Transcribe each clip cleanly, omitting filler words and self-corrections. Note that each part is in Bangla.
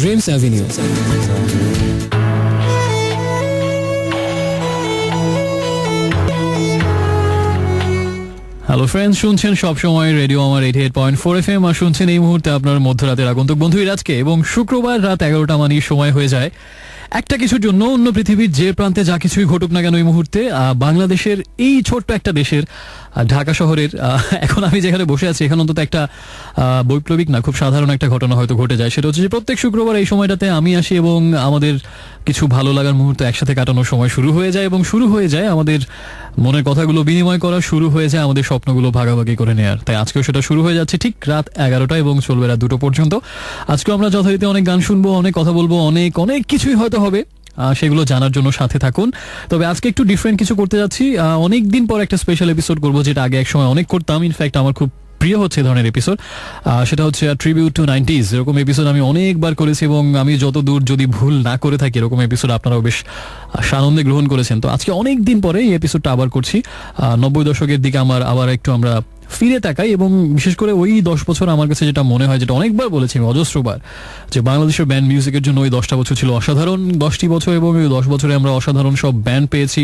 Dreams Avenue. হ্যালো ফ্রেন্ডস, শুনছেন সবসময় রেডিও আমার 88.4 FM আর শুনছেন এই মুহূর্তে আপনার মধ্যরাতের আগন্তুক বন্ধু আজকে এবং শুক্রবার রাত 11টা মানি সময় হয়ে যায় একটা কিছুর জন্য অন্য পৃথিবীর যে প্রান্তে যা কিছুই ঘটুক না কেন এই মুহূর্তে বাংলাদেশের এই ছোট্ট একটা দেশের ঢাকা শহরের এখন আমি যেখানে বসে আছি এখানে অন্তত একটা বৈপ্লবিক না খুব সাধারণ একটা ঘটনা হয়তো ঘটে যায়। সেটা হচ্ছে যে প্রত্যেক শুক্রবার এই সময়টাতে আমি আসি এবং আমাদের কিছু ভালো লাগার মুহূর্ত একসাথে কাটানোর সময় শুরু হয়ে যায় এবং শুরু হয়ে যায় আমাদের মনের কথাগুলো বিনিময় করা, শুরু হয়ে যায় আমাদের স্বপ্নগুলো ভাগাভাগি করে নেওয়ার। তাই আজকেও সেটা শুরু হয়ে যাচ্ছে ঠিক রাত 11টা এবং চলবে রাত 2টো পর্যন্ত। আজকেও আমরা যথারীতি অনেক গান শুনবো, অনেক কথা বলবো, অনেক অনেক কিছুই হয়তো হবে, সেগুলো জানার জন্য সাথে থাকুন। তবে আজকে একটু ডিফারেন্ট কিছু করতে যাচ্ছি। অনেক দিন পর একটা স্পেশাল এপিসোড করবো, যেটা আগে এক সময় অনেক করতাম। ইনফ্যাক্ট আমার খুব প্রিয় হচ্ছে এই ধরনের এপিসোড। সেটা হচ্ছে ট্রিবিউট টু 90s। এরকম এপিসোড আমি অনেকবার করেছি এবং আমি যতদূর যদি ভুল না করে থাকি এরকম এপিসোড আপনারাও বেশ সানন্দে গ্রহণ করেছেন। তো আজকে অনেক দিন পরে এই এপিসোডটা আবার করছি। 90 দশকের দিকে আবার একটু আমরা ফিরে তাকাই এবং বিশেষ করে ওই 10 বছর আমার কাছে যেটা মনে হয়, যেটা অনেকবার বলেছি আমি অজস্রবার, যে বাংলাদেশের ব্যান্ড মিউজিকের জন্য ওই 10টা বছর ছিল অসাধারণ 10টি বছর এবং ওই 10 বছরে আমরা অসাধারণ সব ব্যান্ড পেয়েছি,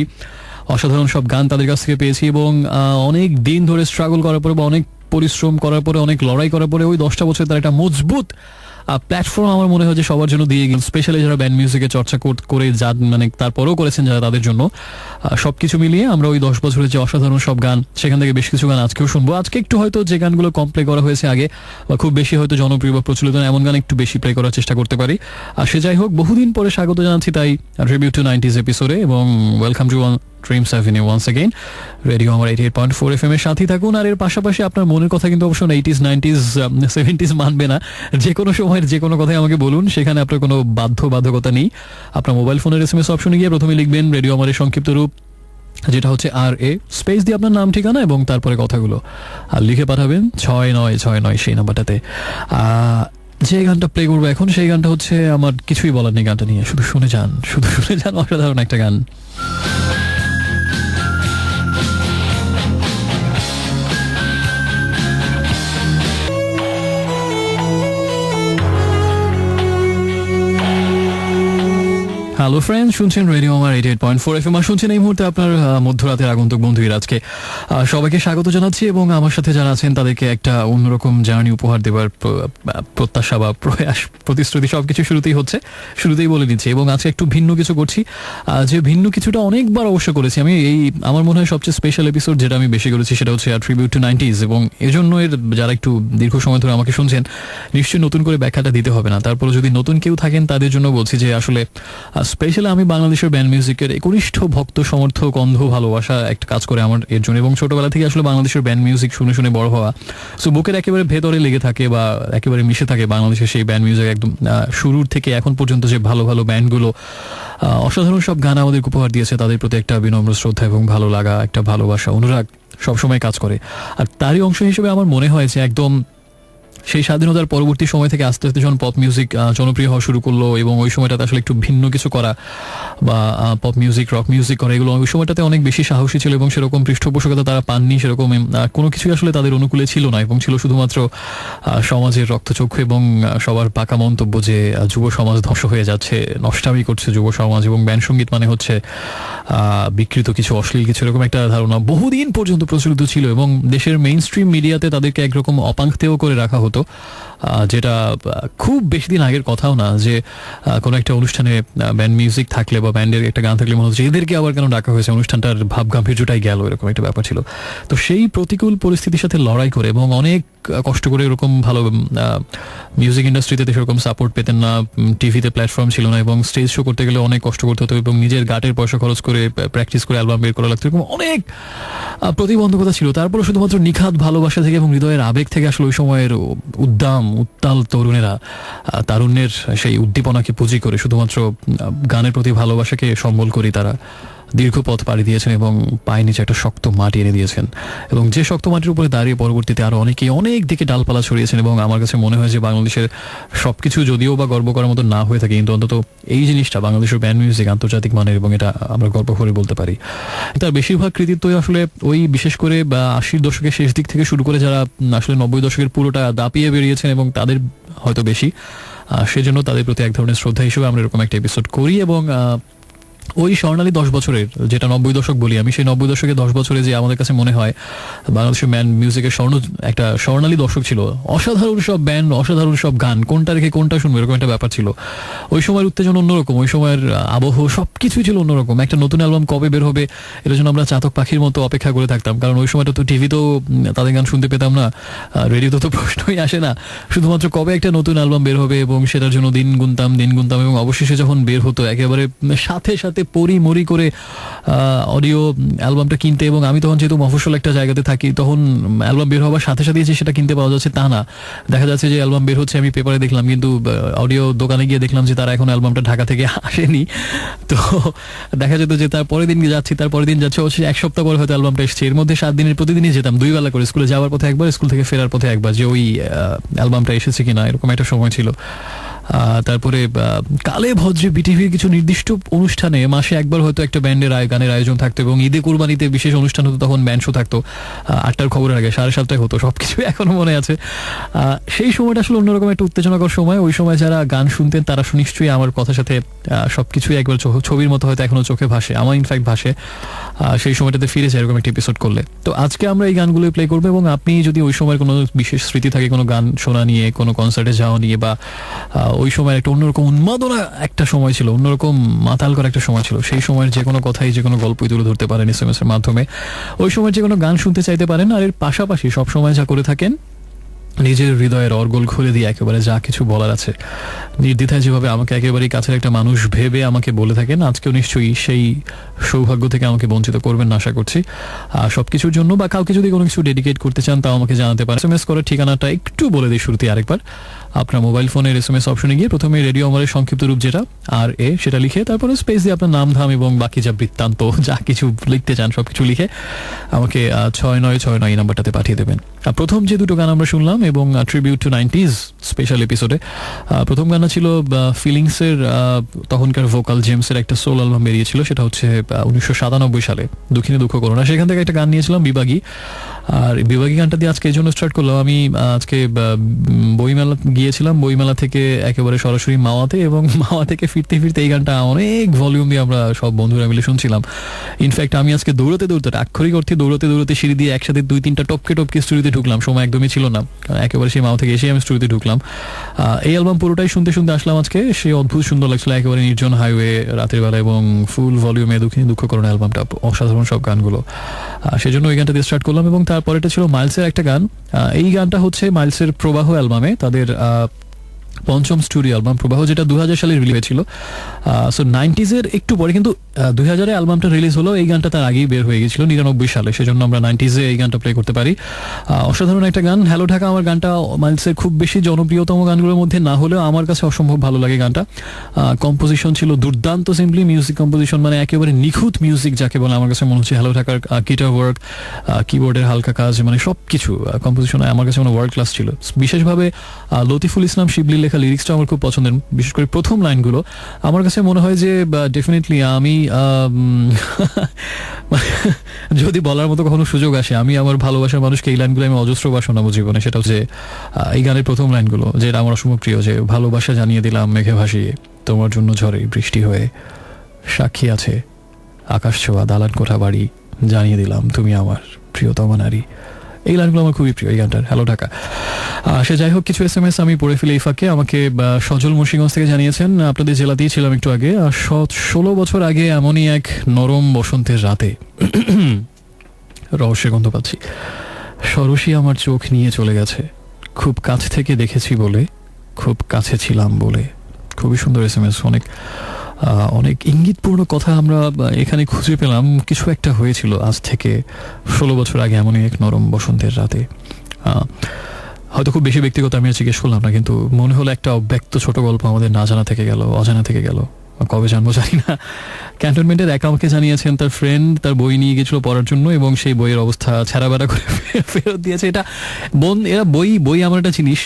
অসাধারণ সব গান তাদের কাছ থেকে পেয়েছি এবং অনেক দিন ধরে স্ট্রাগল করার পরে বা অনেক পরিশ্রম করার পরে, অনেক লড়াই করার পরে ওই 10টা বছর তার একটা মজবুত প্ল্যাটফর্ম আমার মনে হয় যে সবার জন্য দিয়ে গেল। স্পেশালি যারা ব্যান্ড মিউজিকে চর্চা করে যা মানে তারপরেও করেছেন যারা, তাদের জন্য সবকিছু মিলিয়ে আমরা ওই 10 বছরের যে অসাধারণ সব গান, সেখান থেকে বেশ কিছু গান আজকেও শুনবো। আজকে একটু হয়তো যে গানগুলো কম প্লে করা হয়েছে আগে বা খুব বেশি হয়তো জনপ্রিয় বা প্রচলিত এমন গান একটু বেশি প্লে করার চেষ্টা করতে পারি। আর সে যাই হোক, বহুদিন পরে স্বাগত জানাচ্ছি তাই ট্রিবিউট টু 90s এপিসোডে এবং welcome to Dreams Avenue once again. Radio আমার 88.4 FM এর সাথে থাকুন। আর এর পাশাপাশি আপনার মনের কথা কিন্তু অবশ্য 80s 90s 70s মানবে না, যে কোনো সময়ের যে কোনো কথাই আমাকে বলুন, সেখানে আপনার কোনো বাধ্যবাধকতা নেই। আপনার মোবাইল ফোনের SMS অপশনে গিয়ে প্রথমে লিখবেন রেডিও আমার সংক্ষিপ্ত রূপ, যেটা হচ্ছে RA স্পেস দিয়ে আপনার নাম ঠিকানা এবং তারপরে কথাগুলো আর লিখে পাঠাবেন 6969 সেই নাম্বারটাতে। যে গানটা প্লে করবো এখন সেই গানটা হচ্ছে আমার কিছুই বলার নেই গানটা নিয়ে, শুধু শুনে যান অসাধারণ একটা গান। হ্যালো ফ্রেন্ড, শুনছেন রেডিও আমার 88.4 FM আর শুনছেন এই মুহূর্তে আপনার মধ্যরাতের আগন্তুক বন্ধুরা। আজকে সবাইকে স্বাগত জানাচ্ছি এবং আমার সাথে যারা আছেন তাদেরকে একটা অন্যরকম জার্নি উপহার দেওয়ার প্রত্যাশা বা প্রয়াস, প্রতিশ্রুতি সবকিছু শুরুতেই বলে দিচ্ছি। এবং আজকে একটু ভিন্ন কিছু করছি, যে ভিন্ন কিছুটা অনেকবার অবশ্য করেছি আমি। আমার মনে হয় সবচেয়ে স্পেশাল এপিসোড যেটা আমি বেশি করেছি সেটা হচ্ছে ট্রিবিউট টু 90s এবং এই জন্য যারা একটু দীর্ঘ সময় ধরে আমাকে শুনছেন নিশ্চয়ই নতুন করে ব্যাখ্যাটা দিতে হবে না। তারপরে যদি নতুন কেউ থাকেন তাদের জন্য বলছি যে আসলে স্পেশালি আমি বাংলাদেশের ব্যান্ড মিউজিকের একনিষ্ঠ ভক্ত, সমর্থক, অন্ধ ভালোবাসা একটা কাজ করে আমার এর জন্য এবং ছোটবেলা থেকে আসলে বাংলাদেশের ব্যান্ড মিউজিক শুনে শুনে বড় হওয়া। সো বুকের একেবারে ভেতরে লেগে থাকে বা একেবারে মিশে থাকে বাংলাদেশের সেই ব্যান্ড মিউজিক একদম শুরুর থেকে এখন পর্যন্ত যে ভালো ভালো ব্যান্ডগুলো অসাধারণ সব গান আমাদের উপহার দিয়েছে, তাদের প্রতি একটা বিনম্র শ্রদ্ধা এবং ভালো লাগা, একটা ভালোবাসা, অনুরাগ সবসময় কাজ করে। আর তারই অংশ হিসেবে আমার মনে হয় যে একদম সেই স্বাধীনতার পরবর্তী সময় থেকে আস্তে আস্তে যখন পপ মিউজিক জনপ্রিয় হওয়া শুরু করলো এবং ওই সময়টাতে আসলে একটু ভিন্ন কিছু করা বা পপ মিউজিক, রক মিউজিক করা, এগুলো ওই সময়টাতে অনেক বেশি সাহসী ছিল এবং সেরকম পৃষ্ঠপোষকতা তারা পাননি, সেরকম কোনো কিছুই আসলে তাদের অনুকূলে ছিল না এবং ছিল শুধুমাত্র সমাজের রক্তচক্ষু এবং সবার পাকা মন্তব্য যে যুব সমাজ ধ্বংস হয়ে যাচ্ছে, নষ্টামি করছে যুব সমাজ এবং ব্যান্ড সঙ্গীত মানে হচ্ছে বিকৃত কিছু, অশ্লীল কিছু, এরকম একটা ধারণা বহুদিন পর্যন্ত প্রচলিত ছিল এবং দেশের মেইন স্ট্রিম মিডিয়াতে তাদেরকে একরকম অপাঙ্ক্তেও করে রাখা হতো, যেটা খুব বেশি দিন আগের কথাও না যে কোনো একটা অনুষ্ঠানে ব্যান্ড মিউজিক থাকলে বা ব্যান্ডের একটা গান থাকলে মনে হচ্ছে এদেরকে আবার কেন ডাকা হয়েছে, অনুষ্ঠানটার ভাব গাম্ভীর্যটাই গেল, এরকম একটা ব্যাপার ছিল। তো সেই প্রতিকূল পরিস্থিতির সাথে লড়াই করে এবং অনেক কষ্ট করে এরকম ভালো মিউজিক ইন্ডাস্ট্রিতে সেরকম সাপোর্ট পেতেন না, টিভিতে প্ল্যাটফর্ম ছিল না এবং স্টেজ শো করতে গেলে অনেক কষ্ট করতে হতো এবং নিজের গাটের পয়সা খরচ করে প্র্যাকটিস করে অ্যালবাম বের করা লাগতো, এরকম অনেক প্রতিবন্ধকতা ছিল। তারপরে শুধুমাত্র নিখাত ভালোবাসা থেকে এবং হৃদয়ের আবেগ থেকে আসলে ওই সময়ের উত্তাল তরুণেরা তারুণ্যের সেই উদ্দীপনাকে পুঁজি করে শুধুমাত্র গানের প্রতি ভালোবাসাকে সম্বল করি তারা দীর্ঘ পথ পাড়ি দিয়েছেন এবং পায়ের নিচে একটা শক্ত মাটি এনে দিয়েছেন, এবং যে শক্ত মাটির উপরে দাঁড়িয়ে পরবর্তীতে আরও অনেকেই অনেক দিকে ডালপালা ছড়িয়েছেন। এবং আমার কাছে মনে হয় যে বাংলাদেশের সব কিছু যদিও বা গর্ব করার মতো না হয়ে থাকে, কিন্তু অন্তত এই জিনিসটা বাংলাদেশের ব্যান্ড মিউজিক আন্তর্জাতিক মানের, এবং এটা আমরা গর্ব করে বলতে পারি। তার বেশিরভাগ কৃতিত্বই আসলে ওই বিশেষ করে 80-র দশকের শেষ দিক থেকে শুরু করে যারা আসলে 90 দশকের পুরোটা দাপিয়ে বেরিয়েছেন এবং তাদের হয়তো বেশি, সেজন্য তাদের প্রতি এক ধরনের শ্রদ্ধা হিসেবে আমরা এরকম একটা এপিসোড করি। এবং ওই স্বর্ণালী 10 বছরের, যেটা 90 দশক বলি আমি, সেই 90 দশকে 10 বছরে যে আমাদের কাছে মনে হয় বাংলাদেশের ব্যান্ড মিউজিকের একটা স্বর্ণালী দশক ছিল। অসাধারণ সব ব্যান্ড, অসাধারণ সব গান, কোনটা রেখে কোনটা শুনবো এরকম একটা ব্যাপার ছিল। ওই সময়ের উত্তেজনা অন্যরকম, ওই সময়ের আবহ সব কিছুই ছিল অন্যরকম। একটা নতুন অ্যালবাম কবে বের হবে এটার জন্য আমরা চাতক পাখির মতো অপেক্ষা করে থাকতাম, কারণ ওই সময়টা তো টিভিতেও তাদের গান শুনতে পেতাম না, রেডিওতে তো প্রশ্নই আসে না, শুধুমাত্র কবে একটা নতুন অ্যালবাম বের হবে এবং সেটার জন্য দিন গুনতাম। এবং অবশেষে যখন বের হতো একেবারে সাথে সাথে মরি করে অডিও অ্যালবামটা কিনতে। এবং আমি তখন যেহেতু মফস্বল একটা জায়গাতে থাকি, তখন অ্যালবাম বের হওয়ার সাথে সাথে যে সেটা কিনতে পাওয়া যাচ্ছে তা না, দেখা যাচ্ছে যে অ্যালবাম বের হচ্ছে আমি পেপারে দেখলাম, কিন্তু অডিও দোকানে গিয়ে দেখলাম যে তারা এখন অ্যালবামটা ঢাকা থেকে আসেনি। তো দেখা যেত যে তার পরের দিন যাচ্ছে হচ্ছে 1 সপ্তাহ পরে হয়তো অ্যালবামটা এসছে। এর মধ্যে 7 দিনের প্রতিদিনই যেতাম 2 বেলা করে, স্কুলে যাওয়ার পথে একবার, স্কুল থেকে ফেরার পথে একবার, যে ওই অ্যালবামটা এসেছে কিনা, এরকম একটা সময় ছিল। তারপরে কালে ভদ্রে বিটিভির কিছু নির্দিষ্ট অনুষ্ঠানে মাসে একবার হয়তো একটা ব্যান্ডের গানের আয়োজন থাকতো, এবং ঈদে কুরবানিতে বিশেষ অনুষ্ঠান হতো, তখন ব্যান্ড শো থাকতো 8টার খবরের আগে, 7:30টায় হতো। সবকিছু এখনো মনে আছে। সেই সময়টা আসলে অন্যরকম একটা উত্তেজনাকর সময়। ওই সময় যারা গান শুনতেন তারা নিশ্চয়ই আমার কথার সাথে সবকিছুই একবার ছবির মতো হয়তো এখনো চোখে ভাসে, আমার ইনফ্যাক্ট ভাসে সেই সময়টাতে ফিরে যায় এরকম একটা এপিসোড করলে। তো আজকে আমরা এই গানগুলো প্লে করবো, এবং আপনি যদি ওই সময়ের কোনো বিশেষ স্মৃতি থাকে, কোনো গান শোনা নিয়ে, কোনো কনসার্টে যাওয়া নিয়ে, বা ওই সময় একটা অন্যরকম উন্মাদনা একটা সময় ছিল, অন্যরকম মাতাল করা একটা সময় ছিল, সেই সময়ের যে কোনো কথাই, যে কোনো গল্পই তুলে ধরতে পারেন SMS এর মাধ্যমে। ওই সময়ের যে কোনো গান শুনতে চাইতে পারেন। আর এর পাশাপাশি সবসময় যা করে থাকেন, নিজের হৃদয়ের অর্গল খুলে দিয়ে একেবারে যা কিছু বলার আছে নির্দ্বিধায় যেভাবে আমাকে একেবারেই কাছের একটা মানুষ ভেবে আমাকে বলে থাকেন, আজকেও নিশ্চয়ই সেই সৌভাগ্য থেকে আমাকে বঞ্চিত করবেন না আশা করছি। সবকিছুর জন্য বা কাউকে যদি কোনো কিছু ডেডিকেট করতে চান তাও আমাকে জানাতে পারেন। SMS করার ঠিকানাটা একটু বলে দিই শুরুতে আরেকবার। আপনার মোবাইল ফোনের SMS অপশনে গিয়ে প্রথমে রেডিও আমারের সংক্ষিপ্ত রূপ যেটা RA সেটা লিখে, তারপরে স্পেস দিয়ে আপনার নাম ধাম এবং বাকি যা বৃত্তান্ত যা কিছু লিখতে চান সবকিছু লিখে আমাকে 6969 এই নাম্বারটাতে পাঠিয়ে দেবেন। প্রথম যে দুটো গান আমরা শুনলাম এবং ট্রিবিউট টু 90s স্পেশাল এপিসোডে, প্রথম গানটা ছিল ফিলিংসের তখনকার ভোকাল জেমসের একটা সোল অ্যালবাম বেরিয়েছিল, সেটা হচ্ছে 1997 সালে, দুঃখিনী দুঃখ করো না। সেখান থেকে একটা গান নিয়েছিলাম বিভাগী। আর বিভাগী গানটা দিয়ে আজকে এই জন্য স্টার্ট করলাম, আমি আজকে বইমেলা গিয়েছিলাম, বইমেলা থেকে একেবারে সরাসরি মাওয়াতে, এবং মাওয়া থেকে ফিরতে ফিরতে এই গানটা অনেক ভলিউম দিয়ে আমরা সব বন্ধুরা মিলে শুনছিলাম। ইনফ্যাক্ট আমি আজকে দৌড়াতে আক্ষরিক অর্থে দৌড়াতে সিঁড়ি দিয়ে একসাথে 2-3টা টপকে স্টুডিওতে ঢুকলাম, সময় একদমই ছিল না, একেবারে সেই মাওয়া থেকে এসে আমি স্টুডিওতে ঢুকলাম। এই অ্যালবাম পুরোটাই শুনতে আসলাম আজকে, সে অদ্ভুত সুন্দর লাগছিল, একেবারে নির্জন হাইওয়ে রাতের বেলা এবং ফুল ভলিউমে দুঃখিনী দুঃখ করো না অ্যালবামটা, অসাধারণ সব গানগুলো। সেজন্য ওই গানটা দিয়ে স্টার্ট করলাম। এবং তারপরেটা ছিল মাইলসের একটা গান। এই গানটা হচ্ছে মাইলসের প্রবাহ অ্যালবামে, তাদের পঞ্চম স্টুডিও অ্যালবাম প্রবাহ, যেটা 2000 সালে রিলিজ হয়েছিল। সো 90s এর একটু পরে, কিন্তু 2000-এ অ্যালবামটা রিলিজ হলো, এই গানটা তার আগেই বের হয়ে গেছিল 99 সালে, সেজন্য আমরা 90s-এ এই গানটা প্লে করতে পারি। অসাধারণ একটা গান, হ্যালো ঢাকা। আমার গানটা মাইলসের খুব বেশি জনপ্রিয়তম গানগুলোর মধ্যে না হলেও আমার কাছে অসম্ভব ভালো লাগে গানটা। কম্পোজিশন ছিল দুর্দান্ত, সিম্পলি মিউজিক কম্পোজিশন, মানে একেবারে নিখুঁত মিউজিক যাকে বলে আমার কাছে মনে হচ্ছে। হ্যালো ঢাকার গিটার ওয়ার্ক, কিবোর্ডের হালকা কাজ, মানে সব কিছু কম্পোজিশন আমার কাছে মানে ওয়ার্ল্ড ক্লাস ছিল। বিশেষভাবে লতিফুল ইসলাম শিবলি লেখা লিরিক্সটা আমার খুব পছন্দের, বিশেষ করে প্রথম লাইনগুলো। আমার কাছে মনে হয় যে ডেফিনেটলি আমি যদি বলার মতো কখনো সুযোগ আসে, আমি আমার ভালোবাসার মানুষকে এই লাইনগুলো আমি অজস্রবার শোনাবো জীবনে। সেটা হচ্ছে এই গানের প্রথম লাইনগুলো, যেটা আমার অসম্ভব প্রিয়, যে ভালোবাসা জানিয়ে দিলাম মেঘে ভাসিয়ে, তোমার জন্য ঝড়ে বৃষ্টি হয়ে, সাক্ষী আছে আকাশ ছোঁয়া দালান কোঠা বাড়ি, জানিয়ে দিলাম তুমি আমার প্রিয়তমা নারী। এই লাইনগুলো আমার খুবই প্রিয় এই গানটার, হ্যালো ঢাকা। সে যাই হোক, কিছু SMS আমি পড়ে ফেলে এই ফাঁকে। আমাকে সজল মুন্সিগঞ্জ থেকে জানিয়েছেন, আপনাদের জেলাতেই ছিলাম একটু আগে, 16 বছর আগে এমনই এক নরম বসন্তের রাতে, রহস্যের গন্ধ পাচ্ছি, সরসী আমার চোখ নিয়ে চলে গেছে, খুব কাছ থেকে দেখেছি বলে, খুব কাছে ছিলাম বলে। খুবই সুন্দর SMS, অনেক ইঙ্গিতপূর্ণ কথা আমরা এখানে খুঁজে পেলাম। কিছু একটা হয়েছিল আজ থেকে 16 বছর আগে এমনই এক নরম বসন্তের রাতে। হয়তো খুব বেশি ব্যক্তিগত আমি জিজ্ঞেস করলাম না, কিন্তু মনে হলো একটা অব্যক্ত ছোট গল্প আমাদের না জানা থেকে গেল, অজানা থেকে গেল। কবে জানবো জানি না। ক্যান্টনমেন্টের একা আমাকে জানিয়েছেন তার ফ্রেন্ড তার বই নিয়ে গেছিল পড়ার জন্য এবং সেই বইয়ের অবস্থা ছেঁড়াবেড়া করে ফেরত দিয়েছে। এটা এরা বই আমার একটা জিনিস,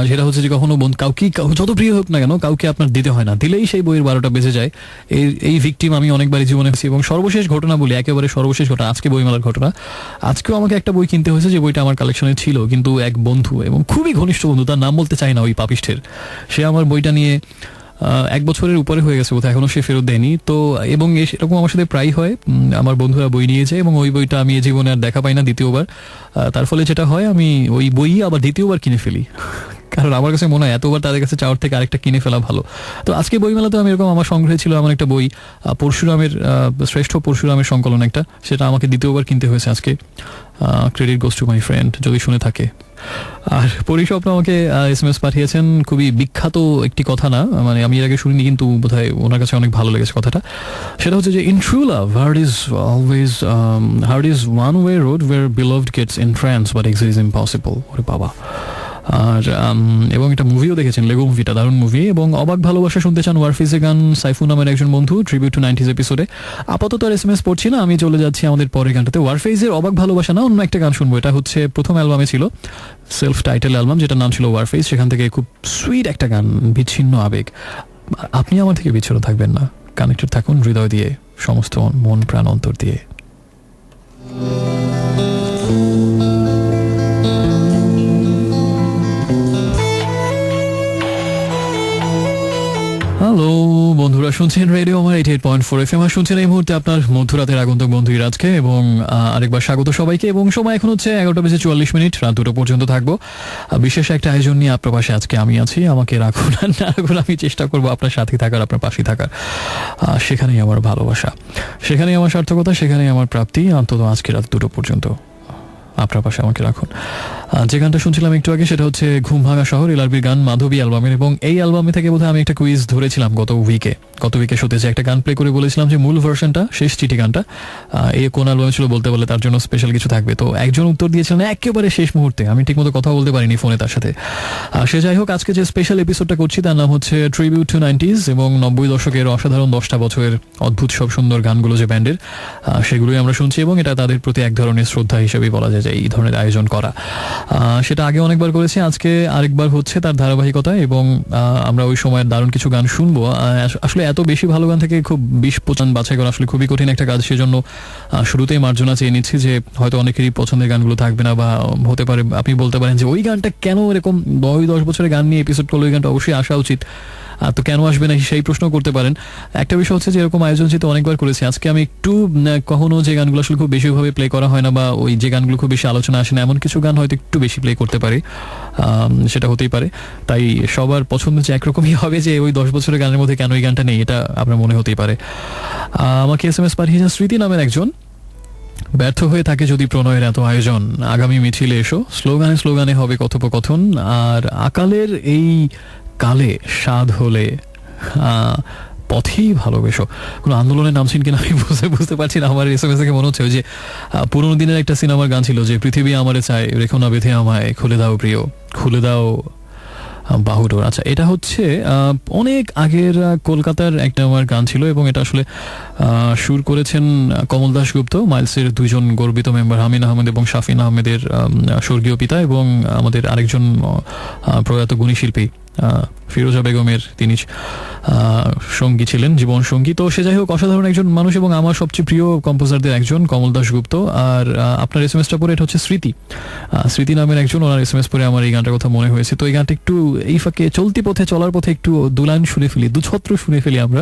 সেটা হচ্ছে যে কখনো কাউকে যত প্রিয় হোক না কেন কাউকে আপনার দিতে হয় না, দিলেই সেই বইয়ের 12টা বেজে যায়। এই ভিকটিম আমি অনেকবারই জীবনে হয়েছি। এবং সর্বশেষ ঘটনা বলি, একেবারে সর্বশেষ ঘটনা, আজকে বইমেলার ঘটনা। আজকেও আমাকে একটা বই কিনতে হয়েছে যে বইটা আমার কালেকশনে ছিল, কিন্তু এক বন্ধু এবং খুবই ঘনিষ্ঠ বন্ধু, তার নাম বলতে চাই না, ওই পাপিষ্ঠের, সে আমার বইটা নিয়ে 1 বছরের উপরে হয়ে গেছে বোধহয়, এখনো সে ফেরত দেয়নি। তো এবং এরকম আমার সাথে প্রায় হয়, আমার বন্ধুরা বই নিয়ে যায় এবং ওই বইটা আমি জীবনে আর দেখা পাই না দ্বিতীয়বার। তার ফলে যেটা হয়, আমি ওই বই আবার দ্বিতীয়বার কিনে ফেলি, কারণ আমার কাছে মনে হয় এতবার তাদের কাছে চাওয়ার থেকে আরেকটা কিনে ফেলা ভালো। তো আজকে বইমেলাতে আমি এরকম আমার সংগ্রহে ছিল আমার একটা বই, পরশুরামের শ্রেষ্ঠ পরশুরামের সংকলন একটা, সেটা আমাকে দ্বিতীয়বার কিনতে হয়েছে আজকে। Credit goes to my friend, যদি শুনে থাকে। আর পরিস্বপ্ন আমাকে SMS পাঠিয়েছেন, খুবই বিখ্যাত একটি কথা, না মানে আমি এর আগে শুনিনি, কিন্তু বোধহয় ওনার কাছে অনেক ভালো লেগেছে কথাটা। সেটা হচ্ছে যে in true love heart is one way road where beloved gets entrance but exit is impossible. ওরে বাবা। আর এবং একটা মুভিও দেখেছেন, লেগো মুভিটা দারুণ মুভি। এবং অবাক ভালোবাসা শুনতে চান ওয়ারফেজের গান সাইফুন নামের একজন বন্ধু, ট্রিবিউট টু 90s এপিসোডে। আপাতত আর SMS পড়ছি না, আমি চলে যাচ্ছি আমাদের পরের গানটাতে। ওয়ারফেজের অবাক ভালোবাসা না, অন্য একটা গান শুনবো। এটা হচ্ছে প্রথম অ্যালবামে ছিল, সেলফ টাইটেল অ্যালবাম, যেটার নাম ছিল ওয়ারফেজ। সেখান থেকে খুব সুইট একটা গান, বিচ্ছিন্ন আবেগ। আপনি আমার থেকে বিচ্ছিন্ন থাকবেন না, কানেক্টেড থাকুন হৃদয় দিয়ে, সমস্ত মন প্রাণ অন্তর দিয়ে। হ্যালো বন্ধুরা, শুনছেন রেডিও আমার 88.4 FM, আর শুনছেন এই মুহূর্তে আপনার মধ্যরাতের আগন্তুক বন্ধু ইরাজকে। এবং আরেকবার স্বাগত সবাইকে। এবং সময় এখন হচ্ছে 11:44, রাত 2টা পর্যন্ত থাকবো। বিশেষ একটা আয়োজন নিয়ে আপনার পাশে আজকে আমি আছি। আমাকে রাখুন আর না রাখুন, আমি চেষ্টা করবো আপনার সাথে থাকার, আপনার পাশে থাকার। সেখানেই আমার ভালোবাসা, সেখানেই আমার সার্থকতা, সেখানেই আমার প্রাপ্তি। অন্তত আজকে রাত 2টো পর্যন্ত আপনার পাশে আমাকে রাখুন। যে গানটা শুনছিলাম একটু আগে, সেটা হচ্ছে ঘুম ভাঙা শহর, এলআরবির গান, মাধবী অ্যালবামের। এবং এই অ্যালবামে থেকে বোধহয় আমি একটা কুইজ ধরেছিলাম গত উইকে শোতে, যে একটা গান প্লে করে বলেছিলাম যে মূল ভার্সনটা, শেষ চিঠি গানটা এই কোন অ্যালবামে ছিল বলতে বলে, তার জন্য স্পেশাল কিছু থাকবে। তো একজন উত্তর দিয়েছিলেন একেবারে শেষ মুহূর্তে, আমি ঠিকমতো কথা বলতে পারিনি ফোনে তার সাথে। সে যাই হোক, আজকে যে স্পেশাল এপিসোডটা করছি তার নাম হচ্ছে ট্রিবিউট টু 90s, এবং 90 দশকের অসাধারণ 10টা বছরের অদ্ভুত সব সুন্দর গানগুলো যে ব্যান্ডের, সেগুলোই আমরা শুনছি। এবং এটা তাদের প্রতি এক ধরনের শ্রদ্ধা হিসেবেই বলা যায় যে এই ধরনের আয়োজন করা। সেটা আগে অনেকবার করেছি, আজকে আরেকবার হচ্ছে তার ধারাবাহিকতা। এবং আমরা ওই সময়ের দারুণ কিছু গান শুনবো। আসলে এত বেশি ভালো গান থেকে খুব 20-25 বাছাই করা আসলে খুবই কঠিন একটা কাজ। সেজন্য শুরুতেই মার্জনা চেয়ে নিচ্ছি যে হয়তো অনেকেরই পছন্দের গানগুলো থাকবে না, বা হতে পারে আপনি বলতে পারেন যে ওই গানটা কেন এরকম 10 বছরের গান নিয়ে এপিসোড করলে, ওই গানটা অবশ্যই আসা উচিত, তো কেন আসবে না সেই প্রশ্ন করতে পারেন। একটা বিষয় হচ্ছে যে এরকম আয়োজন যেহেতু অনেকবার করেছি, আজকে আমি একটু কখনো যে গানগুলো আসলে খুব বেশিভাবে প্লে করা হয় না, বা ওই যে গানগুলো খুব বেশি আলোচনা আসে না, এমন কিছু গান হয়তো একটু বেশি প্লে করতে পারি, সেটা হতেই পারে। তাই সবার পছন্দ যে একরকমই হবে, যে ওই 10 বছরের গানের মধ্যে কেন এই গানটা নেই, এটা আপনার মনে হতেই পারে। আমাকে SMS পাঠিয়েছেন স্মৃতি নামের একজন, ব্যর্থ হয়ে থাকে যদি প্রণয়ের এত আয়োজন, আগামী মিছিলে এসো, স্লোগানে হবে কথোপকথন, আর আকালের এই কালে স্বাদ হলে পথেই ভালোবেসো। কোনো আন্দোলনের নাম ছিল কিনা আমি বুঝতে পারছি না। আমার SMS থেকে মনে হচ্ছে ওই যে পুরোনো দিনের একটা সিনেমার গান ছিল, যে পৃথিবী আমারে চায়, রেখো না বেঁধে আমায়, খুলে দাও প্রিয়, খুলে দাও বাহুডোর। আচ্ছা, এটা হচ্ছে অনেক আগের কলকাতার একটা আমার গান ছিল, এবং এটা আসলে সুর করেছেন কমল দাশগুপ্ত, মাইলসের 2জন গর্বিত মেম্বার, হামিন আহমেদ এবং শাফিন আহমেদের স্বর্গীয় পিতা, এবং আমাদের আরেকজন প্রয়াত গুণী শিল্পী ফিরোজা বেগমের তিনি সঙ্গী ছিলেন, জীবন সঙ্গী। তো সে যাই হোক, অসাধারণ একজন মানুষ, এবং আমার সবচেয়ে প্রিয় কম্পোজারদের একজন কমল দাশগুপ্ত। আর আপনার SMS-টা পরে, এটা হচ্ছে স্মৃতি নামের একজন, ওনার SMS পরে আমার এই গানটার কথা মনে হয়েছে। তো এই গানটা একটু এই ফাঁকে চলার পথে একটু দুলাইন শুনে ফেলি, দুছত্র শুনে ফেলি আমরা,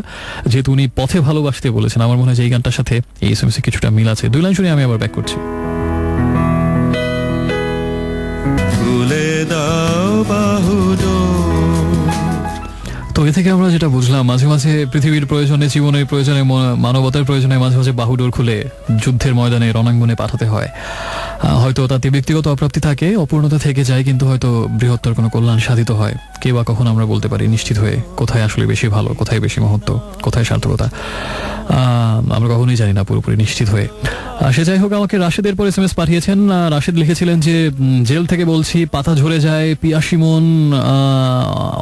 যেহেতু উনি পথে ভালোবাসতে বলেছেন। আমার মনে হয় যে এই গানটার সাথে এই SMS এ কিছুটা মিল আছে। 2 লাইন শুনে আমি আবার ব্যাক করছি। খুলে দাও বাহুডোর। তো এ থেকে আমরা যেটা বুঝলাম, মাঝে মাঝে পৃথিবীর প্রয়োজনে, জীবনের প্রয়োজনে, মানবতার প্রয়োজনে মাঝে মাঝে বাহুডোর খুলে যুদ্ধের ময়দানে, রণাঙ্গনে পাঠাতে হয়। হয়তো তাতে ব্যক্তিগত অপ্রাপ্তি থাকে, অপূর্ণতা থেকে যায়, কিন্তু হয়তো বৃহত্তর কোনো কল্যাণ সাধিত হয়। কে বা কখন আমরা বলতে পারি নিশ্চিত হয়ে কোথায় আসলে বেশি ভালো, কোথায় বেশি মহত্ব, কোথায় সার্থকতা, আমরা কখনোই জানি না পুরোপুরি নিশ্চিত হয়ে। সে যাই হোক, আমাকে রাশেদের পর SMS পাঠিয়েছেন। রাশেদ লিখেছিলেন যে জেল থেকে বলছি, পাতা ঝরে যায়, পিয়াসী মন,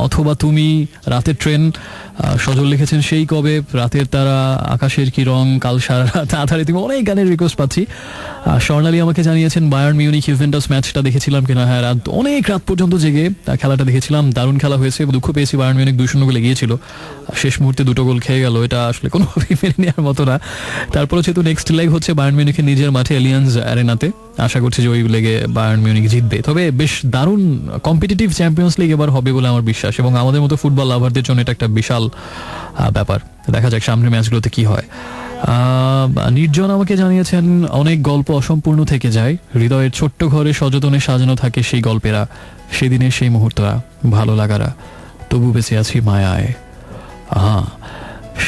অথবা তুমি, রাতের ট্রেন। সজল লিখেছেন সেই কবে, রাতের তারা, আকাশের কি রং, কাল সারা রাত, আধারে তুমি, অনেক গানের রিকোয়েস্ট পাচ্ছি। স্বর্ণালী আমাকে জানিয়েছেন বায়ার্ন মিউনিখ ইউভেন্টাস ম্যাচটা দেখেছিলাম কিনা। হ্যাঁ, অনেক রাত পর্যন্ত জেগে খেলাটা দেখেছিলাম, দারুণ খেলা হয়েছে। দুঃখ পেয়েছি, বায়ার্ন মিউনিখ 2-0 গোলে এগিয়েছিল, শেষ মুহূর্তে 2 গোল খেয়ে গেল, এটা আসলে কোনোভাবেই মেনে নেওয়ার মতো না। তারপরে যেহেতু নেক্সট লেগ হচ্ছে বায়ার্ন মিউনিখের নিজের মাঠে এলিয়ান্স অ্যারেনাতে, আশা করছি যে ওই লেগে বায়ার্ন মিউনিখ জিতবে। তবে বেশ দারুণ কম্পিটিটিভ চ্যাম্পিয়ন্স লিগ এবার হবে বলে আমার বিশ্বাস, এবং আমাদের মতো ফুটবল লাভারদের জন্য এটা একটা বিশাল ব্যাপার। দেখা যাক সামনের ম্যাচগুলোতে কি হয়। নির্জন আমাকে জানিয়েছেন অনেক গল্প অসম্পূর্ণ থেকে যায়, হৃদয়ের ছোট্ট ঘরে সযতনে সাজানো থাকে সেই গল্পেরা, সেদিনের সেই মুহূর্তরা, ভালো লাগারা, তবু বেঁচে আছি মায়ায়।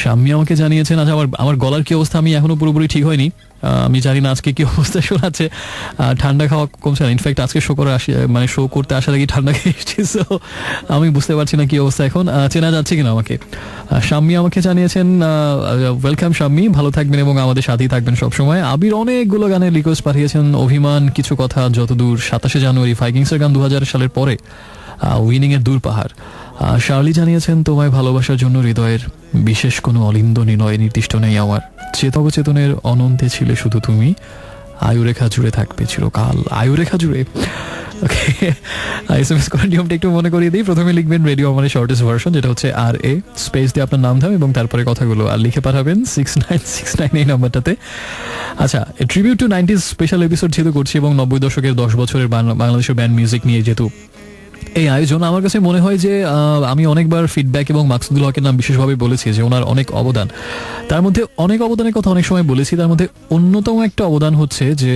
শাম্মী আমাকে জানিয়েছেন, আচ্ছা আমার গলার কি অবস্থা আমি এখনো পুরোপুরি ঠিক হয়নি, আমি জানি না আজকে কি অবস্থা শোনাচ্ছে। ঠান্ডা খাওয়া কমছে না, ইনফ্যাক্ট আজকে শো করতে আসার আগে ঠান্ডা খেয়ে এসেছি, সো আমি বুঝতে পারছি না কি অবস্থা এখন, চেনা যাচ্ছে কিনা আমাকে। শাম্মী আমাকে জানিয়েছেন ওয়েলকাম শাম্মী, ভালো থাকবেন এবং আমাদের সাথেই থাকবেন সবসময়। আবির অনেকগুলো গানের রিকোয়েস্ট পাঠিয়েছেন, অভিমান, কিছু কথা, যতদূর, 27 জানুয়ারি, ভাইকিংসের গান 2000 সালের পরে, উইনিং এর দূর পাহাড়। শার্লি জানিয়েছেন তোমায় ভালোবাসার জন্য হৃদয়ের বিশেষ কোনো অলিন্দ নিলয় নির্দিষ্ট নেই আমার, চেতনের অনন্তে ছিলে শুধু তুমি, আয়ুরেখা জুড়ে থাকবে চিরকাল। আয়ুরেখা জুড়ে, ওকে। SMS করার নিয়মটা একটু মনে করিয়ে দিই। প্রথমে লিখবেন রেডিও আমাদের শর্টেস্ট ভার্সন, যেটা হচ্ছে RA, স্পেস দিয়ে আপনার নাম ধাম এবং তারপরে কথাগুলো আর লিখে পাঠাবেন 6969 এই নাম্বারটাতে। আচ্ছা, tribute to 90s special episode যেহেতু করছি এবং 90 দশকের 10 বছরের বাংলাদেশের ব্যান্ড মিউজিক নিয়ে যেহেতু এই আয়োজন, আমার কাছে মনে হয় যে আমি অনেকবার ফিডব্যাক এবং মাকসুদুল হকের নাম বিশেষভাবে বলেছি যে ওনার অনেক অবদান, তার মধ্যে অনেক অবদানের কথা অনেক সময় বলেছি, তার মধ্যে অন্যতম একটা অবদান হচ্ছে যে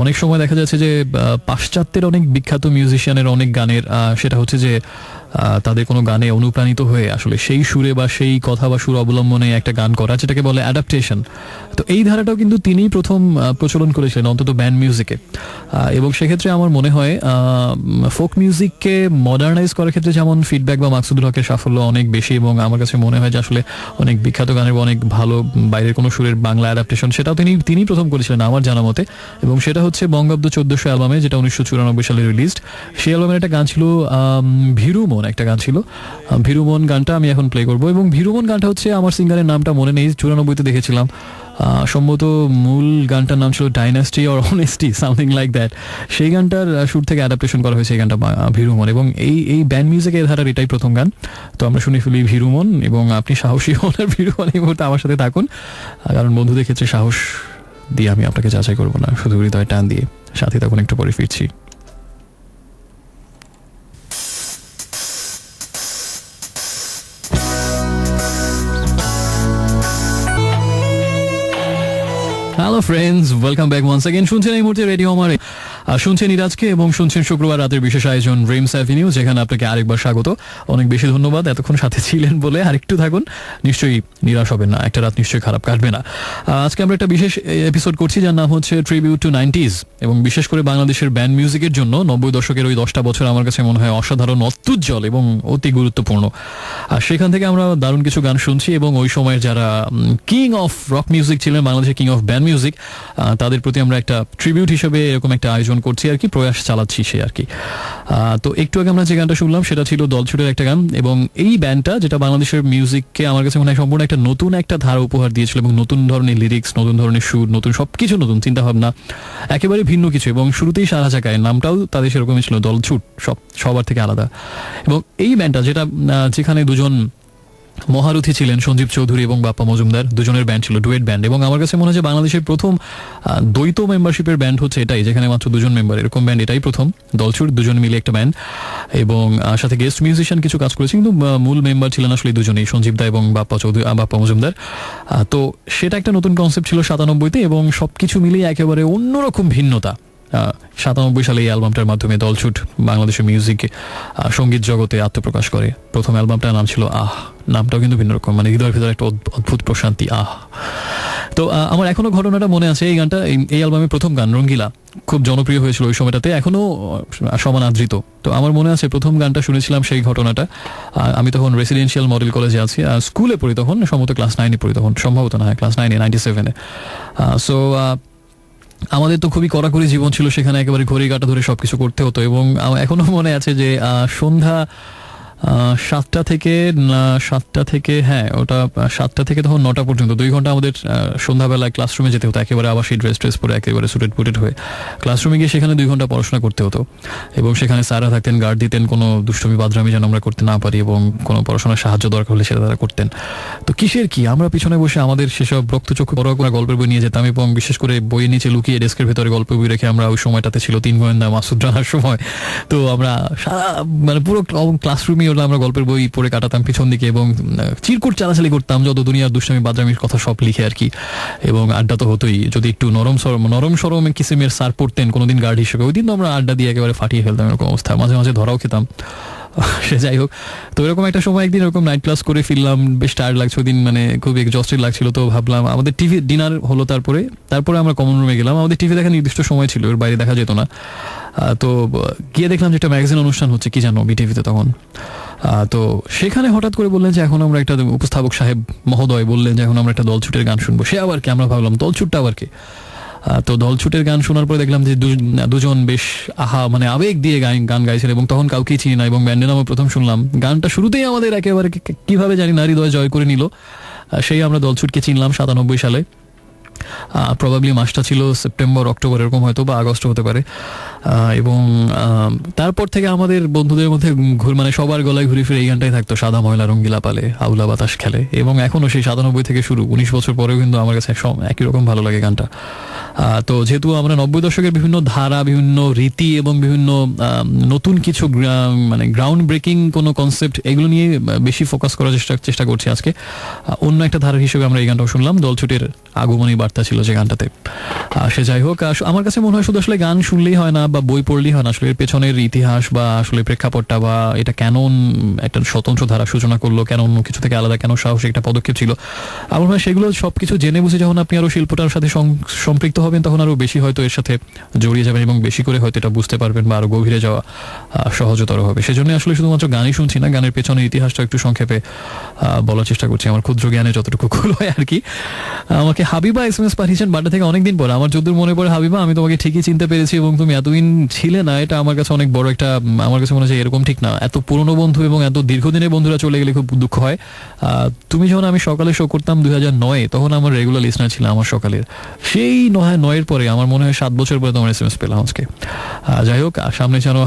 অনেক সময় দেখা যাচ্ছে যে পাশ্চাত্যের অনেক বিখ্যাত মিউজিশিয়ানের অনেক গানের, সেটা হচ্ছে যে তাদের কোনো গানে অনুপ্রাণিত হয়ে আসলে সেই সুরে বা সেই কথা বা সুর অবলম্বনে একটা গান করা, যেটাকে বলে অ্যাডাপ্টেশন। তো এই ধারাটাও কিন্তু তিনিই প্রথম প্রচলন করেছিলেন, অন্তত ব্যান্ড মিউজিকে। এবং সেক্ষেত্রে আমার মনে হয় ফোক মিউজিককে মডার্নাইজ করার ক্ষেত্রে যেমন ফিডব্যাক বা মাকসুদুল হকের সাফল্য অনেক বেশি, এবং আমার কাছে মনে হয় যে আসলে অনেক বিখ্যাত গানের বা অনেক ভালো বাইরের কোনো সুরের বাংলা অ্যাডাপ্টেশন সেটাও তিনি প্রথম করেছিলেন আমার জানা মতে, এবং সেটা হচ্ছে বঙ্গাব্দ 1400 অ্যালবামে, যেটা 1994 সালে রিলিজড। সেই অ্যালবামের একটা গান ছিল ভীরুমন, একটা গান ছিল ভীরুমন, গানটা আমি এখন প্লে করবো। এবং ভীরুমন গানটা হচ্ছে, আমার সিঙ্গারের নামটা মনে নেই, 94-তে দেখেছিলাম, সম্ভবত মূল গানটার নাম ছিল dynasty or honesty, something like that. সেই গানটার সুর থেকে অ্যাডাপ্টেশন করা হয়েছে এই গানটা ভীরুমন, এবং এই ব্যান্ড মিউজিকের ধারার এটাই প্রথম গান। তো আমরা শুনে ফেলি ভীরুমন, এবং আপনি সাহসী হন আর ভীরুমন এই মুহূর্তে আমার সাথে থাকুন, কারণ বন্ধুদের ক্ষেত্রে সাহস দিয়ে আমি আপনাকে যাচাই করবো না, শুধু হৃদয় টান দিয়ে। সাথে থাকুন, একটু পরে ফিরছি। Hello friends, welcome back once again. শুনছেন এই মুহূর্তে রেডিও আমার, শুনছেন ইরাজকে এবং শুনছেন শুক্রবার রাতের বিশেষ আয়োজন ড্রিমস অ্যাভিনিউ, যেখানে আপনাকে আরেকবার স্বাগত। অনেক বেশি ধন্যবাদ এতক্ষণ সাথে ছিলেন বলে। আরেকটু থাকুন, নিশ্চয়ই নিরাশ হবেন না, একটা রাত নিশ্চয়ই খারাপ কাটবে না। আজকে আমরা একটা বিশেষ এপিসোড করছি যার নাম হচ্ছে ট্রিবিউট টু 90s, এবং বিশেষ করে বাংলাদেশের ব্যান্ড মিউজিকের জন্য 90 দশকের ওই 10টা বছর আমার কাছে মনে হয় অসাধারণ, অত্যুজ্জ্বল এবং অতি গুরুত্বপূর্ণ। আর সেখান থেকে আমরা দারুণ কিছু গান শুনছি, এবং ওই সময়ের যারা কিং অফ রক মিউজিক ছিলেন, বাংলাদেশের কিং অফ ব্যান্ড মিউজিক, তাদের প্রতি আমরা একটা ট্রিবিউট হিসেবে এরকম একটা আয়োজন করছি আর কি, প্রয়াস চালাচ্ছি সে আর কি। তো একটু আগে আমরা যে গানটা শুনলাম সেটা ছিল দলছুটের একটা গান, এবং এই ব্যান্ডটা যেটা বাংলাদেশের মিউজিককে আমার কাছে মনে হয় সম্পূর্ণ একটা নতুন একটা ধারা উপহার দিয়েছিল, এবং নতুন ধরনের লিরিক্স, নতুন ধরনের সুর, নতুন সবকিছু, নতুন চিন্তাভাবনা, একেবারে ভিন্ন কিছু। এবং শুরুতেই সারা জায়গায় নামটাও তাদের সেরকমই ছিল, দলছুট, সবার থেকে আলাদা। এবং এই ব্যান্ডটা যেখানে দুজন মহারথী ছিলেন, সঞ্জীব চৌধুরী এবং বাপ্পা মজুমদার, দুজনের ব্যান্ড ছিল, ডুয়েট ব্যান্ড। এবং আমার কাছে মনে হয় যে বাংলাদেশের প্রথম দ্বৈত মেম্বারশিপের ব্যান্ড হচ্ছে এটাই, যেখানে মাত্র দুজন মেম্বার, এরকম ব্যান্ড এটাই প্রথম, দলছুট, দুজন মিলে একটা ব্যান্ড। এবং সাথে গেস্ট মিউজিশিয়ান কিছু কাজ করেছে, কিন্তু মূল মেম্বার ছিলেন আসলে দুজনেই, সঞ্জীব দা এবং বাপ্পা মজুমদার। তো সেটা একটা নতুন কনসেপ্ট ছিল 97-তে, এবং সবকিছু মিলিয়ে একেবারে অন্যরকম ভিন্নতা। 97 সালে এই অ্যালবামটার মাধ্যমে দলছুট বাংলাদেশের মিউজিক সঙ্গীত জগতে আত্মপ্রকাশ করে। প্রথম অ্যালবামটার নাম ছিল নামটাও কিন্তু ভিন্ন রকম, মানে হৃদয়ের ভিতরে একটা অদ্ভুত প্রশান্তি। তো আমার এখনো ঘটনাটা মনে আছে, এই গানটা এই অ্যালবামের প্রথম গান রঙ্গিলা খুব জনপ্রিয় হয়েছিল ওই সময়টাতে, এখনো সমান আদৃত। তো আমার মনে আছে প্রথম গানটা শুনেছিলাম সেই ঘটনাটা, আমি তখন রেসিডেন্সিয়াল মডেল কলেজে আছি, স্কুলে পড়ি তখন, সম্ভবত ক্লাস 9-এ পড়ি তখন, সম্ভবত না, ক্লাস 9-এ 97-এ। সো আমাদের তো খুবই কড়াকড়ি জীবন ছিল, সেখানে একেবারে ঘড়ি কাঁটা ধরে সবকিছু করতে হতো। এবং এখনো মনে আছে যে সন্ধ্যা 7টা থেকে হ্যাঁ ওটা 7টা থেকে তখন 9টা পর্যন্ত 2 ঘন্টা আমাদের সন্ধ্যাবেলায় ক্লাসরুমে যেতে হতো, একেবারে আবার সেই ড্রেস পরে একেবারে সুটেড পুটেড হয়ে ক্লাসরুমে গিয়ে সেখানে 2 ঘন্টা পড়াশোনা করতে হতো। এবং সেখানে স্যাররা থাকতেন, গার্ড দিতেন, কোনো দুষ্টমি বাদরামি যেন আমরা করতে না পারি, এবং কোনো পড়াশোনার সাহায্য দরকার হলে সেটা তারা করতেন। তো কিসের কি, আমরা পিছনে বসে আমাদের সেসব রক্তচক্ষু বড় করে গল্পের বই নিয়ে যেতাম, এবং বিশেষ করে বইয়ের নিচে লুকিয়ে ডেস্কের ভেতরে গল্পের বই রেখে, আমরা ওই সময়টাতে ছিল 3 গোয়েন্দা মাসুদ রানার সময়। তো আমরা সারা মানে পুরো ক্লাসরুমে ওটা আমরা গল্পের বই পড়ে কাটাতাম পিছন দিকে, এবং চিরকুট চালাচালি করতাম যত দুনিয়ার দুষ্টামি বাদরামির কথা সব লিখে আর কি। এবং আড্ডা তো হতোই, যদি একটু নরম সরম কিসিমের স্যার পড়তেন কোনোদিন গার্ড হিসেবে, ওই দিন তো আমরা আড্ডা দিয়ে একেবারে ফাটিয়ে ফেলতাম, এরকম অবস্থা, মাঝে মাঝে ধরাও খেতাম। সে যাই হোক, তো এরকম একটা সময় একদিন এরকম নাইট ক্লাস করে ফিরলাম, বেশ টায়ার্ড লাগছে ওই দিন, মানে খুব এক্সস্টেড লাগছিল। তো ভাবলাম আমাদের টিভি ডিনার হলো, তারপরে আমরা কমন রুমে গেলাম। আমাদের টিভি দেখা নির্দিষ্ট সময় ছিল, এর বাইরে দেখা যেত না। তো গিয়ে দেখলাম যে একটা ম্যাগাজিন অনুষ্ঠান হচ্ছে, কি জানো, বিটিভিতে তখন। তো সেখানে হঠাৎ করে বললেন যে এখন আমরা একটা, উপস্থাপক সাহেব মহোদয় বললেন যে এখন আমরা একটা দলছুটের গান শুনবো। সে আবার কি, আমরা ভাবলাম দলছুটটা আবার কি। তো দলছুটের গান শোনার পরে দেখলাম যে দুজন বেশ মানে আবেগ দিয়ে গান গাইছেন, এবং তখন কাউকেই চিনি না, এবং ব্যান্ডের নামও প্রথম শুনলাম। গানটা শুরুতেই আমাদের একেবারে কিভাবে জানি না হৃদয় জয় করে নিল। সেই আমরা দলছুটকে চিনলাম 97 সালে। প্রবাবলি মাসটা ছিল সেপ্টেম্বর অক্টোবর এরকম, হয়তো বা আগস্ট হতে পারে। এবং তারপর থেকে আমাদের বন্ধুদের মধ্যে মানে সবার গলায় ঘুরে ফিরে এই গানটাই থাকতো, সাদা ময়লা রঙ্গিলা পালে আউলা বাতাস খেলে। এবং এখনো সেই 97 থেকে শুরু, 19 বছর পরেও কিন্তু আমার কাছে একই রকম ভালো লাগে গানটা। তো যেহেতু আমরা 90 দশকের বিভিন্ন ধারা, বিভিন্ন রীতি এবং বিভিন্ন নতুন কিছু মানে গ্রাউন্ড ব্রেকিং কোনো কনসেপ্ট, এগুলো নিয়ে বেশি ফোকাস করার চেষ্টা করছি আজকে। অন্য একটা ধারা হিসেবে আমরা এই গানটাও শুনলাম, দলছুটের আগমনী বার্তা ছিল যে গানটাতে। সে যাই হোক, আমার কাছে মনে হয় শুধু আসলে গান শুনলেই হয় না বা বই পড়লেই হয় না, আসলে এর পেছনের ইতিহাস বা আসলে প্রেক্ষাপটটা, বা এটা কেন একটা স্বতন্ত্র ধারা সূচনা করলো, কেন অন্য কিছু থেকে আলাদা, কেন সাহসী একটা পদক্ষেপ ছিল, আমার মনে হয় সেগুলো সবকিছু জেনে বুঝে যখন আপনি আরো শিল্পটার সাথে সম্পৃক্ত হবেন, তখন আরো বেশি হয়তো এর সাথে জড়িয়ে যাবেন, এবং বেশি করে হয়তো এটা বুঝতে পারবেন, বা আরো গভীরে যাওয়া সহজতর হবে। সেজন্য আসলে শুধুমাত্র গানই শুনছি না, গানের পেছনের ইতিহাসটা একটু সংক্ষেপে বলার চেষ্টা করছি, আমার ক্ষুদ্র জ্ঞানে যতটুকু কুল হয় আর কি। আমাকে হাবিবা SMS পাঠিয়েছেন বাড্ডা থেকে অনেকদিন পর। আমার যতদূর মনে পড়ে হাবিবা, আমি তোমাকে ঠিকই চিনতে পেরেছি, এবং তুমি এতদিন ছিলে না, এটা আমার কাছে অনেক বড় একটা, আমার কাছে মনে হয় এরকম ঠিক না, এত পুরনো বন্ধু এবং এত দীর্ঘদিনের বন্ধুরা চলে গেলে খুব দুঃখ হয়। তুমি যখন, আমি সকালে শো করতাম 2009-এ, তখন আমার রেগুলার লিসনার ছিল আমার সকালের। সেই 9-এর পরে আমার মনে হয় 7 বছর পরে তোমার SMS পেলাম আজকে। যাই হোক, সামনে যেন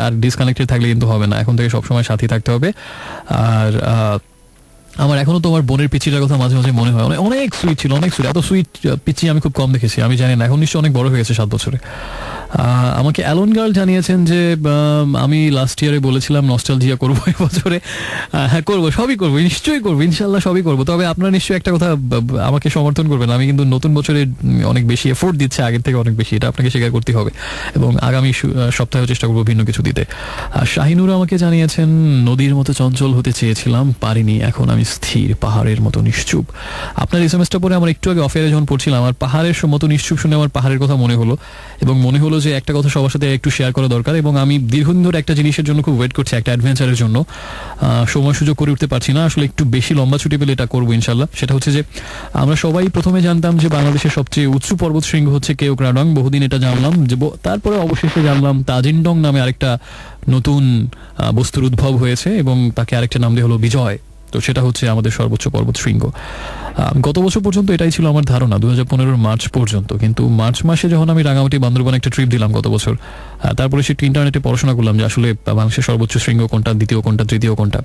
আর ডিসকানেক্টেড থাকলে কিন্তু হবে না, এখন থেকে সবসময় সাথী থাকতে হবে। আর আমার এখনো তোমার বোনের পিচিটার কথা মাঝে মাঝে মনে হয়, অনেক সুইট ছিল, অনেক সুইট। এত সুইট পিচি আমি খুব কম দেখেছি, আমি জানি না, এখন নিশ্চয়ই অনেক বড় হয়ে গেছে 7 বছরে। আমাকে অ্যালন গার্ল জানিয়েছেন যে আমি লাস্ট ইয়ারে বলেছিলাম নস্টালজিয়া করবো এই বছরে। হ্যাঁ করবো, সবই করবো, নিশ্চয়ই করবো, ইনশাল্লাহ সবই করবো। তবে আপনারা নিশ্চয়ই একটা কথা আমাকে সমর্থন করবেন, আমি কিন্তু নতুন বছরে অনেক বেশি এফোর্ট দিচ্ছে, আগের থেকে অনেক বেশি, এটা আপনাকে স্বীকার করতে হবে, এবং আগামী সপ্তাহে চেষ্টা করবো ভিন্ন কিছু দিতে। শাহিনুর আমাকে জানিয়েছেন নদীর মতো চঞ্চল হতে চেয়েছিলাম, পারিনি, এখন আমি স্থির পাহাড়ের মতো নিশ্চুপ। আপনার এসএমএসটা পরে আমার একটু আগে অফেয়ারে যখন পড়ছিলাম, আমার পাহাড়ের মতো নিশ্চুপ শুনে আমার পাহাড়ের কথা মনে হলো, এবং মনে হলো যে একটা কথা সবার সাথে একটু শেয়ার করা দরকার। এবং আমি দীর্ঘদিন ধরে একটা জিনিসের জন্য খুব ওয়েট করছি, একটা অ্যাডভেঞ্চারের জন্য, সময় সুযোগ করে উঠতে পারছি না, আসলে একটু বেশি লম্বা ছুটি পেলে এটা করবো ইনশাল্লাহ। সেটা হচ্ছে যে আমরা সবাই প্রথমে জানতাম যে বাংলাদেশের সবচেয়ে উঁচু পর্বত শৃঙ্গ হচ্ছে কেওক্রাডং, বহুদিন এটা জানলাম, যে তারপরে অবশেষে জানলাম তাজিনডং নামে আরেকটা নতুন বস্তুর উদ্ভব হয়েছে, এবং তাকে আরেকটা নাম দেওয়া হলো বিজয়। তো সেটা হচ্ছে আমাদের সর্বোচ্চ পর্বত শৃঙ্গ। গত বছর পর্যন্ত এটাই ছিল আমার ধারণা, 2015 মার্চ পর্যন্ত। কিন্তু মার্চ মাসে যখন আমি রাঙামাটি বান্দরবান একটা ট্রিপ দিলাম গত বছর, তারপরে সেটি ইন্টারনেটে পড়াশোনা করলাম যে আসলে বাংলাদেশের সর্বোচ্চ শৃঙ্গ কোনটা, দ্বিতীয় কোনটা, তৃতীয় কোনটা।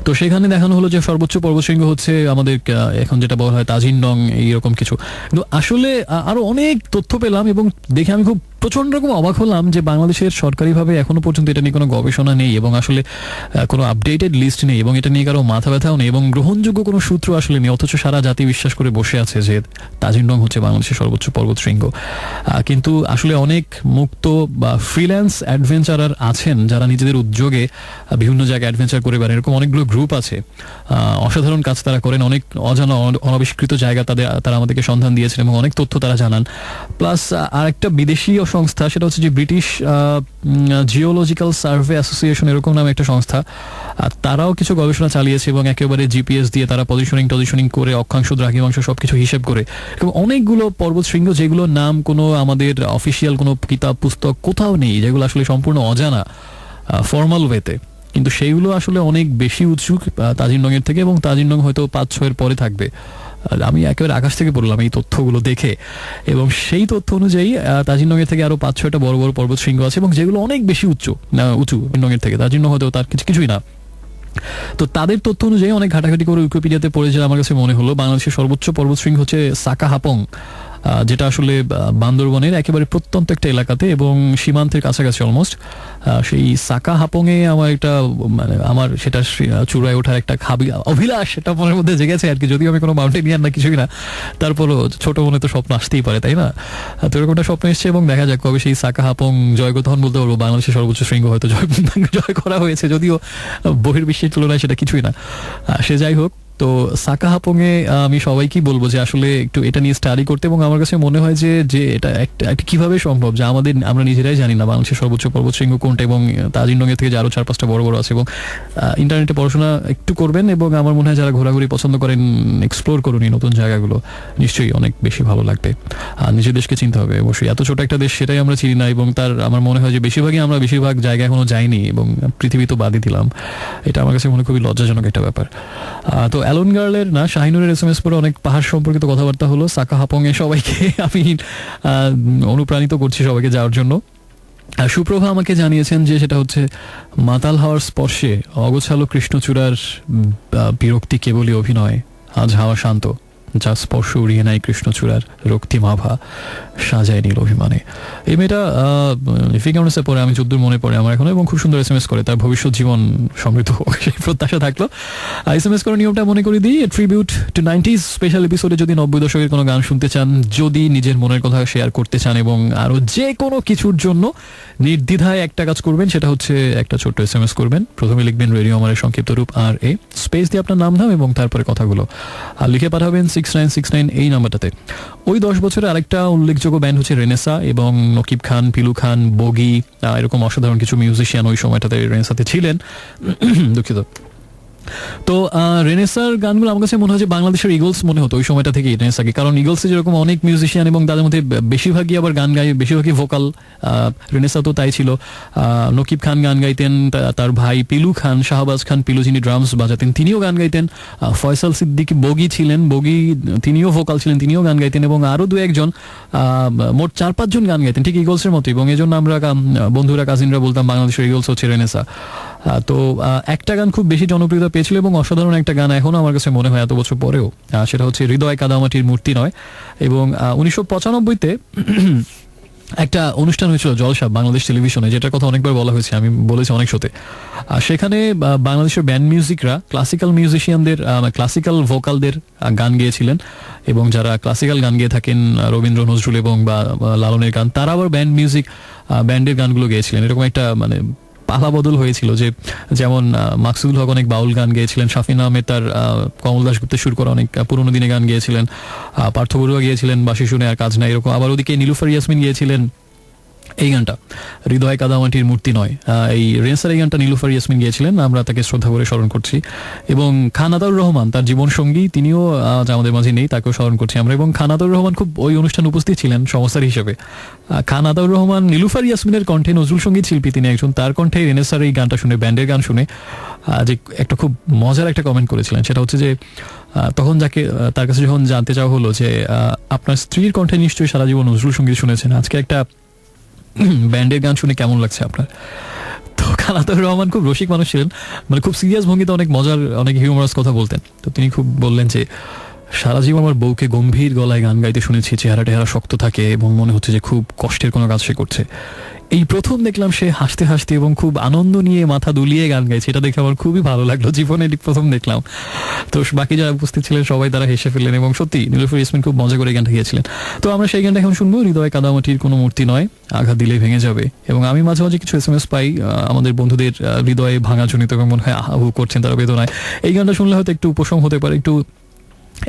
তো সেখানে দেখানো হলো যে সর্বোচ্চ পর্বতশৃঙ্গ হচ্ছে আমাদের এখন যেটা বলা হয় তাজিনডং, এইরকম কিছু। কিন্তু আসলে আরো অনেক তথ্য পেলাম, এবং দেখে আমি খুব প্রচন্ড রকম অবাক হলাম যে বাংলাদেশের সরকারিভাবে এখনো পর্যন্ত এটা নিয়ে কোনো গবেষণা নেই, এবং আসলে কোনো আপডেটেড লিস্ট নেই, এবং এটা নিয়ে কারো মাথা ব্যথাও নেই, এবং গ্রহণযোগ্য কোনো সূত্র আসলে নেই। অথচ সারা জাতি বিশ্বাস করে বসে আছে যে তাজিনডং হচ্ছে বাংলাদেশের সর্বোচ্চ পর্বত শৃঙ্গ। কিন্তু আসলে অনেক মুক্ত বা ফ্রিল্যান্স অ্যাডভেঞ্চারার আছেন যারা নিজেদের উদ্যোগে বিভিন্ন জায়গায় অ্যাডভেঞ্চার করে বেড়ান। এরকম অনেকগুলো গ্রুপ আছে, অসাধারণ কাজ তারা করেন, অনেক অজানা অনাবিষ্কৃত জায়গা তারা আমাদেরকে সন্ধান দিয়েছেন এবং অনেক তথ্য তারা জানান। প্লাস আরেকটা বিদেশীয় সংস্থা, সেটা হচ্ছে যে ব্রিটিশ জিওলজিক্যাল সার্ভে অ্যাসোসিয়েশন এরকম নামে একটা সংস্থা, তারাও কিছু গবেষণা চালিয়েছে এবং একেবারে জিপিএস দিয়ে তারা পজিশনিং করে অক্ষাংশ দ্রাঘিমাংশ সবকিছু হিসেব করে এবং অনেকগুলো পর্বত শৃঙ্গ যেগুলোর নাম কোনো আমাদের অফিসিয়াল কোনো কিতাব পুস্তক কোথাও নেই, যেগুলো আসলে সম্পূর্ণ অজানা ফর্মাল ওয়েতে, কিন্তু সেইগুলো আসলে অনেক বেশি উঁচু তাজিনডংয়ের থেকে, এবং তাজিনডং হয়তো 5-6 পরে থাকবে। আমি একেবারে আকাশ থেকে পড়লাম এই তথ্যগুলো দেখে, এবং সেই তথ্য অনুযায়ী তাজিনডংয়ের থেকে আরো 5-6টা বড় বড় পর্বত শৃঙ্গ আছে এবং যেগুলো অনেক বেশি উঁচু তাজিনডংয়ের থেকে। তাজিনডং হয়তো তার কিছুই না। তো তাদের তথ্য অনুযায়ী অনেক ঘাটাঘাটি করে উইকিপিডিয়াতে পড়ে যে আমার কাছে মনে হলো বাংলাদেশের সর্বোচ্চ পর্বত শৃঙ্গ হচ্ছে সাকা হাপং, যেটা আসলে বান্দরবনের একেবারে প্রত্যন্ত একটা এলাকাতে এবং সীমান্তের কাছাকাছি অলমোস্ট। সেই সাকা হাপংয়ে আমার সেটা চূড়ায় ওঠার একটা অভিলাষ সেটা মনের মধ্যে জেগেছে আর কি, যদিও আমি কোনো মাউন্টেনিয়ার না কিছুই না, তারপরও ছোট মনে তো স্বপ্ন আসতেই পারে, তাই না? তো এরকম একটা স্বপ্ন এসছে এবং দেখা যাক কবে সেই সাকা হাপং জয়গতহন বলতে পারবো বাংলাদেশের সর্বোচ্চ শৃঙ্গ হয়তো জয় করা হয়েছে, যদিও বহির্বিশ্বের তুলনায় সেটা কিছুই না। সে যাই হোক, তো সাকা হাপংয়ে আমি সবাইকেই বলবো যে আসলে একটু এটা নিয়ে স্টাডি করতে, এবং আমার কাছে মনে হয় যে এটা একটা কিভাবে সম্ভব যে আমরা নিজেরাই জানি না বাংলাদেশের সর্বোচ্চ পর্বত শৃঙ্গ কোনটা, এবং তাজিনডংয়ের থেকে যে আরো 4-5টা বড় বড় আছে। এবং ইন্টারনেটে পড়াশোনা একটু করবেন, এবং আমার মনে হয় যারা ঘোরাঘুরি পছন্দ করেন এক্সপ্লোর করুন এই নতুন জায়গাগুলো, নিশ্চয়ই অনেক বেশি ভালো লাগবে। আর নিজের দেশকে চিনতে হবে অবশ্যই, এত ছোট একটা দেশ সেটাই আমরা চিনি না, এবং আমার মনে হয় যে বেশিরভাগ জায়গা এখনো যাইনি, এবং পৃথিবী তো বাদই দিলাম, এটা আমার কাছে মনে খুবই লজ্জাজনক একটা ব্যাপার। তো অ্যালন গার্লের না শাহিনুরের SMS পরে অনেক পাহাড় সম্পর্কিত কথাবার্তা হলো। সাকা হাপংয়ে সবাইকে আমি অনুপ্রাণিত করছি সবাইকে যাওয়ার জন্য। সুপ্রভা আমাকে জানিয়েছেন যে সেটা হচ্ছে মাতাল হওয়ার স্পর্শে অগোছালো কৃষ্ণচূড়ার বিরক্তি কেবলই অভিনয়, আজ হাওয়া শান্ত, যা স্পর্শ উড়িয়ে নাই কৃষ্ণচূড়ার রক্তিমাভা সাজায় নীল অভিমানে। এই মেয়েটা ফিগাউন্সে পরে আমি যদ্দূর মনে পড়ে আমার এখন, এবং খুব সুন্দর SMS করে, তার ভবিষ্যৎ জীবন সমৃদ্ধ হোক সেই প্রত্যাশা থাকলো। SMS করার নিয়মটা মনে করে দিই, ট্রিবিউট টু 90s স্পেশাল এপিসোডে যদি 90 দশকের কোনো গান শুনতে চান, যদি নিজের মনের কথা শেয়ার করতে চান, এবং আরো যে কোনো কিছুর জন্য নির্দ্বিধায় একটা কাজ করবেন, সেটা হচ্ছে একটা ছোট্ট SMS করবেন। প্রথমে লিখবেন রেডিও আমারের সংক্ষিপ্ত রূপ RA, স্পেস দিয়ে আপনার নাম এবং তারপরে কথাগুলো, আর লিখে পাঠাবেন 6969 এই নাম্বারটাতে। ওই 10 বছরের আরেকটা উল্লেখযোগ্য ব্যান্ড হচ্ছে রেনেসা, এবং নকিব খান, পিলু খান, বগি, এরকম অসাধারণ কিছু মিউজিশিয়ান ওই সময়টাতে রেনেসাতে ছিলেন। দুঃখিত। তো রেনেসার গানগুলো আমার কাছে মনে হয় যে বাংলাদেশের ইগলস মনে হতো ওই সময়টা থেকে রেনেসাকে, কারণ ইগলসে যেরকম অনেক মিউজিশিয়ান এবং তাদের মধ্যে বেশিরভাগই আবার গান গায়, বেশিরভাগই ভোকাল, রেনেসা তো তাই ছিল। নকিব খান গান গাইতেন, তার ভাই পিলু খান, শাহবাজ খান পিলু যিনি ড্রামস বাজাতেন তিনিও গান গাইতেন। ফয়সাল সিদ্দিকী বগি ছিলেন, তিনিও ভোকাল ছিলেন, তিনিও গান গাইতেন, এবং আরো 2-1 মোট 4-5 জন গান গাইতেন ঠিক ইগলসের মতো, এবং এই জন্য আমরা বন্ধুরা কাজিনরা বলতাম বাংলাদেশের ইগলস হচ্ছে রেনেসা। তো একটা গান খুব বেশি জনপ্রিয়তা পেয়েছিল এবং অসাধারণ একটা গান এখনো আমার কাছে মনে হয় এত বছর পরেও, সেটা হচ্ছে হৃদয় কাদামাটির মূর্তি নয়। এবং 1995-তে একটা অনুষ্ঠান হয়েছিল জলসা বাংলাদেশ টেলিভিশনে, যেটার কথা অনেকবার বলা হয়েছে, আমি বলেছি অনেক শোতে। সেখানে বাংলাদেশের ব্যান্ড মিউজিকরা ক্লাসিক্যাল মিউজিশিয়ানদের, ক্লাসিক্যাল ভোকালদের গান গেয়েছিলেন, এবং যারা ক্লাসিক্যাল গান গেয়ে থাকেন রবীন্দ্র নজরুল এবং বা লালনের গান, তারা আবার ব্যান্ডের গানগুলো গেয়েছিলেন। এরকম একটা পালা বদল হয়েছিল, যেমন মাকসুদুল হক অনেক বাউল গান গেয়েছিলেন, শাফিন আহমেদ তার কমল দাশগুপ্তের সুর করা অনেক পুরোনো দিনে গান গেয়েছিলেন, পার্থ বড়ুয়া গিয়েছিলেন বাঁশি শুনে আর কাজ নাই এরকম। আবার ওদিকে নীলুফার ইয়াসমিন গিয়েছিলেন এই গানটা হৃদয় কাদামাটির মূর্তি নয়। এই রেনেসার এই গানটা নীলুফার ইয়াসমিন গিয়েছিলেন, আমরা তাকে শ্রদ্ধা করে স্মরণ করছি। এবং খান আতাউর রহমান তার জীবন সঙ্গী, তিনিও আমাদের মাঝে নেই, তাকেও স্মরণ করছি আমরা। এবং খান আতাউর রহমান খুব ওই অনুষ্ঠানে উপস্থিত ছিলেন সংস্থার হিসেবে। খান আতাউর রহমান নীলুফার ইয়াসমিনের কণ্ঠে নজরুল সঙ্গীত শিল্পী তিনি একজন, তার কণ্ঠে রেনেসার এই গানটা শুনে, ব্যান্ডের গান শুনে যে একটা খুব মজার একটা কমেন্ট করেছিলেন, সেটা হচ্ছে যে তখন তার কাছে যখন জানতে চাওয়া হলো যে আপনার স্ত্রীর কণ্ঠে নিশ্চয়ই সারা জীবন নজরুল সঙ্গীত শুনেছেন, আজকে একটা ব্যান্ডের গান শুনে কেমন লাগছে আপনার? তো খান আতাউর রহমান খুব রসিক মানুষ ছিলেন, খুব সিরিয়াস ভঙ্গিতে অনেক মজার অনেক হিউমারাস কথা বলতেন। তো তিনি খুব বললেন যে সারা জীবন আমার বউকে গম্ভীর গলায় গান গাইতে শুনেছি, চেহারা টেহারা শক্ত থাকে এবং মনে হচ্ছে যে খুব কষ্টের কোনো কাজ সে করছে। এই প্রথম দেখলাম সে হাসতে হাসতে এবং খুব আনন্দ নিয়ে মাথা দুলিয়ে গান গাইছে, এটা দেখে আমার খুবই ভালো লাগলো, জীবনে প্রথম দেখলাম। তো বাকি যারা উপস্থিত ছিলেন সবাই তারা হেসে ফেললেন এবং সত্যি নীলুফার ইয়াসমিন খুব মজা করে গানটা গিয়েছিলেন। তো আমরা সেই গানটা এখন শুনবো, হৃদয় কাদামাটির কোনো মূর্তি নয়, আঘাত দিলেই ভেঙে যাবে। এবং আমি মাঝে মাঝে কিছু SMS পাই আমাদের বন্ধুদের হৃদয়ে ভাঙাজনিত এবং মনে হয় আহু করছেন তারা বেদনায়। এই গানটা শুনলে হয়তো একটু উপশম হতে পারে, একটু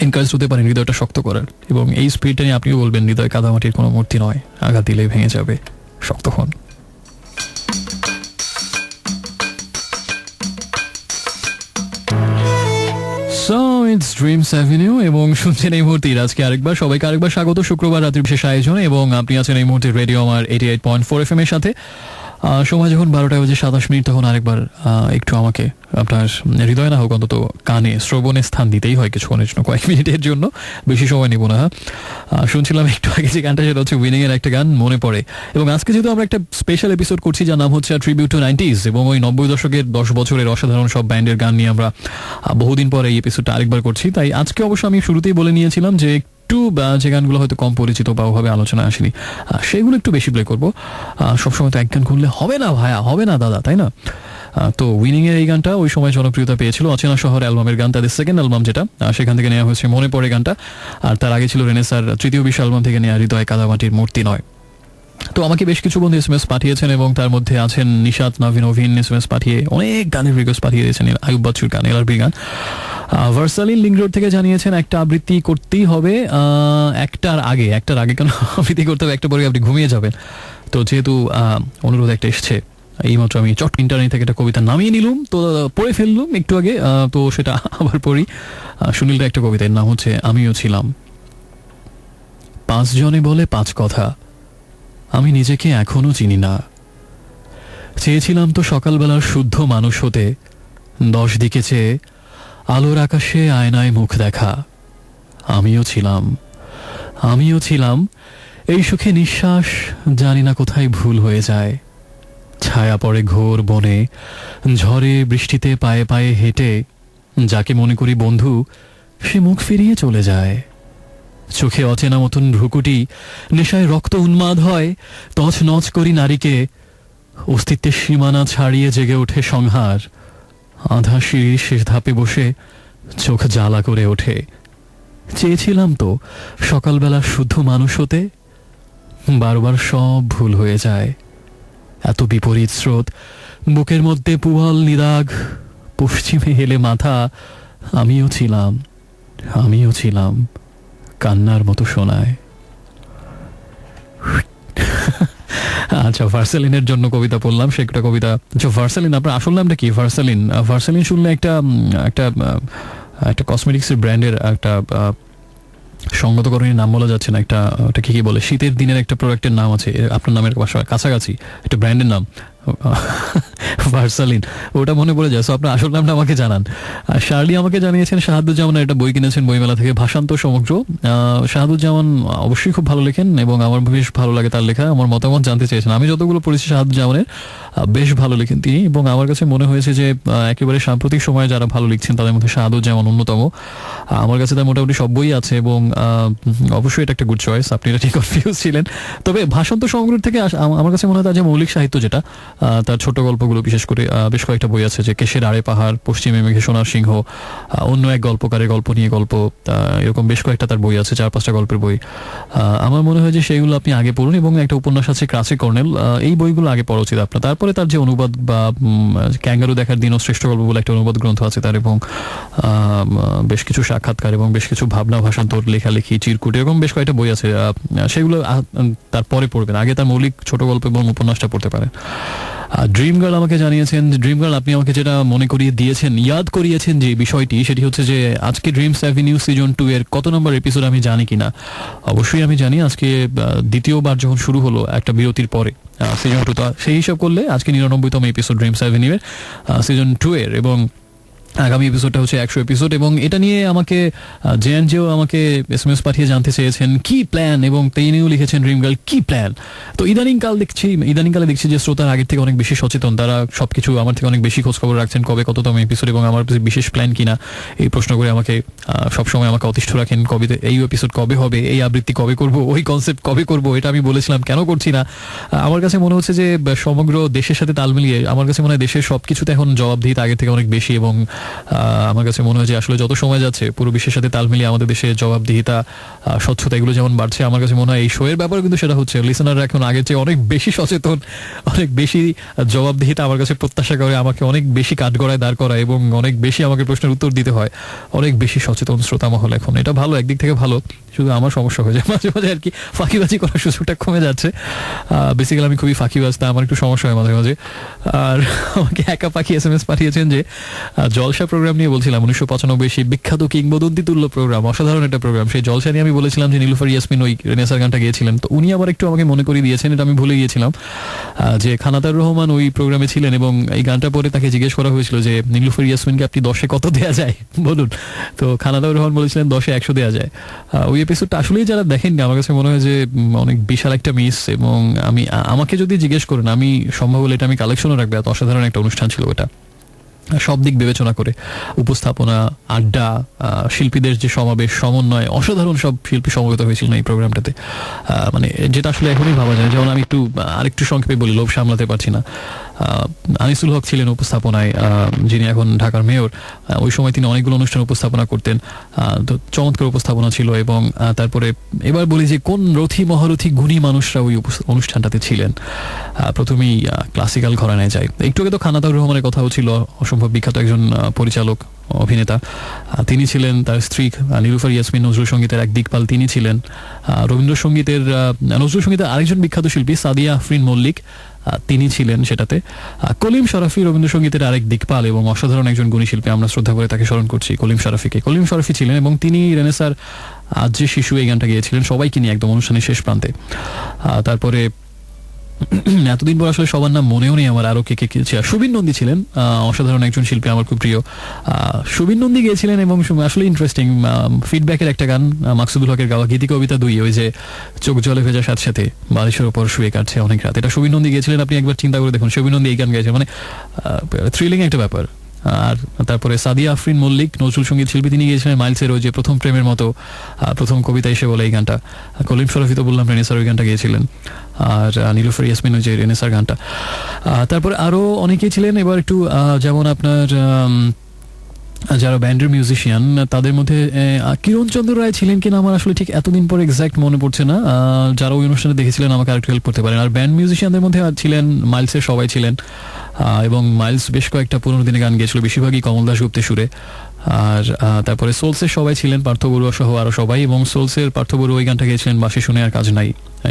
এনকারেজ হতে পারেন হৃদয়টা শক্ত করার। এবং এই স্পিডটা নিয়ে আপনিও বলবেন হৃদয় কাদামাটির কোনো মূর্তি নয়, আঘাত দিলেই ভেঙে যাবে, শক্ত হন। So it's Dreams Avenue এবং শুনছেন এই মুহূর্তে আজকে আরেকবার সবাইকে আরেকবার স্বাগত শুক্রবার রাতের বিশেষ আয়োজন। এবং আপনি আছেন এই মুহূর্তে রেডিও আমার 88.4 FM এর সাথে। সময় যখন 12:27 তখন আরেকবার একটু আমাকে আপনার হৃদয় না হোক অন্তত কানে শ্রবণে স্থান দিতেই হয় কিছুক্ষণের জন্য, কয়েক মিনিটের জন্য, বেশি সময় নেব না। শুনছিলাম একটু আগে যে গানটা, সেটা হচ্ছে উইনিং এর একটা গান মনে পড়ে। এবং আজকে যেহেতু আমরা একটা স্পেশাল এপিসোড করছি যার নাম হচ্ছে ট্রিবিউট টু 90s, এবং ওই 90 দশকের 10 বছরের অসাধারণ সব ব্যান্ডের গান নিয়ে আমরা বহুদিন পরে এই এপিসোডটা আরেকবার করছি। তাই আজকে অবশ্য আমি শুরুতেই বলে নিয়েছিলাম যে একটু যে গানগুলো হয়তো কম পরিচিত বা ওভাবে আলোচনা আসেনি সেগুলো একটু বেশি প্লে করবো। সবসময় তো এক গান করলে হবে না ভাইয়া, হবে না দাদা, তাই না? তো উইনিং এর এই গানটা ওই সময় জনপ্রিয়তা পেয়েছিল, অচেনা শহর অ্যালবামের গান, তাদের সেকেন্ড অ্যালবাম যেটা, সেখান থেকে নেওয়া হয়েছে মনে পড়ে গানটা। আর তার আগে ছিল রেনেসার তৃতীয় বিশ্ব অ্যালবাম থেকে নেওয়া হৃদয় কাদামাটির মূর্তি নয়। তো আমাকে বেশ কিছু বন্ধু SMS পাঠিয়েছেন এবং তার মধ্যে আছেন নিশাত নবীন অভিন SMS পাঠিয়ে অনেক গানের রিকোয়েস্ট পাঠিয়ে দিয়েছেন, আয়ুব বাচ্চুর গান, এলআরবি গান। ভার্সালিন লিঙ্ক রোড থেকে জানিয়েছেন একটা আবৃত্তি করতেই হবে, একটার আগে কেন আবৃত্তি করতে হবে, একটা পরে আপনি ঘুমিয়ে যাবেন। তো যেহেতু অনুরোধ একটা এসছে, এইমাত্র আমি চট ইন্টারনেট থেকে একটা কবিতা নামিয়ে নিলাম, তো পড়ে ফেললুম একটু আগে, তো সেটা আবার পড়ি। সুনীলটা একটা কবিতার নাম হচ্ছে আমিও ছিলাম। 5 জনে বলে 5 কথা, আমি নিজেকে এখনো চিনি না। চেয়েছিলাম তো সকালবেলার শুদ্ধ মানুষ হতে, 10 দিকে চেয়ে আলোর আকাশে আয়নায় মুখ দেখা। আমিও ছিলাম এই সুখে নিঃশ্বাস, জানি না কোথায় ভুল হয়ে যায়। ছায়া পড়ে ঘোর বনে, ঝড়ে বৃষ্টিতে পায়ে পায়ে হেঁটে, যাকে মনে করি বন্ধু সে মুখ ফিরিয়ে চলে যায়। চোখে অচেনা মতন ভ্রুকুটি, নেশায় রক্ত উন্মাদ হয়, তছনছ করি নারীকে, অস্তিত্বের সীমানা ছাড়িয়ে জেগে ওঠে সংহার। আধা সিঁড়ির শেষ ধাপে বসে চোখ জ্বালা করে ওঠে। চেয়েছিলাম তো সকালবেলা শুদ্ধ মানুষ হতে, বারবার সব ভুল হয়ে যায়। এত বিপরীত স্রোত, বুকের মধ্যে পুয়াল নিদাগ, পশ্চিমে হেলে মাথা। আমিও ছিলাম কান্নার মতো শোনায়। আচ্ছা, ভার্সালিনের জন্য কবিতা পড়লাম, সে একটা কবিতা। আচ্ছা, ভার্সালিন আপনার আসল নামটা কি? ভার্সালিন শুনলে একটা কসমেটিক্সের ব্র্যান্ডের একটা সঙ্গতকরণের নাম বলা যাচ্ছে না, একটা কি বলে, শীতের দিনের একটা প্রোডাক্টের নাম আছে আপনার নামের কাছাকাছি, একটা ব্র্যান্ডের নাম ভার্সালিন, ওটা মনে পড়ে যায়। সো আপনার আসল নামটা আমাকে জানান। শার্লি আমাকে জানিয়েছেন শাহাদুজ্জামানের একটা বই কিনেছেন বইমেলা থেকে, ভাষান্ত সমগ্র। শাহাদুজ্জামান অবশ্যই খুব ভালো লেখেন এবং আমার বেশ ভালো লাগে তার লেখা। আমার মতামত জানতে চেয়েছেন, আমি যতগুলো পড়েছি শাহাদুজ্জামানের বেশ ভালো লেখেন তিনি, এবং আমার কাছে মনে হয়েছে যে একেবারে সাম্প্রতিক সময়ে যারা ভালো লিখছেন তাদের মধ্যে শাহাদুজ্জামান অন্যতম। আমার কাছে তার মোটামুটি সব বই আছে এবং অবশ্যই এটা একটা গুড চয়েস, আপনি এটা ঠিক কনফিউজ ছিলেন। তবে ভাষান্ত সমগ্র থেকে আমার কাছে মনে হয় তার যে মৌলিক সাহিত্য যেটা, তার ছোট গল্পগুলো, বিশেষ করে বেশ কয়েকটা বই আছে, যে কেশের আড়ে পাহাড়, পশ্চিমে মেঘে সোনার সিংহ, অন্য এক গল্পকারের গল্প নিয়ে গল্প, এরকম বেশ কয়েকটা তার বই আছে, 4-5টা গল্পের বই। আমার মনে হয় যে সেইগুলো আপনি আগে পড়ুন, এবং একটা উপন্যাস আছে ক্রাসি কর্নেল, এই বইগুলো আগে পড়া উচিত আপনার। তারপরে তার যে অনুবাদ বা ক্যাঙ্গারু দেখার দিনও শ্রেষ্ঠ গল্প বলে একটা অনুবাদ গ্রন্থ আছে তার, এবং বেশ কিছু সাক্ষাৎকার এবং বেশ কিছু ভাবনা ভাষান্তর, লেখালেখি, চিরকুট, এরকম বেশ কয়েকটা বই আছে, সেগুলো তারপরে পড়বেন, আগে তার মৌলিক ছোট গল্প এবং উপন্যাসটা পড়তে পারেন। ড্রিম গার্ল আমাকে জানিয়েছেন, ড্রিম গার্ল আপনি আমাকে যেটা মনে করিয়ে দিয়েছেন, ইয়াদ করিয়েছেন যে বিষয়টি, সেটি হচ্ছে যে আজকে ড্রিমস অ্যাভিনিউ সিজন 2 এর কত নম্বর এপিসোড আমি জানি কিনা। অবশ্যই আমি জানি, আজকে দ্বিতীয়বার যখন শুরু হলো একটা বিরতির পরে সিজন 2, তো সেই হিসাব করলে আজকে 99তম এপিসোড ড্রিমস অ্যাভিনিউ এর সিজন 2 এর। এবং আগামী এপিসোডটা হচ্ছে 100 এপিসোড, এবং এটা নিয়ে আমাকে জেএনজেও আমাকে SMS পাঠিয়ে জানতে চেয়েছেন কি প্ল্যান, এবং তিনিও লিখেছেন ড্রিম গার্ল কি প্ল্যান। তো ইদানিংকালে দেখছি যে শ্রোতার আগের থেকে অনেক বেশি সচেতন, তারা সবকিছু আমার থেকে অনেক বেশি খোঁজ খবর রাখছেন, কবে কততম এপিসোড এবং আমার বিশেষ প্ল্যান কিনা এই প্রশ্ন করে আমাকে সবসময় আমাকে অতিষ্ঠ রাখেন, কবে এই এপিসোড কবে হবে, এই আবৃত্তি কবে করব, ওই কনসেপ্ট কবে করব। এটা আমি বলেছিলাম কেন করছি না। আমার কাছে মনে হচ্ছে যে সমগ্র দেশের সাথে তাল মিলিয়ে আমার কাছে মনে হয় দেশের সবকিছুতে এখন জবাবদিহিতা আগের থেকে অনেক বেশি, এবং আমার কাছে মনে হয় যে আসলে যত সময় যাচ্ছে পুরো বিশ্বের সাথে তাল মিলিয়ে আমাদের দেশে জবাবদিহিতা, স্বচ্ছতা এগুলো যেমন বাড়ছে, আমার কাছে মনে হয় এই শোয়ের ব্যাপারে কিন্তু সেটা হচ্ছে। লিসেনাররা এখন আগের চেয়ে অনেক বেশি সচেতন, অনেক বেশি জবাবদিহিতা আমার কাছে প্রত্যাশা করে, আমাকে অনেক বেশি কাঠগড়ায় দাঁড় করায় এবং অনেক বেশি আমাকে প্রশ্নের উত্তর দিতে হয়। অনেক বেশি সচেতন শ্রোতা মহল এখন, এটা ভালো, একদিক থেকে ভালো। শুধু আমার সমস্যা হয়ে যায় মাঝে মাঝে আর কি, ফাঁকিবাজি করার সুযোগটা কমে যাচ্ছে। বেসিক্যালি আমি খুবই ফাঁকিবাজ, তা আমার একটু সমস্যা হয় মাঝে মাঝে। আর আমাকে একা পাখি SMS পাঠিয়েছেন যে জলসা প্রোগ্রাম নিয়ে বলছিলাম, 1995 সেই বিখ্যাত কিংবদন্তি তুল্য প্রোগ্রাম, অসাধারণ একটা প্রোগ্রাম। সেই জলসা নিয়ে আমি বলেছিলাম যে নীলুফার ইয়াসমিন ওই রেনেসার গানটা গিয়েছিলেন, তো উনি আবার একটু আমাকে মনে করিয়ে দিয়েছেন, এটা আমি ভুলে গিয়েছিলাম, যে খানাতার রহমান ওই প্রোগ্রামে ছিলেন এবং এই গানটা পরে তাকে জিজ্ঞেস করা হয়েছিল যে নীলুফার ইয়াসমিনকে আপনি 10-এ কত দেওয়া যায় বলুন। তো খানাতার রহমান বলেছিলেন 10-এ 100 দেওয়া যায়। ওই এপিসোডটা আসলেই যারা দেখেননি, আমার কাছে মনে হয় যে অনেক বিশাল একটা মিস, এবং আমাকে যদি জিজ্ঞেস করেন, আমি সম্ভব হলে এটা আমি কালেকশনও রাখবো, এত অসাধারণ একটা অনুষ্ঠান ছিল ওটা। সব দিক বিবেচনা করে উপস্থাপনা, আড্ডা, শিল্পীদের যে সমাবেশ, সমন্বয়, অসাধারণ সব শিল্পী সমবেত হয়েছিলেন এই প্রোগ্রামটাতে। মানে যেটা আসলে এখনই ভাবা যায়। যেমন আমি আরেকটু সংক্ষেপে বলি, লোভ সামলাতে পারছি না। আনিসুল হক ছিলেন উপস্থাপনায়, যিনি এখন ঢাকার মেয়র। ওই সময় তিনি অনেকগুলো অনুষ্ঠান উপস্থাপনা করতেন, তো চমৎকার উপস্থাপনা ছিল। এবং তারপরে এবার বলি যে কোন রথী মহারথী গুণী মানুষরা ওই অনুষ্ঠানটাতে ছিলেন। প্রথমেই ক্লাসিক্যাল ঘরানায় যায়। একটু আগে তো খানাতাউর রহমানের কথাও ছিল, অসম্ভব বিখ্যাত একজন পরিচালক, অভিনেতা। তিনি ছিলেন, তার স্ত্রী নীলুফার ইয়াসমিন নজরুল সঙ্গীতের এক দিকপাল তিনি ছিলেন। নজরুল সঙ্গীতের আরেকজন বিখ্যাত শিল্পী সাদিয়া আফরিন মল্লিক, তিনি ছিলেন সেটাতে। কলিম শরাফি রবীন্দ্রসঙ্গীতের আরেক দিকপাল এবং অসাধারণ একজন গুণী শিল্পী, আমরা শ্রদ্ধা করে তাকে স্মরণ করছি, কলিম শরাফি ছিলেন, এবং তিনি রেনেসার আজ যে শিশু এই গানটা গিয়েছিলেন সবাইকে নিয়ে একদম অনুষ্ঠানের শেষ প্রান্তে। তারপরে এতদিন পর আসলে সবার নাম মনেও নেই আমার, আরো কে সুবীর নন্দী ছিলেন, অসাধারণ একজন শিল্পী, আমার খুব প্রিয়। সুবীর নন্দী গিয়েছিলেন, এবং আসলে ইন্টারেস্টিং ফিডব্যাকের একটা গান, মাকসুদুল হকের গাওয়া গীতি কবিতা 2, ওই যে চোখ জলে ভেজা সাথে সাথে বালিশের ওপর শুয়ে কাটছে অনেক রাত, এটা সুবীর নন্দী গিয়েছিলেন। আপনি একবার চিন্তা করে দেখুন, সুবীর নন্দী এই গান গেয়েছেন, মানে থ্রিলিং একটা ব্যাপার। আর তারপরে সাদিয়া আফরিন মল্লিক, নজরুল সঙ্গীত শিল্পী, তিনি গিয়েছিলেন মাইলসের ওই যে প্রথম প্রেমের মতো, প্রথম কবিতা এসে বলে এই গানটা। কলিম শরাফি তো বললাম, রেনেসার ওই গানটা গিয়েছিলেন। আর নীলুফার ইয়াসমিন ওই যে রেনেসার গানটা। তারপরে আরো অনেকেই ছিলেন। এবার একটু যেমন আপনার যারা ব্যান্ডের মিউজিশিয়ান, তাদের মধ্যে কিরণচন্দ্র রায় ছিলেন কিনা আমার আসলে ঠিক এতদিন পরে এক্সাক্ট মনে পড়ছে না। যারা ওই অনুষ্ঠানে দেখেছিলেন আমাকে আরেকটু হেল্প করতে পারেন। আর ব্যান্ড মিউজিশিয়ানদের মধ্যে ছিলেন মাইলসের সবাই ছিলেন, এবং মাইলস বেশ কয়েকটা 15 দিনে গান গিয়েছিল, বেশিরভাগই কমল দাস গুপ্তের সুরে। আর তারপরে সোলসের সবাই ছিলেন, পার্থ বড়ুয়া সহ আরো সবাই। এবং সোলসের পার্থ বড়ুয়া ওই গানটা গেয়েছিলেন বাসি শুনে আর কাজ নাই,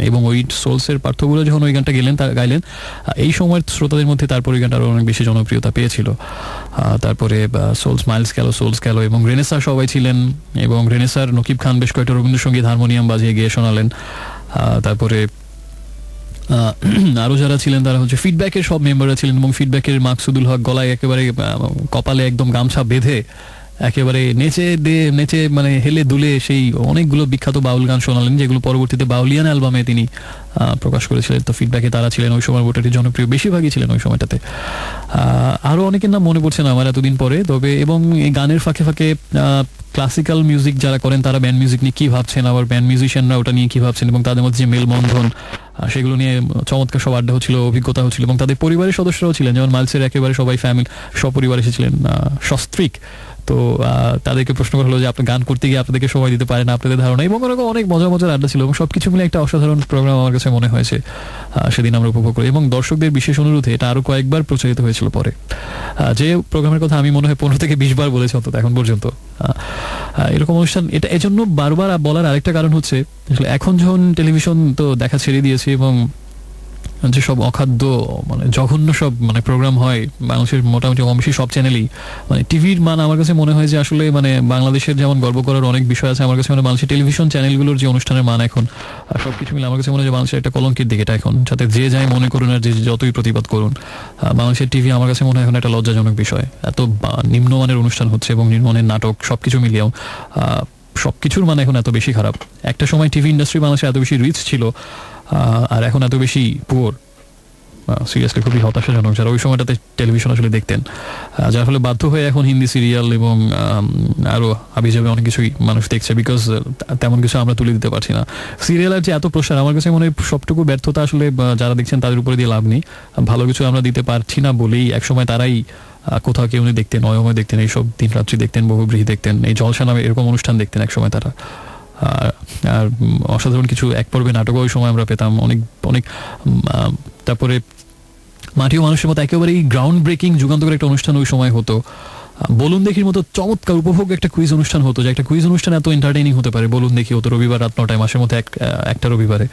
এবং ওই সোলসের পার্থ বড়ুয়া যখন ওই গানটা গাইলেন, এই সময়ের শ্রোতাদের মধ্যে তারপর ওই গানটা আরো অনেক বেশি জনপ্রিয়তা পেয়েছিল। তারপরে সোলস গেল, এবং রেনেসার সবাই ছিলেন, এবং রেনেসার নকিব খান বেশ কয়েকটা রবীন্দ্রসঙ্গীত হারমোনিয়াম বাজিয়ে গিয়ে শোনালেন। তারপরে আরো যারা ছিলেন তারা হচ্ছে ফিডব্যাকের সব মেম্বাররা ছিলেন, এবং ফিডব্যাকের মাকসুদুল হক গলায় একেবারে কপালে একদম গামছা বেঁধে একেবারে নেচে মানে হেলে দুলে সেই অনেকগুলো বিখ্যাত বাউল গান শোনালেন, যেগুলো পরবর্তীতে বাউলিয়ান অ্যালবামে তিনি প্রকাশ করেছিলেন। তো ফিডব্যাকে তারা ছিলেন ওই সময় মোটামুটি জনপ্রিয়, বেশিরভাগই ছিলেন ওই সময়টাতে। আরো অনেকের নাম মনে পড়ছে না আমার এতদিন পরে, তবে এবং এই গানের ফাঁকে ফাঁকে ক্লাসিক্যাল মিউজিক যারা করেন তারা ব্যান্ড মিউজিক নিয়ে কি ভাবছেন, আবার ব্যান্ড মিউজিশিয়ানরা ওটা নিয়ে কি ভাবছেন, এবং তাদের মধ্যে যে মেলবন্ধন, সেগুলো নিয়ে চমৎকার সব আড্ডা হচ্ছিল, অভিজ্ঞতা হচ্ছিল। এবং তাদের পরিবারের সদস্যরাও ছিলেন, যেমন মাইলসের একেবারে সবাই ফ্যামিলি সপরিবার এসেছিলেন, সস্ত্রীক। তো তাদেরকে প্রশ্ন করা হলো যে আপনি গান করতে গিয়ে আপনাদেরকে সময় দিতে পারেন, আপনাদের ধারণা, এবং ওরকম অনেক মজার আড্ডা ছিল, এবং সবকিছু মিলে একটা অসাধারণ প্রোগ্রাম আমার কাছে মনে হয়েছে সেদিন আমরা উপভোগ করি। এবং দর্শকদের বিশেষ অনুরোধে এটা আরো কয়েকবার প্রচারিত হয়েছিল পরে, যে প্রোগ্রামের কথা আমি মনে হয় 15 থেকে 20 বার বলেছি অন্তত এখন পর্যন্ত। এরকম অনুষ্ঠান, এটা এজন্য বারবার বলার আরেকটা কারণ হচ্ছে, এখন যখন টেলিভিশন তো দেখা ছেড়ে দিয়েছে, এবং যেসব অখাদ্য মানে জঘন্য সব মানে প্রোগ্রাম হয় বাংলাদেশের মোটামুটি কম বেশি সব চ্যানেলই, মানে টিভির মান আমার কাছে মনে হয় যে আসলে মানে বাংলাদেশের যেমন গর্ব করার অনেক বিষয় আছে, আমার কাছে মানে বাংলাদেশের টেলিভিশন চ্যানেলগুলোর যে অনুষ্ঠানের মান এখন সবকিছু মিলে আমার কাছে মনে হয় যে বাংলাদেশের একটা কলঙ্কের দিকে এটা এখন, যাতে যে যাই মনে করুন আর যে যতই প্রতিবাদ করুন, বাংলাদেশের টিভি আমার কাছে মনে হয় এখন একটা লজ্জাজনক বিষয়। এত নিম্নমানের অনুষ্ঠান হচ্ছে এবং নিম্নমানের নাটক সবকিছু মিলিয়েও সবকিছুর মানে এখন এত বেশি খারাপ। একটা সময় টিভি ইন্ডাস্ট্রি বাংলাদেশে এত বেশি রিচ ছিল, আর এখন এত বেশি পুয়ার, সিরিয়াসলি খুবই হতাশাজনক। যারা ওই সময়টাতে টেলিভিশন আসলে দেখতেন, যার ফলে বাধ্য হয়ে এখন হিন্দি সিরিয়াল এবং আরও হাবিজাবি অনেক কিছুই মানুষ দেখছে, বিকজ তেমন কিছু আমরা তুলে দিতে পারছি না। সিরিয়ালের যে এত প্রসার, আমার কাছে মনে হয় সবটুকু ব্যর্থতা আসলে যারা দেখছেন তাদের উপরে দিয়ে লাভ নেই। ভালো কিছু আমরা দিতে পারছি না বলেই একসময় তারাই কোথাও কেউ দেখতেন, অয়ময় দেখতেন, এইসব দিন রাত্রি দেখতেন, বহুব্রীহি দেখতেন, এই জলসা নামে এরকম অনুষ্ঠান দেখতেন একসময় তারা। আর অসাধারণ কিছু এক পর্বে নাটকও ওই সময় আমরা পেতাম অনেক অনেক। তারপরে মাটিও মানুষের মতো একেবারেই গ্রাউন্ড ব্রেকিং যুগান্তকারী একটা অনুষ্ঠান ওই সময় হতো। বলুন দেখির মতো চমৎকার উপভোগ একটা কুইজ অনুষ্ঠান হতো, যে একটা কুইজ অনুষ্ঠান এত এন্টারটেইনিং হতে পারে। বলুন দেখি হতো রবিবার রাত 9টায়, মাসের মধ্যে একটা রবিবারে,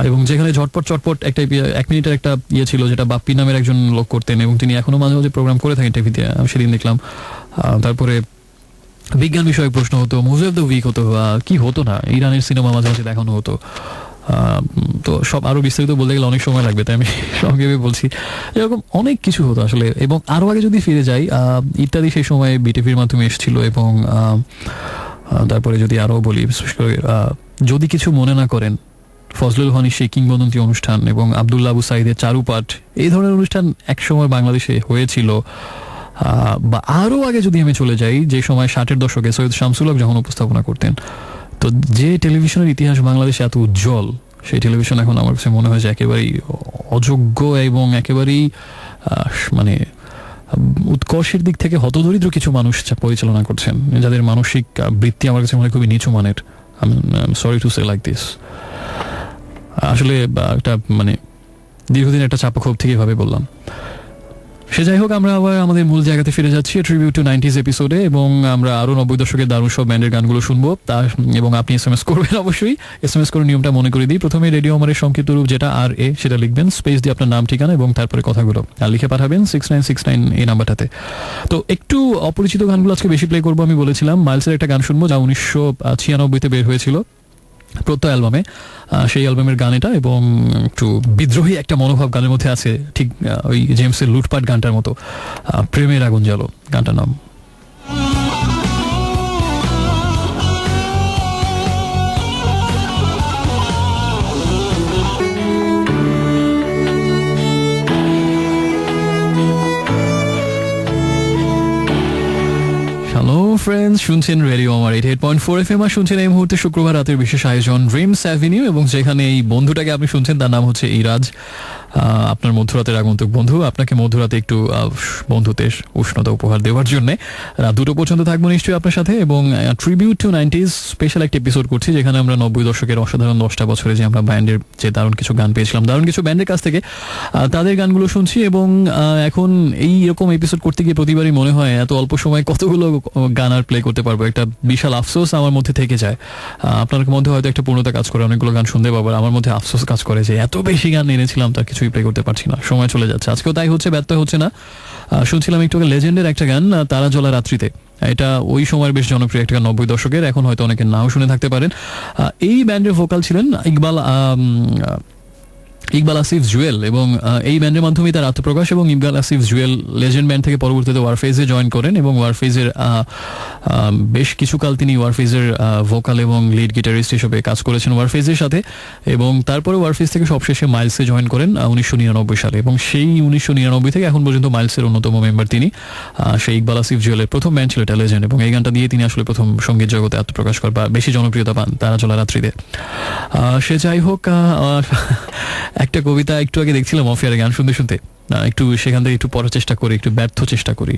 এবং যেখানে ঝটপট চটপট একটা 1 মিনিটের একটা ইয়ে ছিল, যেটা বাপ্পি নামের একজন লোক করতেন এবং তিনি এখনো মাঝে মাঝে প্রোগ্রাম করে থাকেন টিভিতে, আমি সেদিন দেখলাম। তারপরে বিজ্ঞান বিষয়ক প্রশ্ন হতো, মুভি অফ দ্য উইক হতো, কি হতো না, ইরানের সিনেমা মাঝে মাঝে দেখানো হতো। তো সব আরো বিস্তারিত বলতে গেলে অনেক সময় লাগবে, তাই আমি সংক্ষেপে বলছি। এরকম অনেক কিছু হতো আসলে। এবং আরো আগে যদি ফিরে যাই, ইত্যাদি সেই সময় বিটিভির মাধ্যমে এসেছিল। এবং তারপরে যদি আরো বলি, বিশেষ করে যদি কিছু মনে না করেন, ফজলুল হকের সেই কিংবদন্তি অনুষ্ঠান এবং আব্দুল্লাহ আবু সাইদের চারুপাঠ, এই ধরনের অনুষ্ঠান একসময় বাংলাদেশে হয়েছিল। বা আরো আগে যদি আমি চলে যাই, যে সময় 60-এর দশকে সৈয়দ শামসুল হক যখন উপস্থাপনা করতেন, তো যে টেলিভিশনের ইতিহাস বাংলাদেশে এত উজ্জ্বল, সেই টেলিভিশন এখন আমার কাছে মনে হয় যে একেবারেই অযোগ্য এবং একেবারেই মানে উৎকর্ষের দিক থেকে হতদরিদ্র কিছু মানুষ পরিচালনা করছেন, যাদের মানসিক বৃত্তি আমার কাছে মনে হয় খুবই নিচু মানের। Sorry to say like this. আসলে একটা মানে দীর্ঘদিন একটা চাপা ক্ষোভ থেকে ভাবে বললাম। সে যাই হোক, আমরা আবার আমাদের মূল জায়গাতে ফিরে যাচ্ছি, ট্রিবিউট টু 90s এপিসোডে, এবং আমরা আরো 90 দশকের দারুণ সব ব্যান্ডের গানগুলো শুনবো। তার এবং আপনি SMS করবেন অবশ্যই। SMS করে নিয়মটা মনে করে দিই, প্রথমে রেডিও আমাদের সংক্ষিপ্ত রূপ যেটা RA, সেটা লিখবেন, স্পেস দিয়ে আপনার নাম, ঠিকানা এবং তারপরে কথাগুলো আর লিখে পাঠাবেন 6969 এই নাম্বারটাতে। তো একটু অপরিচিত গানগুলো আজকে বেশি প্লে করবো। আমি বলেছিলাম মাইলসের একটা গান শুনবো, যা 1996-তে বের হয়েছিল প্রত্যয় অ্যালবামে। সেই অ্যালবামের গান এটা, এবং একটু বিদ্রোহী একটা মনোভাব গানের মধ্যে আছে, ঠিক ওই জেমসের লুটপাট গানটার মতো। প্রেমের আগুন জ্বালো গানটার নাম। হ্যালো ফ্রেন্ডস, শুনছেন রেডিও আমার 88.4 FM, আর শুনছেন এই মুহূর্তে শুক্রবার রাতের বিশেষ আয়োজন ড্রিমস অ্যাভিনিউ, এবং যেখানে এই বন্ধুটাকে আপনি শুনছেন তার নাম হচ্ছে ইরাজ, আপনার মধ্যরাতের আগন্তুক বন্ধু। আপনাকে মধ্যরাতে একটু বন্ধুত্বের উষ্ণতা উপহার দেওয়ার জন্য রাত 2টো পর্যন্ত থাকবো নিশ্চয়ই আপনার সাথে। এবং ট্রিবিউট টু 90s স্পেশাল একটা এপিসোড করছি, যেখানে আমরা 90 দশকের অসাধারণ 10টা বছরে যে আমরা ব্যান্ডের যে দারুণ কিছু গান পেয়েছিলাম, দারুণ কিছু ব্যান্ডের কাছ থেকে, তাদের গানগুলো শুনছি। এবং এখন এই রকম এপিসোড করতে গিয়ে প্রতিবারই মনে হয় এত অল্প সময় কতগুলো গান আর প্লে করতে পারবো, একটা বিশাল আফসোস আমার মধ্যে থেকে যায়। আপনার মধ্যে হয়তো একটা পূর্ণতা কাজ করে, অনেকগুলো গান শুনতে পারবো, আমার মধ্যে আফসোস কাজ করে যে এত বেশি গান এনেছিলাম তার কিছুই প্লে করতে পারছি না, সময় চলে যাচ্ছে। আজকেও তাই হচ্ছে, ব্যর্থ হচ্ছে না। শুনছিলাম একটু লেজেন্ডের একটা গান, তারা জ্বলা রাত্রিতে। এটা ওই সময়ের বেশ জনপ্রিয় একটা গান 90 দশকের, এখন হয়তো অনেকে নাও শুনে থাকতে পারেন। এই ব্যান্ডের ভোকাল ছিলেন ইকবাল আসিফ জুয়েল, এবং এই ব্যান্ডের মাধ্যমেই তার আত্মপ্রকাশ। এবং ইকবাল আসিফ জুয়েল লেজেন্ড ব্যান্ড থেকে পরবর্তীতে ওয়ারফেজে জয়েন করেন, এবং ওয়ারফেজের বেশ কিছুকাল তিনি ওয়ারফেজের ভোকাল এবং লিড গিটারিস্ট হিসেবে কাজ করেছেন ওয়ারফেজের সাথে। এবং তারপরে ওয়ারফেজ থেকে সবশেষে মাইলসে জয়েন করেন 1999 সালে, এবং সেই 1999 থেকে এখন পর্যন্ত মাইলসের অন্যতম মেম্বার তিনি। সেই ইকবাল আসিফ জুয়েলের প্রথম ব্যান্ড ছিল এটা লেজেন্ড, এবং এই গানটা দিয়ে তিনি আসলে প্রথম সঙ্গীত জগতে আত্মপ্রকাশ করেন বা বেশি জনপ্রিয়তা পান, তারা জ্বলা রাত্রিতে। সে যাই হোক, একটা কবিতা একটু আগে দেখছিলাম অফিয়ারে, গান শুনতে শুনতে একটু সেখান থেকে একটু পড়ার চেষ্টা করি, একটু ব্যর্থ চেষ্টা করি।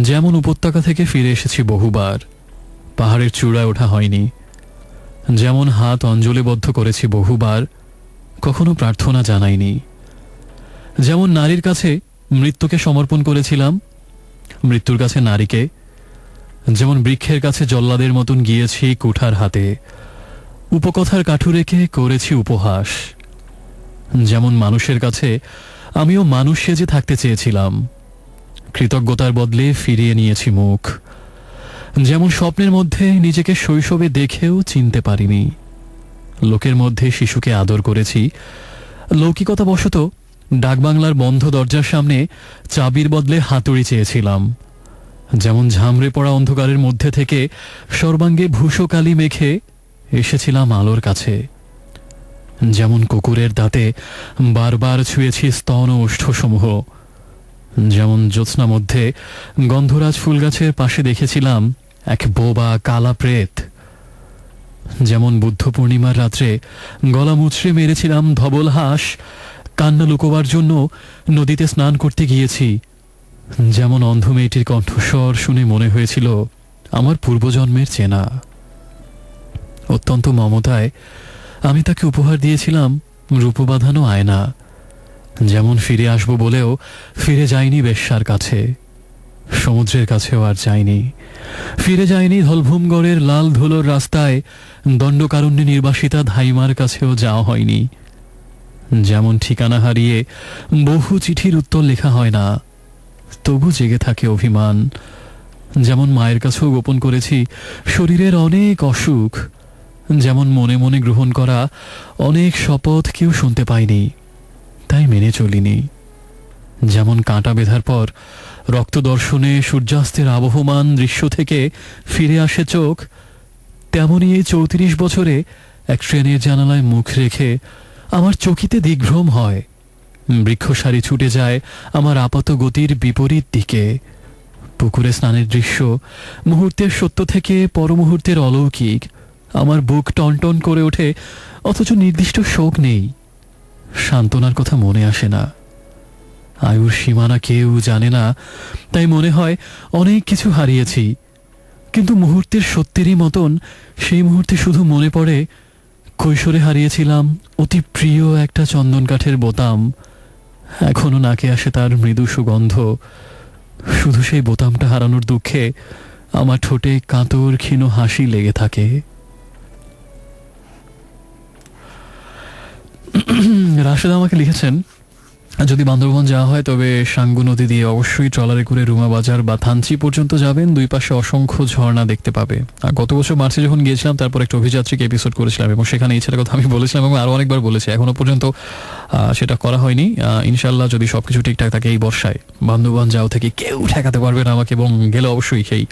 যেমন উপত্যকা থেকে ফিরে এসেছি বহুবার, পাহাড়ের চূড়ায় ওঠা হয়নি। যেমন হাত অঞ্জলিবদ্ধ করেছি বহুবার, কখনো প্রার্থনা জানাইনি। যেমন নারীর কাছে মৃত্যুকে সমর্পণ করেছিলাম, মৃত্যুর কাছে নারীকে। যেমন বৃক্ষের কাছে জল্লাদের মতন গিয়েছি কুঠার হাতে, উপকথার কাঠু রেখে করেছি উপহাস। যেমন মানুষের কাছে আমিও মানুষ সেজে থাকতে চেয়েছিলাম, কৃতজ্ঞতার বদলে ফিরিয়ে নিয়েছি মুখ। যেমন স্বপ্নের মধ্যে নিজেকে শৈশবে দেখেও চিনতে পারিনি, লোকের মধ্যে শিশুকে আদর করেছি। লৌকিকতাবশত ডাকবাংলার বন্ধ দরজার সামনে চাবির বদলে হাতুড়ি চেয়েছিলাম। যেমন ঝামড়ে পড়া অন্ধকারের মধ্যে থেকে সর্বাঙ্গে ভূষকালি মেখে এসেছিলাম আলোর কাছে। যেমন কুকুরের দাঁতে বারবার ছুঁয়েছি স্তন ও ওষ্ঠসমূহ। যেমন জ্যোৎস্না মধ্যে গন্ধরাজ ফুলগাছের পাশে দেখেছিলাম এক বোবা কালা প্রেত। যেমন বুদ্ধ পূর্ণিমার রাত্রে গলা মুচড়ে মেরেছিলাম ধবল হাঁস, কান্না লুকোবার জন্য নদীতে স্নান করতে গিয়েছি। যেমন অন্ধ মেয়েটির কণ্ঠস্বর শুনে মনে হয়েছিল আমার পূর্বজন্মের চেনা। অত্যন্ত মমতায় আমি তাকে উপহার দিয়েছিলাম রূপবাঁধানো আয়না। যেমন ফিরে আসবো বলেও ফিরে যাইনি বেশ্যার কাছে, সমুদ্রের কাছেও আর যাইনি। ফিরে যায়নি ধলভূমগড়ের লাল ধুলোর রাস্তায়, দণ্ডকারণ্যে নির্বাসিতা ধাইমার কাছেও যাওয়া হয়নি। যেমন ঠিকানা হারিয়ে বহু চিঠির উত্তর লেখা হয় না, তবু জেগে থাকে অভিমান। যেমন মায়ের কাছেও গোপন করেছি শরীরের অনেক অসুখ। যেমন মনে মনে গ্রহণ করা অনেক শপথ কেউ শুনতে পায়নি, তাই মেনে চলিনি। যেমন কাঁটা বেঁধার পর রক্তদর্শনে সূর্যাস্তের আবহমান দৃশ্য থেকে ফিরে আসে চোখ, তেমনই এই 34 বছরে এক ট্রেনের জানালায় মুখ রেখে আমার চকিতে দিগ্ভ্রম হয়। বৃক্ষসারি ছুটে যায় আমার আপাত গতির বিপরীত দিকে। পুকুরে স্নানের দৃশ্য মুহূর্তের সত্য থেকে পরমুহূর্তের অলৌকিক। আমার বুক টনটন করে ওঠে, অথচ নির্দিষ্ট শোক নেই, সান্ত্বনার কথা মনে আসে না। আয়ুর সীমানা কেউ জানে না, তাই মনে হয় অনেক কিছু হারিয়েছি। কিন্তু মুহূর্তের সত্যেরই মতন সেই মুহূর্তে শুধু মনে পড়ে কৈশোরে হারিয়েছিলাম অতি প্রিয় একটা চন্দন কাঠের বোতাম। এখনো নাকে আসে তার মৃদু সুগন্ধ। শুধু সেই বোতামটা হারানোর দুঃখে আমার ঠোঁটে কাতর ক্ষীণ হাসি লেগে থাকে। রাশেদ আমাকে লিখেছেন, যদি বান্দরবন যাওয়া হয় তবে সাঙ্গু নদী দিয়ে অবশ্যই ট্রলারে করে রুমা বাজার বা থানচি পর্যন্ত যাবেন। দুই পাশে অসংখ্য ঝর্ণা দেখতে পাবে। আর গত বছর মার্চে যখন গিয়েছিলাম তারপর একটা অভিযাত্রিক এপিসোড করেছিলাম এবং সেখানে এই ছেলের কথা আমি বলেছিলাম এবং আরো অনেকবার বলেছি, এখনো পর্যন্ত সেটা করা হয়নি। ইনশাল্লাহ যদি সবকিছু ঠিকঠাক থাকে এই বর্ষায় বান্দরবন যাওয়া থেকে কেউ ঠেকাতে পারবে না আমাকে, এবং গেলে অবশ্যই সেই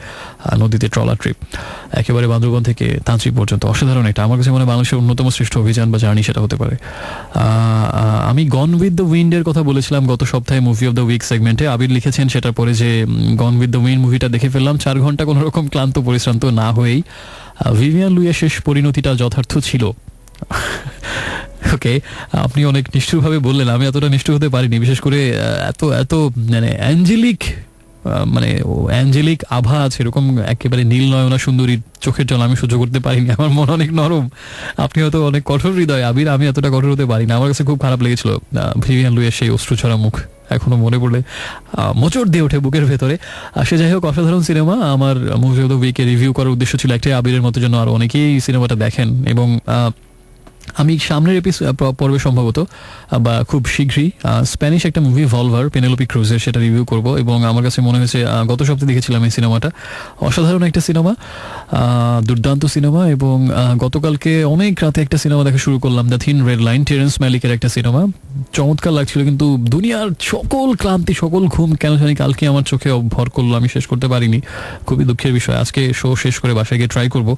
নদীতে ট্রলার ট্রিপ একেবারে বান্দরবন থেকে থানচি পর্যন্ত অসাধারণ। এটা আমার কাছে মনে হয় বাংলাদেশের অন্যতম শ্রেষ্ঠ অভিযান বা জার্নি সেটা হতে পারে। আমি গন উইথ দ্য উইন্ডের কথা বলেছিলাম গত সপ্তাহে মুভি অফ দ্য উইক সেগমেন্টে। আবির লিখেছেন সেটার পরে যে গন উইথ দ্য উইন্ড মুভিটা দেখে ফেললাম 4 ঘন্টা কোনো রকম ক্লান্ত পরিশ্রান্ত না হয়েই। ভিভিয়ান লুইয়ের শেষ পরিণতিটা যথার্থ ছিল। ওকে, আপনি অনেক নিষ্ঠুরভাবে বললেন, আমি এতটা নিষ্ঠুর হতে পারিনি। বিশেষ করে এত এত মানে অ্যাঞ্জেলিক আভা আছে এরকম একেবারে নীল নয়না সুন্দরীর চোখের জল আমি সহ্য করতে পারিনি। আমার মন অনেক নরম, আপনি হয়তো অনেক কঠোর হৃদয় আবির, আমি এতটা কঠোর হতে পারি না। আমার কাছে খুব খারাপ লেগেছিল ভিভিয়ান লুইয়ের সেই অশ্রুছড়া মুখ, এখনো মনে পড়লে মোচড় দিয়ে ওঠে বুকের ভেতরে। সে যাই হোক, অসাধারণ সিনেমা। আমার মুভি অফ দ্য উইকে রিভিউ করার উদ্দেশ্য ছিল একটাই, আবিরের মতো জন্য আর অনেকেই সিনেমাটা দেখেন। এবং আমি সামনের পর্বে সম্ভবত বা খুব শীঘ্রই স্প্যানিশ একটা মুভি ভলভার পেনেলোপি ক্রুজের সেটা রিভিউ করব। এবং আমার কাছে মনে হয়েছে গত সপ্তাহে দেখেছিলাম এই সিনেমাটা, অসাধারণ একটা সিনেমা, দুর্দান্ত সিনেমা। এবং গতকালকে অনেক রাতে একটা সিনেমা দেখা শুরু করলাম, the thin red line, Terrence ম্যালিকের একটা সিনেমা। চমৎকার লাগছিল, কিন্তু দুনিয়ার সকল ক্লান্তি সকল ঘুম কেন জানি কালকে আমার চোখে ভর করলো, আমি শেষ করতে পারিনি। খুবই দুঃখের বিষয়। আজকে শো শেষ করে বাসায় গিয়ে ট্রাই করব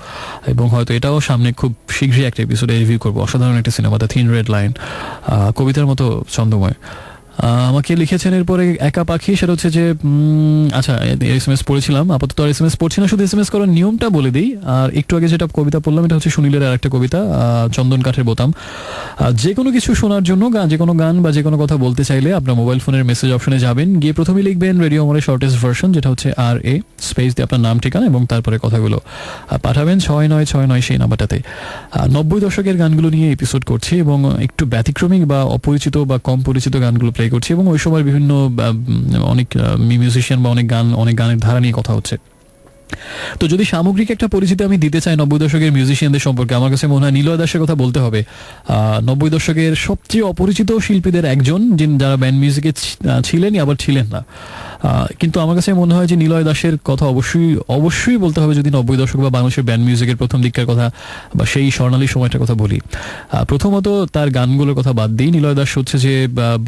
এবং হয়তো এটাও সামনে খুব শীঘ্রই একটা এপিসোডে রিভিউ করবো। অসাধারণ একটা cinema, the thin red line, কবিতার মতো ছন্দময়। আমাকে লিখেছেন এরপরে একা পাখি, সেটা হচ্ছে যে আচ্ছা SMS পড়েছিলাম, আপাতত আর SMS পড়ছি না, শুধু SMS করার নিয়মটা বলে দিই। আর একটু আগে যেটা কবিতা পড়লাম এটা হচ্ছে সুনীলের আর একটা কবিতা, চন্দন কাঠের বোতাম। যে কোনো কিছু শোনার জন্য যে কোনো গান বা যে কোনো কথা বলতে চাইলে আপনার মোবাইল ফোনের মেসেজ অপশনে যাবেন, গিয়ে প্রথমে লিখবেন রেডিও আমাদের শর্টেস্ট ভার্সন, যেটা হচ্ছে RA স্পেস দিয়ে আপনার নাম ঠিকানা এবং তারপরে কথাগুলো পাঠাবেন 6969 সেই নাম্বারটাতে। 90 দশকের গানগুলো নিয়ে এপিসোড করছি এবং একটু ব্যতিক্রমিক বা অপরিচিত বা কম পরিচিত গানগুলো প্লে করছি এবং ওই সময় বিভিন্ন অনেক মিউজিশিয়ান বা অনেক গানের ধারা নিয়ে কথা হচ্ছে। তো যদি সামগ্রিক একটা পরিচিতি আমি দিতে চাই 90 দশকের মিউজিশিয়ানদের সম্পর্কে, আমার কাছে মনে হয় নিলয় দাসের কথা বলতে হবে। 90 দশকের সবচেয়ে অপরিচিত শিল্পীদের একজন, যারা ব্যান্ড মিউজিকে ছিলেনই আবার ছিলেন না। কিন্তু আমার কাছে মনে হয় যে নিলয় দাসের কথা অবশ্যই বলতে হবে যদি 90 দশক বা বাংলাদেশের ব্যান্ড মিউজিকের প্রথম দিককার কথা বা সেই স্বর্ণালী সময়টার কথা বলি। প্রথমত তার গানগুলোর কথা বাদ দিই, নিলয় দাস হচ্ছে যে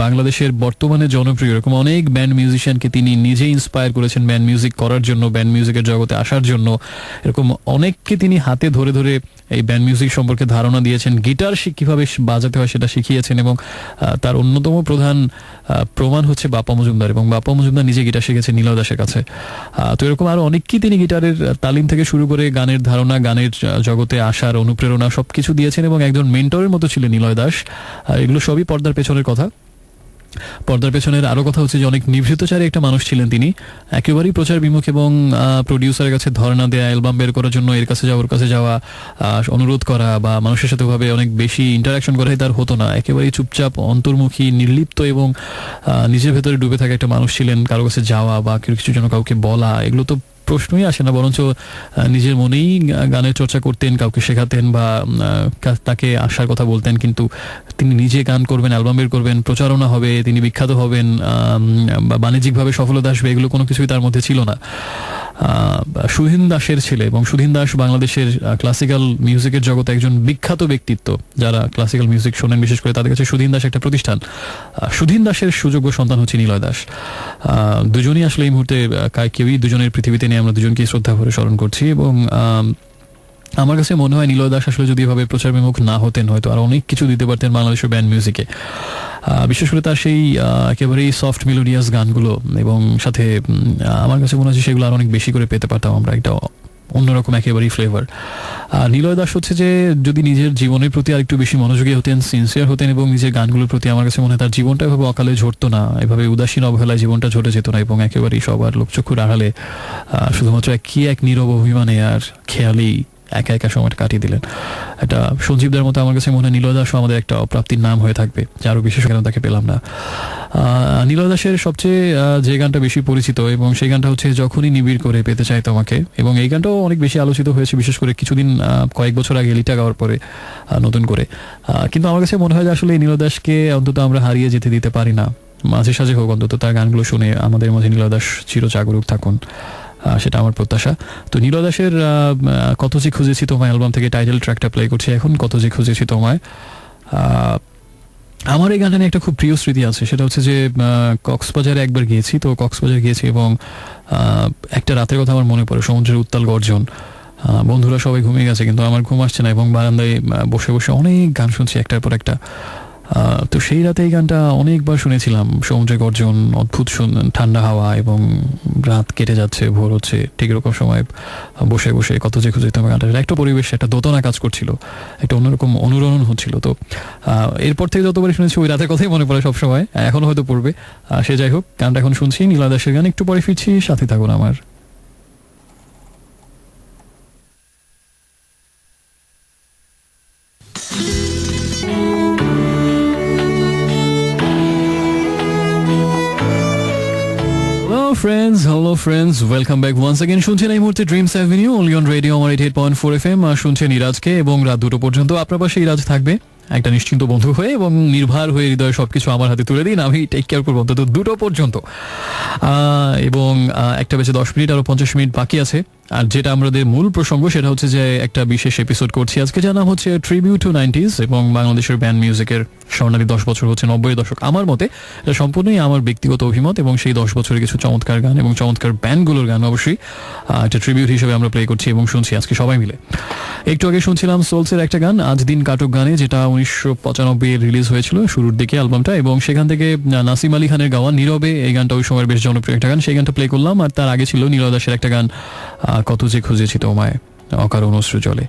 বাংলাদেশের বর্তমানে জনপ্রিয় এরকম অনেক ব্যান্ড মিউজিশিয়ানকে তিনি নিজে ইন্সপায়ার করেছেন ব্যান্ড মিউজিক করার জন্য, ব্যান্ড মিউজিকের জগতে আসার জন্য। এরকম অনেককে তিনি হাতে ধরে ধরে এই ব্যান্ড মিউজিক সম্পর্কে ধারণা দিয়েছেন, গিটার কিভাবে বাজাতে হয় সেটা শিখিয়েছেন, এবং তার অন্যতম প্রধান প্রমাণ হচ্ছে বাপ্পা মজুমদার, এবং বাপ্পা মজুমদার নিজে গিটার শিখেছেন নিলয় দাসের কাছে। তো এরকম আরো অনেককেই তিনি গিটারের তালিম থেকে শুরু করে গানের ধারণা, গানের জগতে আসার অনুপ্রেরণা সবকিছু দিয়েছেন, এবং একজন মেন্টরের মতো ছিলেন নিলয় দাস। এগুলো সবই পর্দার পেছনের কথা। পর্দার পেছনের আরো কথা হচ্ছে যে অনেক নিভৃতচারী একটা মানুষ ছিলেন তিনি, একেবারেই প্রচার বিমুখ, এবং প্রডিউসারের কাছে ধর্ণা দেয়া, অ্যালবাম বের করার জন্য এর কাছে যাওয়া ওর কাছে যাওয়া, অনুরোধ করা বা মানুষের সাথে ভাবে অনেক বেশি ইন্টারাকশন করাই তার হতো না। একেবারেই চুপচাপ, অন্তর্মুখী, নির্লিপ্ত এবং নিজের ভেতরে ডুবে থাকা একটা মানুষ ছিলেন। কারো কাছে যাওয়া বা কিছুর জন্য কাউকে বলা, এগুলো তো প্রশ্নই আসে না, বরঞ্চ নিজের মনেই গানের চর্চা করতেন, কাউকে শেখাতেন বা তাকে আসার কথা বলতেন, কিন্তু তিনি নিজে গান করবেন, অ্যালবাম বের করবেন, প্রচারণা হবে, তিনি বিখ্যাত হবেন বা বাণিজ্যিকভাবে সফলতা আসবে, এগুলো কোনো কিছুই তার মধ্যে ছিল না। সুধীন দাসের ছেলে, এবং সুধীন দাস বাংলাদেশের ক্লাসিক্যাল মিউজিকের জগতে একজন বিখ্যাত ব্যক্তিত্ব। যারা ক্লাসিক্যাল মিউজিক শোনেন বিশেষ করে তাদের কাছে সুধীন দাস একটা প্রতিষ্ঠান। সুধীন দাসের সুযোগ্য সন্তান হচ্ছে নিলয় দাস। দুজনই আসলে এই মুহূর্তে কেউই দুজনের পৃথিবীতে নিয়ে আমরা দুজনকে শ্রদ্ধা ভরে স্মরণ করছি, এবং আমার কাছে মনে হয় নিলয় দাস আসলে যদি এভাবে প্রচার বিমুখ না হতেন হয়তো আর অনেক কিছু দিতে পারতেন বাংলাদেশের ব্যান্ড মিউজিকে। বিশেষ করে তার সেই একেবারেই সফট মেলোডিয়াস গানগুলো, এবং সাথে আমার কাছে মনে হচ্ছে সেগুলো আর অনেক বেশি করে পেতে পারতাম আমরা, একটা অন্যরকম একেবারেই ফ্লেভার। নিলয় দাস হচ্ছে যে যদি নিজের জীবনের প্রতি আর একটু বেশি মনোযোগী হতেন, সিনসিয়ার হতেন, এবং নিজের গানগুলোর প্রতি, আমার কাছে মনে হয় তার জীবনটা এভাবে অকালে ঝরতো না, এভাবে উদাসীন অবহেলায় জীবনটা ঝরে যেত না, এবং একেবারেই সবার লোকচক্ষুর আড়ালে শুধুমাত্র এক নীরব অভিমানে আর খেয়ালি একা একা সময়টা কাটিয়ে দিলেন। একটা সঞ্জীবদার মতো আমার কাছে মনে হয় নিলয় দাসও আমাদের একটা অপ্রাপ্তির নাম হয়ে থাকবে, যারও বিশেষ কেন তাকে পেলাম না। নিলয় দাসের সবচেয়ে যে গানটা বেশি পরিচিত, এবং সেই গানটা হচ্ছে যখনই নিবিড় করে পেতে চাই তোমাকে, এবং এই গানটাও অনেক বেশি আলোচিত হয়েছে, বিশেষ করে কয়েক বছর আগে লিটা গাওয়ার পরে নতুন করে। কিন্তু আমার কাছে মনে হয় যে আসলে নিলয় দাসকে অন্তত আমরা হারিয়ে যেতে দিতে পারি না, মাঝে সাঝে হোক অন্তত তার গানগুলো শুনে আমাদের মাঝে নিলয় দাস চিরজাগরুক থাকুন, সেটা আমার প্রত্যাশা। তো নিলয় দাসের কত যে খুঁজেছি তোমায় অ্যালবাম থেকে টাইটেল ট্র্যাকটা প্লে করছি এখন, কত যে খুঁজেছি তোমায়। আমার এই গানটা নিয়ে একটা খুব প্রিয় স্মৃতি আছে, সেটা হচ্ছে যে কক্সবাজারে একবার গিয়েছি, তো কক্সবাজার গিয়েছি এবং একটা রাতের কথা আমার মনে পড়ে, সমুদ্রের উত্তাল গর্জন, বন্ধুরা সবাই ঘুমিয়ে গেছে কিন্তু আমার ঘুম আসছে না, এবং বারান্দায় বসে বসে অনেক গান শুনছি একটার পর একটা। তো সেই রাতে এই গানটা অনেকবার শুনেছিলাম, সমুদ্রের গর্জন, অদ্ভুত ঠান্ডা হাওয়া, এবং রাত কেটে যাচ্ছে, ভোর হচ্ছে, ঠিক এরকম সময় বসে বসে কত যে খুঁজে তোমার গানটা, একটা পরিবেশ, একটা দোতনা কাজ করছিল, একটা অন্যরকম অনুরণন হচ্ছিল। তো এরপর থেকে যতবারই শুনেছি ওই রাতের কথাই মনে পড়ে সবসময়, এখনো হয়তো পড়বে। সে যাই হোক, গানটা এখন শুনছি, নিলয় দাসের গান, একটু পরে ফিরছি, সাথে থাকুন আমার। Hello friends, welcome back once again. শুনছেন এই মুহূর্তে dreams avenue only on radio আমার 88.4 FM। শুনছেন ইরাজকে, এবং রাত 2টো পর্যন্ত আপনার পাশে ইরাজ থাকবে একটা নিশ্চিন্ত বন্ধু হয়ে, এবং নির্ভর হয়ে হৃদয় সবকিছু আমার হাতে তুলে দিন, আমি টেক কেয়ার করবো অন্তত 2টো পর্যন্ত। এবং একটা বেঁচে 10 মিনিট, আরো 50 মিনিট বাকি আছে। আর যেটা আমাদের মূল প্রসঙ্গ সেটা হচ্ছে যে একটা বিশেষ এপিসোড করছি আজকে, যার নাম হচ্ছে ট্রিবিউট টু 90s, এবং বাংলাদেশের ব্যান্ড মিউজিকের স্বর্ণালী 10 বছর হচ্ছে 90 দশক। আমার মতে এটা সম্পূর্ণই আমার ব্যক্তিগত অভিমত, এবং সেই 10 বছরের কিছু চমৎকার গান এবং চমৎকার ব্যান্ডগুলোর গান অবশ্যই একটা ট্রিবিউট হিসেবে আমরা প্লে করছি এবং শুনছি আজকে সবাই মিলে। একটু আগে শুনছিলাম সোলসের একটা গান, আজ দিন কাটুক গানে, যেটা 1995 রিলিজ হয়েছিল শুরুর দিকে অ্যালবামটা, এবং সেখান থেকে নাসিম আলী খানের গাওয়া নীরবে, এই গানটা ওই সময়ের বেশ জনপ্রিয় একটা গান, সেই গানটা প্লে করলাম। আর তার আগে ছিল নিলয় দাসের একটা গান, কত যে খুঁজেছি তোমায়, অকারণ অশ্রু জলে।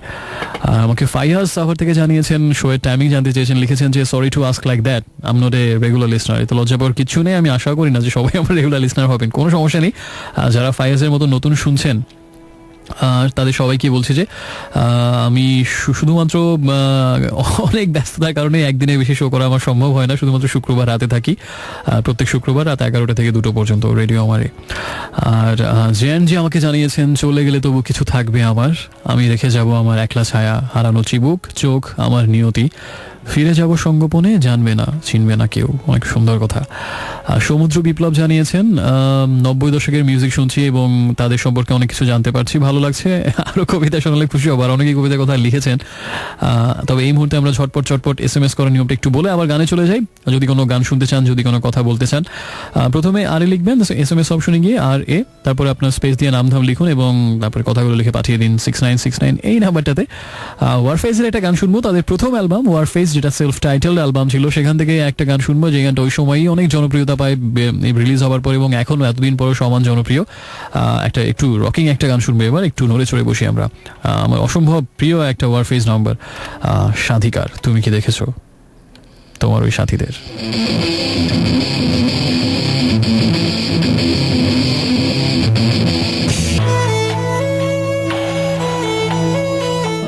আমাকে ফাইয়াজ সাভার থেকে জানিয়েছেন, শোয়ের টাইমিং জানতে চেয়েছেন, লিখেছেন যে sorry to ask like that, I am not a regular listener. তো লজ্জা পাওয়ার কিছু নেই, আমি আশা করি না যে সবাই আমার রেগুলার লিসনার হবেন, কোনো সমস্যা নেই। যারা ফাইয়াজের মতো নতুন শুনছেন তাদের সবাইকে বলছি যে আমি শুধুমাত্র অনেক ব্যস্ততার কারণে একদিনে বেশি শো করা আমার সম্ভব হয় না, শুধুমাত্র শুক্রবার রাতে থাকি, প্রত্যেক শুক্রবার রাত 11টা থেকে 2টো পর্যন্ত রেডিও আমারে। আর জেএন জি আমাকে জানিয়েছেন চলে গেলে তবু কিছু থাকবে আমার, আমি রেখে যাব আমার একলা ছায়া, হারানো চিবুক চোখ আমার নিয়তি, ফিরে যাব সঙ্গোপনে, জানবে না চিনবে না কেউ। অনেক সুন্দর কথা। সমুদ্র বিপ্লব জানিয়েছেন 90 দশকের মিউজিক শুনছি এবং তাদের সম্পর্কে অনেক কিছু জানতে পারছি, ভালো লাগছে, আরো কবিতা শোনালে খুশি হব। আর অনেকেই কবিতার কথা লিখেছেন। তবে এই মুহূর্তে আমরা ঝটপট SMS করার নিয়মটা একটু বলে আবার গানে চলে যাই। যদি কোনো গান শুনতে চান, যদি কোনো কথা বলতে চান, প্রথমে আরে লিখবেন, SMS অপশনে গিয়ে RA, তারপরে আপনার স্পেস দিয়ে নামধাম লিখুন এবং তারপরে কথাগুলো লিখে পাঠিয়ে দিন 6969 এই নাম্বারটাতে। ওয়ারফেজের একটা গান শুনবো, তাদের প্রথম অ্যালবাম ওয়ারফেজ, যেটা সেলফ টাইটেলড অ্যালবাম ছিল, সেখান থেকে একটা গান শুনবো যে গানটা ওই সময়ই অনেক জনপ্রিয়তা পায় রিলিজ হওয়ার পর এবং এখনো এতদিন পরে সমান জনপ্রিয়। একটা একটু রকিং একটা গান শুনবো এবার, একটু নড়ে চড়ে বসি আমরা। আমার অসম্ভব প্রিয় একটা ওয়ারফেজ নাম্বার, সাধিকার তুমি কি দেখেছো তোমার ওই সাথীদের।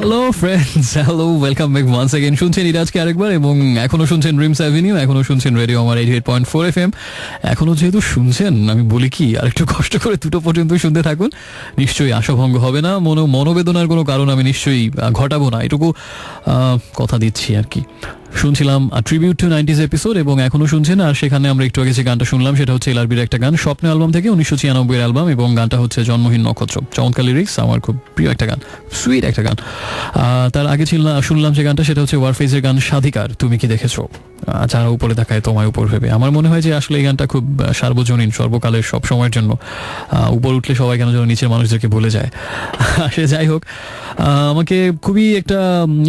Hello friends, hello, welcome back once again. শুনছেন ইরাজকে আরেকবার এবং এখনো শুনছেন ড্রিমস অ্যাভিনিউ, এখনো শুনছেন রেডিও আমার 88.4 FM। এখনো যেহেতু শুনছেন, আমি বলি কি আর একটু কষ্ট করে 2টো পর্যন্ত শুনতে থাকুন, নিশ্চয়ই আশাভঙ্গ হবে না, মনোবেদনার কোনো কারণ আমি নিশ্চয়ই ঘটাবো না, এটুকু কথা দিচ্ছি আর কি। শুনছিলাম ট্রিবিউট টু 90s এপিসোড এবং এখনো শুনছেন। আর সেখানে আমরা একটু আগে যে গানটা শুনলাম সেটা হচ্ছে এলআরবির একটা গান, স্বপ্ন অ্যালবাম থেকে, 1996 এর অ্যালবাম, এবং গানটা হচ্ছে জন্মহীন নক্ষত্র। চমৎকার লিরিক্স, আমার খুব প্রিয় একটা গান, সুইট একটা গান। তার আগে শুনলাম যে গানটা, সেটা হচ্ছে ওয়ারফেজের গান সাধিকার তুমি কি দেখেছো, যারা উপরে দেখায় তোমায় উপর ভেবে। আমার মনে হয় যে আসলে এই গানটা খুব সার্বজনীন, সর্বকালের সব সময়ের জন্য। উপর উঠলে সবাই কেন যেন নিচের মানুষদেরকে ভুলে যায়। সে যাই হোক, আমাকে খুবই একটা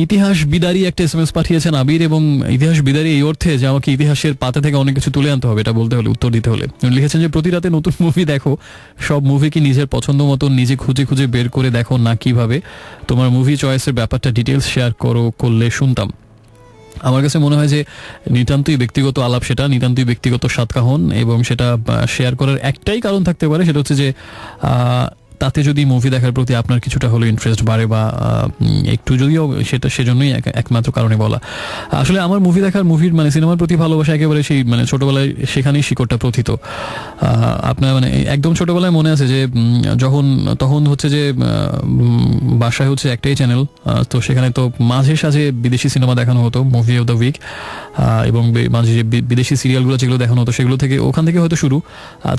ইতিহাস বিদারী একটা SMS পাঠিয়েছেন আবির, এবং ইতিহাস বিদারী এই অর্থে যে আমাকে ইতিহাসের পাতা থেকে অনেক কিছু তুলে আনতে হবে, এটা বলতে হলে, উত্তর দিতে হলে। উনি লিখেছেন যে প্রতি রাতে নতুন মুভি দেখো, সব মুভি কি নিজের পছন্দ মতো নিজে খুঁজে খুঁজে বের করে দেখো, না কিভাবে তোমার মুভি চয়েসের ব্যাপারটা ডিটেলস শেয়ার করলে শুনতাম। আমার কাছে মনে হয় যে নিতান্তই ব্যক্তিগত আলাপ, সেটা নিতান্তই ব্যক্তিগত সাতকাহন, এবং সেটা শেয়ার করার একটাই কারণ থাকতে পারে, সেটা হচ্ছে যে তাতে যদি মুভি দেখার প্রতি আপনার কিছুটা হলো ইন্টারেস্ট বাড়ে বা একটু, যদিও সেটা সেজন্যই একমাত্র কারণে বলা। আসলে আমার মুভির মানে সিনেমার প্রতি ভালোবাসা একেবারে সেই মানে ছোটবেলায় সেখানেই শিকড়টা প্রথিত। আপনার মানে একদম ছোটবেলায় মনে আছে যে তখন হচ্ছে যে বাসায় হচ্ছে একটাই চ্যানেল, তো সেখানে তো মাঝে সাঝে বিদেশি সিনেমা দেখানো হতো, মুভি অফ দ্য উইক, এবং মাঝে যে বিদেশি সিরিয়ালগুলো যেগুলো দেখানো হতো সেগুলো থেকে, ওখান থেকে হয়তো শুরু।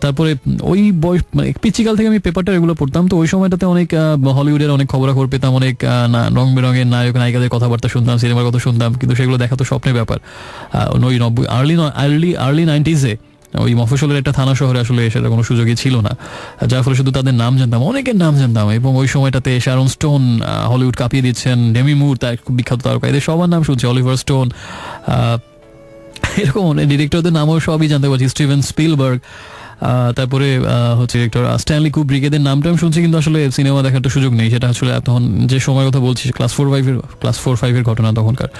তারপরে ওই বয়স মানে পিচিকাল থেকে আমি পেপারটা এগুলো পড়তাম, তো ওই সময়টাতে অনেক হলিউডের অনেক খবরাখবর পেতাম, অনেক রং বেরঙের নায়ক নায়িকাদের কথাবার্তা শুনতাম, সিনেমার কথা শুনতাম, কিন্তু সেগুলো দেখা তো স্বপ্নের ব্যাপার। ওই 90 আর্লি 90s-এ ওই মফস্বলের একটা থানা শহরে আসলে সেটা কোনো সুযোগই ছিল না, যার ফলে শুধু তাদের নাম জানতাম, অনেকের নাম জানতাম। এবং ওই সময়টাতে শ্যারন স্টোন হলিউড কাঁপিয়ে দিচ্ছেন, ডেমি মুর তার খুব বিখ্যাত তারকা, এদের সবার নাম শুনছি, অলিভার স্টোন, এরকম ডিরেক্টরদের নামও সবই জানতে পারছি, স্টিভেন স্পিলবার্গ, তারপরে হচ্ছে ডিরেক্টর স্ট্যানলি কুব্রিক, এদের নামটা আমি শুনছি, কিন্তু আসলে সিনেমা দেখার তো সুযোগ নেই। সেটা আসলে তখন যে সময়ের কথা বলছি, ক্লাস 4-5-এর ঘটনা তখনকার,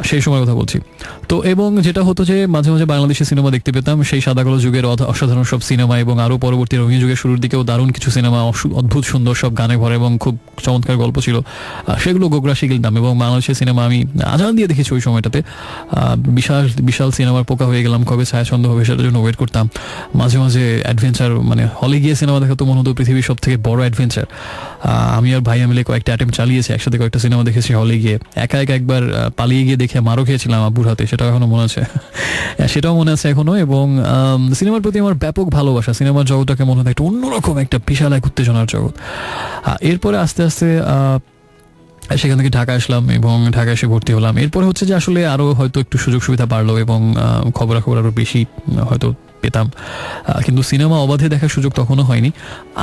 সেই সময়ের কথা বলছি। তো এবং যেটা হতো যে মাঝে মাঝে বাংলাদেশি সিনেমা দেখতে পেতাম, সেই সাদাকালো যুগের অসাধারণ সব সিনেমা, এবং আরও পরবর্তী রঙিন যুগের শুরুর দিকেও দারুণ কিছু সিনেমা, অদ্ভুত সুন্দর সব গানে ভরে এবং খুব চমৎকার গল্প ছিল, সেগুলো গোগ্রাসে গেলাম। এবং বাংলাদেশের সিনেমা আমি আজান দিয়ে দেখেছি ওই সময়টাতে, বিশাল সিনেমার পোকা হয়ে গেলাম, কবে ছায়াছন্দ হবে সেটার জন্য ওয়েট করতাম। মাঝে মাঝে অ্যাডভেঞ্চার, মানে হলে গিয়ে সিনেমা দেখা তো মনে হতো পৃথিবীর সব থেকে বড় অ্যাডভেঞ্চার। আমি আর ভাইয়া মিলে কয়েকটা অ্যাটেম্প চালিয়েছি, একসাথে কয়েকটা সিনেমা দেখেছি হলে গিয়ে, একা একবার পালিয়ে গিয়ে দেখে মারও খেয়েছিলাম আব্বুর হাতে, সেটাও এখনো মনে আছে, সেটাও মনে আছে এখনো। এবং সিনেমার প্রতি আমার ব্যাপক ভালোবাসা, সিনেমার জগৎটাকে মনে হতো একটা অন্যরকম একটা বিশাল এক উত্তেজনার জগৎ। এরপরে আস্তে আস্তে সেখান থেকে ঢাকা আসলাম এবং ঢাকা এসে ভর্তি হলাম। এরপরে হচ্ছে যে আসলে আরও হয়তো একটু সুযোগ সুবিধা বাড়লো এবং খবরাখবর আরও বেশি হয়তো পেতাম, কিন্তু সিনেমা অবাধে দেখার সুযোগ তখনও হয়নি।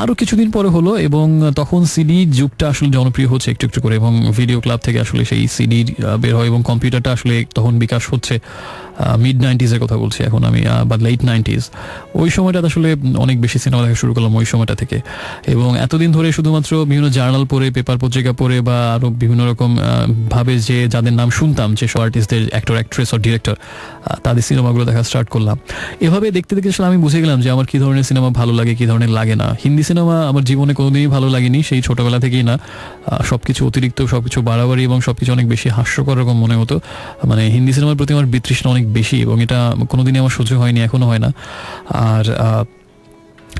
আরও কিছুদিন পরে হলো, এবং তখন সিডি যুগটা আসলে জনপ্রিয় হচ্ছে একটু একটু করে, এবং ভিডিও ক্লাব থেকে আসলে সেই সিডি বের হয় এবং কম্পিউটারটা আসলে তখন বিকাশ হচ্ছে। মিড 90s-এর কথা বলছি এখন আমি, বা লেট 90s, ওই সময়টাতে আসলে অনেক বেশি সিনেমা দেখা শুরু করলাম ওই সময়টা থেকে। এবং এতদিন ধরে শুধুমাত্র বিভিন্ন জার্নাল পড়ে, পেপার পত্রিকা পড়ে বা আরও বিভিন্ন রকম ভাবে যে যাদের নাম শুনতাম, যে সব আর্টিস্টদের, অ্যাক্টর, অ্যাক্ট্রেস ও ডিরেক্টর, তাদের সিনেমাগুলো দেখা স্টার্ট করলাম। এভাবে দেখতে দেখতে আসলে আমি বুঝে গেলাম যে আমার কী ধরনের সিনেমা ভালো লাগে, কী ধরনের লাগে না। হিন্দি সিনেমা আমার জীবনে কোনোদিনই ভালো লাগেনি, সেই ছোটোবেলা থেকেই না। সবকিছু অতিরিক্ত, সবকিছু বাড়াবাড়ি এবং সবকিছু অনেক বেশি হাস্যকর রকম মনে হতো। মানে হিন্দি সিনেমার প্রতি আমার বিতৃষ্ণা অনেক বেশি এবং এটা কোনোদিনই আমার সহ্য হয়নি, এখনো হয় না। আর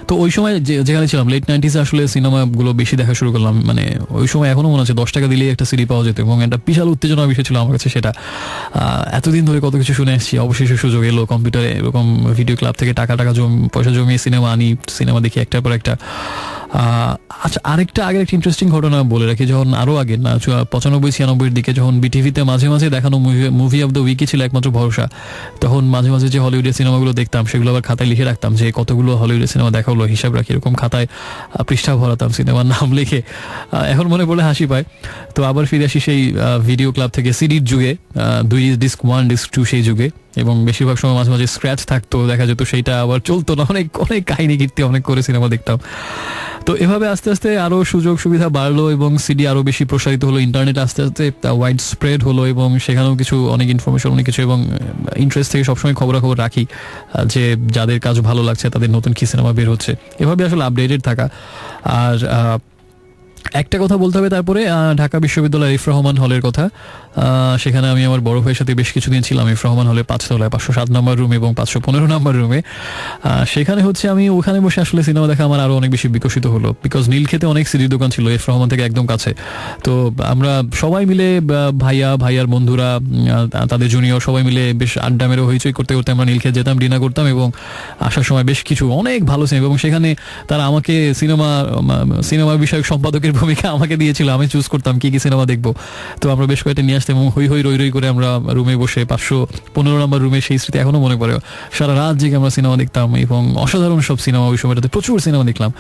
তো ওই সময় যেখানে ছিলাম লেট 90s-এ আসলে সিনেমাগুলো বেশি দেখা শুরু করলাম। মানে ওই সময় এখনো মনে হচ্ছে 10 টাকা দিলেই একটা সিডি পাওয়া যেত এবং একটা বিশাল উত্তেজনার বিষয় ছিল আমার কাছে সেটা। এতদিন ধরে কত কিছু শুনে এসেছি, অবশেষে সুযোগ এলো কম্পিউটারে এরকম ভিডিও ক্লাব থেকে টাকা পয়সা জমিয়ে সিনেমা আনি, সিনেমা দেখি একটার পর একটা। আচ্ছা, আরেকটা আগের একটা ইন্টারেস্টিং ঘটনা বলে রাখি। যখন আরও আগে না 95-96-এর দিকে যখন বিটিভিতে মাঝে মাঝে দেখানো মুভি অফ দ্য উইকই ছিল একমাত্র ভরসা, তখন মাঝে মাঝে যে হলিউডের সিনেমাগুলো দেখতাম সেগুলো আবার খাতায় লিখে রাখতাম যে কতগুলো হলিউডের সিনেমা দেখা হলো, হিসাব রাখি এরকম খাতায় পৃষ্ঠা ভরাতাম সিনেমার নাম লিখে। এখন মনে পড়লে হাসি পায়। তো আবার ফিরে আসি সেই ভিডিও ক্লাব থেকে সিডির যুগে, 2 ডিস্ক 1 ডিস্ক 2 সেই যুগে, এবং বেশিরভাগ সময় মাঝে মাঝে স্ক্র্যাচ থাকতো, দেখা যেত সেইটা আবার চলতো না, অনেক অনেক কাহিনী কীর্তি অনেক করে সিনেমা দেখতাম। তো এভাবে আস্তে আস্তে আরও সুযোগ সুবিধা বাড়লো এবং সিডি আরও বেশি প্রসারিত হলো, ইন্টারনেট আস্তে আস্তে ওয়াইড স্প্রেড হলো এবং সেখানেও কিছু অনেক ইনফরমেশন, অনেক কিছু, এবং ইন্টারেস্ট থেকে সবসময় খবরাখবর রাখি যে যাদের কাজ ভালো লাগছে তাদের নতুন কী সিনেমা বের হচ্ছে, এভাবে আসলে আপডেটেড থাকা। আর একটা কথা বলতে হবে তারপরে, ঢাকা বিশ্ববিদ্যালয় এফ রহমান হলের কথা। সেখানে আমি আমার বড় ভাইয়ের সাথে বেশ কিছুদিন ছিলাম এফ রহমান হলে 5 তলায় 507 নম্বর রুমে এবং 515 নম্বর রুমে। সেখানে হচ্ছে আমি ওখানে বসে আসলে সিনেমা দেখা আমার আরও অনেক বেশি বিকশিত হলো, বিকজ নীলক্ষেতে অনেক সিডির দোকান ছিল এফ রহমান থেকে একদম কাছে। তো আমরা সবাই মিলে, ভাইয়ার বন্ধুরা, তাদের জুনিয়র, সবাই মিলে বেশ আড্ডা মেরে হইচই করতে করতে আমরা নীলক্ষেত যেতাম, ডিনার করতাম এবং আসার সময় বেশ কিছু অনেক ভালো সিনেমা, এবং সেখানে তারা আমাকে সিনেমা বিষয়ক সম্পাদকের ভূমিকা আমাকে দিয়েছিল, আমি চুজ করতাম কি কি সিনেমা দেখবো। তো আমরা বেশ কয়েকটা নিয়ে আসতাম এবং হই রই করে আমরা রুমে বসে 515 নম্বর রুমে, সেই স্মৃতি এখনো মনে পড়ে। সারা রাত জেগে আমরা সিনেমা দেখতাম এবং অসাধারণ সব সিনেমা, ওই সময়টাতে প্রচুর সিনেমা দেখলাম।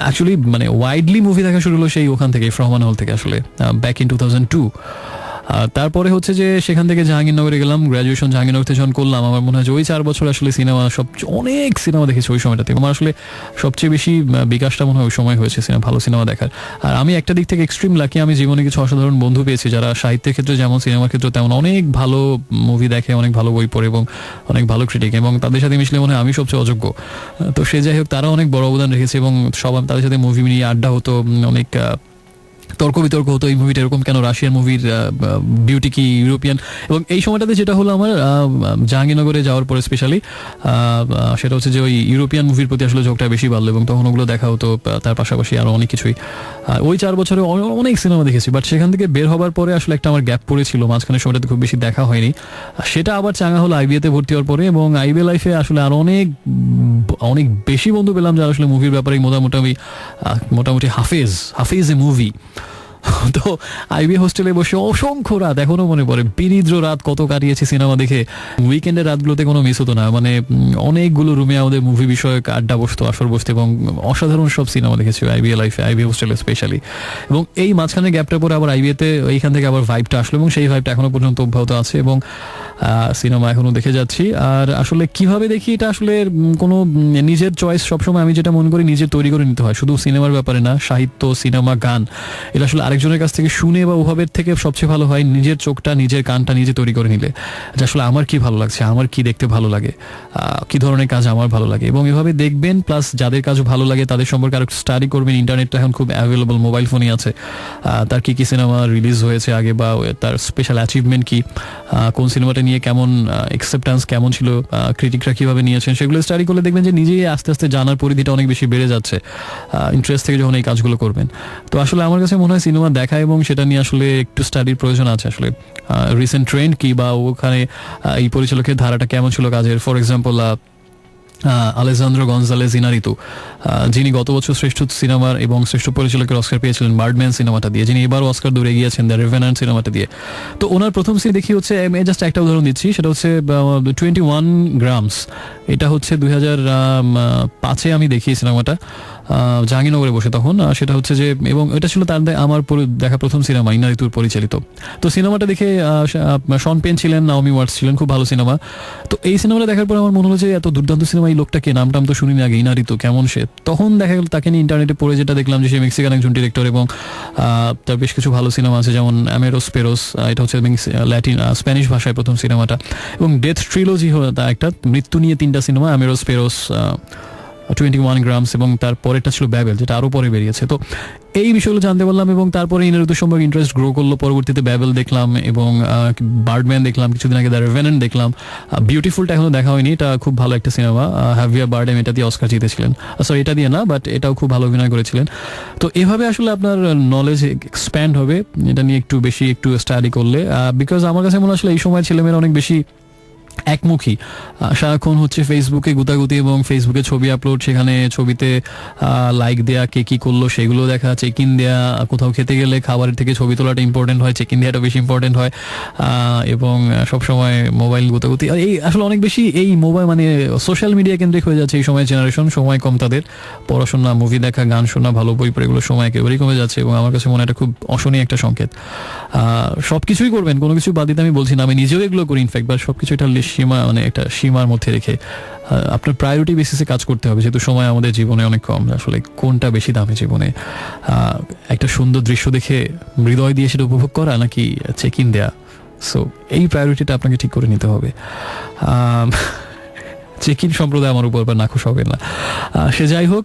অ্যাকচুয়ালি মানে ওয়াইডলি মুভি দেখা শুরু হলো সেই ওখান থেকে, রহমান হল থেকে আসলে, ব্যাক ইন 2002। তারপরে হচ্ছে যে সেখান থেকে জাহাঙ্গীরনগরে গেলাম, গ্র্যাজুয়েশন জাহাঙ্গীরনগর থেকে যখন করলাম, আমার মনে হয় যে ওই 4 বছর আসলে সিনেমা অনেক সিনেমা দেখেছি ওই সময়টাতে। আমার আসলে সবচেয়ে বেশি বিকাশটা মনে হয় ওই সময় হয়েছে ভালো সিনেমা দেখার। আর আমি একটা দিক থেকে এক্সট্রিম লাকি, আমি জীবনে কিছু অসাধারণ বন্ধু পেয়েছি যারা সাহিত্যের ক্ষেত্রে যেমন সিনেমার ক্ষেত্রে তেমন অনেক ভালো মুভি দেখে, অনেক ভালো বই পড়ে এবং অনেক ভালো ক্রিটিক, এবং তাদের সাথে মিশলে মনে হয় আমি সবচেয়ে অযোগ্য। তো সে যাই হোক, তারা অনেক বড় অবদান রেখেছে এবং সবাই তাদের সাথে মুভি নিয়ে আড্ডা হতো, অনেক তর্ক বিতর্ক হতো, এই মুভিটা এরকম কেন, রাশিয়ান মুভির বিউটি কি ইউরোপিয়ান। এবং এই সময়টাতে যেটা হলো আমার জাহাঙ্গীরনগরে যাওয়ার পরে স্পেশালি, সেটা হচ্ছে যে ওই ইউরোপিয়ান মুভির প্রতি আসলে ঝোঁকটা বেশি বাড়লো এবং তখন ওগুলো দেখা হতো, তার পাশাপাশি আরও অনেক কিছুই। ওই 4 বছরে অনেক সিনেমা দেখেছি, বাট সেখান থেকে বের হবার পরে আসলে একটা আমার গ্যাপ পড়েছিল, মাঝখানে সময়টাতে খুব বেশি দেখা হয়নি। সেটা আবার চাঙা হলো আইবিএতে ভর্তি হওয়ার পরে, এবং আইবিএ লাইফে আসলে আরও অনেক বেশি বন্ধু পেলাম যারা আসলে মুভির ব্যাপারে মোটামুটি হাফেজ এ মুভি। তো আইবি হোস্টেলে বসে অসংখ্য রাত, এখনো মনে পড়ে, বিনিদ্র রাত কত কাটিয়েছি সিনেমা দেখে। উইকেন্ডের রাতগুলোতে কোনো মিস হতো না, মানে অনেকগুলো রুমে আমাদের মুভি বিষয়ক আড্ডা বসতো, আসর বসতো, এবং অসাধারণ সব সিনেমা দেখেছি আইবি লাইফে, আইবি হোস্টেলে স্পেশালি। এবং এই মাঝখানে গ্যাপটার পরে আবার আইবিএতে এইখান থেকে আবার ভাইবটা আসলো এবং সেই ভাইবটা এখনো পর্যন্ত অব্যাহত আছে এবং সিনেমা এখনো দেখে যাচ্ছি। আর আসলে কিভাবে দেখি, এটা আসলে কোনো নিজের চয়েস, সবসময় আমি যেটা মনে করি নিজে তৈরি করে নিতে হয়, শুধু সিনেমার ব্যাপারে না, সাহিত্য, সিনেমা, গান, এটা আসলে আরেকজনের কাছ থেকে শুনে বা ওভাবের থেকে সবচেয়ে ভালো হয় নিজের চোখটা, নিজের কানটা নিজে তৈরি করে নিলে, যে আসলে আমার কি ভালো লাগছে, আমার কি দেখতে ভালো লাগে, কি ধরনের কাজ আমার ভালো লাগে, এবং এভাবে দেখবেন। প্লাস যাদের কাজ ভালো লাগে তাদের সম্পর্কে আরো স্টাডি করবেন। ইন্টারনেটটা এখন খুব অ্যাভেলেবল, মোবাইল ফোনই আছে, তার কি কি সিনেমা রিলিজ হয়েছে আগে বা তার স্পেশাল অ্যাচিভমেন্ট কি, কোন সিনেমাটা নিয়ে কেমন অ্যাকসেপ্টেন্স কেমন ছিল, ক্রিটিকরা কিভাবে নিয়েছেন, সেগুলো স্টাডি করলে দেখবেন যে নিজেই আস্তে আস্তে জানার পরিধিটা অনেক বেশি বেড়ে যাচ্ছে ইন্টারেস্ট থেকে যখন এই কাজগুলো করবেন। তো আসলে আমার কাছে মনে হয় সিনেমা দেখা এবং সেটা নিয়ে আসলে একটু স্টাডির প্রয়োজন আছে। আসলে রিসেন্ট ট্রেন্ড কি, বা ওখানে এই পরিচালকের ধারাটা কেমন ছিল কাজের। For example Alejandro Gonzalez Iñárritu, যিনি গত বছর শ্রেষ্ঠ সিনেমার এবং শ্রেষ্ঠ পরিচালকের অস্কার পেয়েছিলেন বার্ডম্যান সিনেমাটা দিয়ে, যিনি এবারও অস্কার দৌড়ে গিয়েছেন দ্য রেভেন্যান্ট সিনেমাটা দিয়ে। তো ওনার প্রথম সিনেমা দেখি হচ্ছে, আমি জাস্ট একটা উদাহরণ দিচ্ছি, সেটা হচ্ছে 21 গ্রামস। এটা হচ্ছে 2005-এ আমি দেখি সিনেমাটা জাহাঙ্গীরনগরে বসে তখন। সেটা হচ্ছে যে, এবং এটা ছিল তার আমার দেখা প্রথম সিনেমা ইনারিতুর পরিচালিত। তো সিনেমাটা দেখে শন পেন ছিলেন, নাওমি ওয়াটস ছিলেন, খুব ভালো সিনেমা। তো এই সিনেমাটা দেখার পর আমার মনে হলো যে এত দুর্দান্ত সিনেমা, এই লোকটাকে নামটাম তো শুনিনি আগে, ইনারিতু কেমন সে। তখন দেখা গেল তাকে নিয়ে ইন্টারনেটে পড়ে যেটা দেখলাম যে সে মেক্সিকান একজন ডিরেক্টর, এবং তার বেশ কিছু ভালো সিনেমা আছে, যেমন অ্যামেরোস পেরোস, এটা হচ্ছে ল্যাটিন স্প্যানিশ ভাষায় প্রথম সিনেমাটা, এবং ডেথ ট্রিলজি একটা মৃত্যু নিয়ে 3টা সিনেমা, অ্যামেরোস পেরোস, 21 গ্রামস, এবং তার পরেরটা ছিল ব্যাবেল, যেটা আরও পরে বেরিয়েছে। তো এই বিষয়গুলো জানতে পারলাম, এবং তারপরে ইনারিতু সম্পর্কে ইন্টারেস্ট গ্রো করলো। পরবর্তীতে ব্যাবেল দেখলাম, এবং বার্ডম্যান দেখলাম, কিছুদিন আগে দ্য রেভেন্যান্ট দেখলাম। বিউটিফুলটা এখনো দেখা হয়নি, এটা খুব ভালো একটা সিনেমা। হ্যাভিয়ার বার্ডেম এটা দিয়ে অস্কার জিতেছিলেন, সরি এটা দিয়ে না, বাট এটাও খুব ভালো অভিনয় করেছিলেন। তো এভাবে আসলে আপনার নলেজ এক্সপ্যান্ড হবে এটা নিয়ে একটু স্টাডি করলে, বিকজ আমার কাছে মনে হয় আসলে এই সময় ছেলেমেয়েরা অনেক বেশি একমুখী, সারাক্ষণ হচ্ছে ফেসবুকে গুতাগুতি, এবং ফেসবুকে ছবি আপলোড, সেখানে ছবিতে লাইক দেয়া, কে কী করলো সেগুলো দেখা, চেক ইন দেয়া, কোথাও খেতে গেলে খাবারের থেকে ছবি তোলাটা ইম্পর্টেন্ট হয়, চেক ইন দেওয়াটা বেশি ইম্পর্টেন্ট হয়, এবং সবসময় মোবাইল গুতাগুতি। আর এই আসলে অনেক বেশি এই মোবাইল মানে সোশ্যাল মিডিয়া কেন্দ্রিক হয়ে যাচ্ছে এই সময় জেনারেশন, সময় কম তাদের, পড়াশোনা, মুভি দেখা, গান শোনা, ভালো বই পড়ে, এগুলো সময় একেবারেই কমে যাচ্ছে, এবং আমার কাছে মনে হয় এটা খুব অশনীয় একটা সংকেত। সব কিছুই করবেন, কোনো কিছু বাদ দিতে আমি বলছি না, আমি নিজেও এগুলো করি ইনফ্যাক্ট, বা সব কিছু একটা সীমা, মানে একটা সীমার মধ্যে রেখে আপনার প্রায়োরিটি বেসিসে কাজ করতে হবে, যেহেতু সময় আমাদের জীবনে অনেক কম। আসলে কোনটা বেশি দামি জীবনে, একটা সুন্দর দৃশ্য দেখে হৃদয় দিয়ে সেটা উপভোগ করা, নাকি চেক ইন দেয়া? সো এই প্রায়োরিটিটা আপনাকে ঠিক করে নিতে হবে। চেক ইন সম্প্রদায় আমার উপর বা নাখুশ হবে না, সে যাই হোক।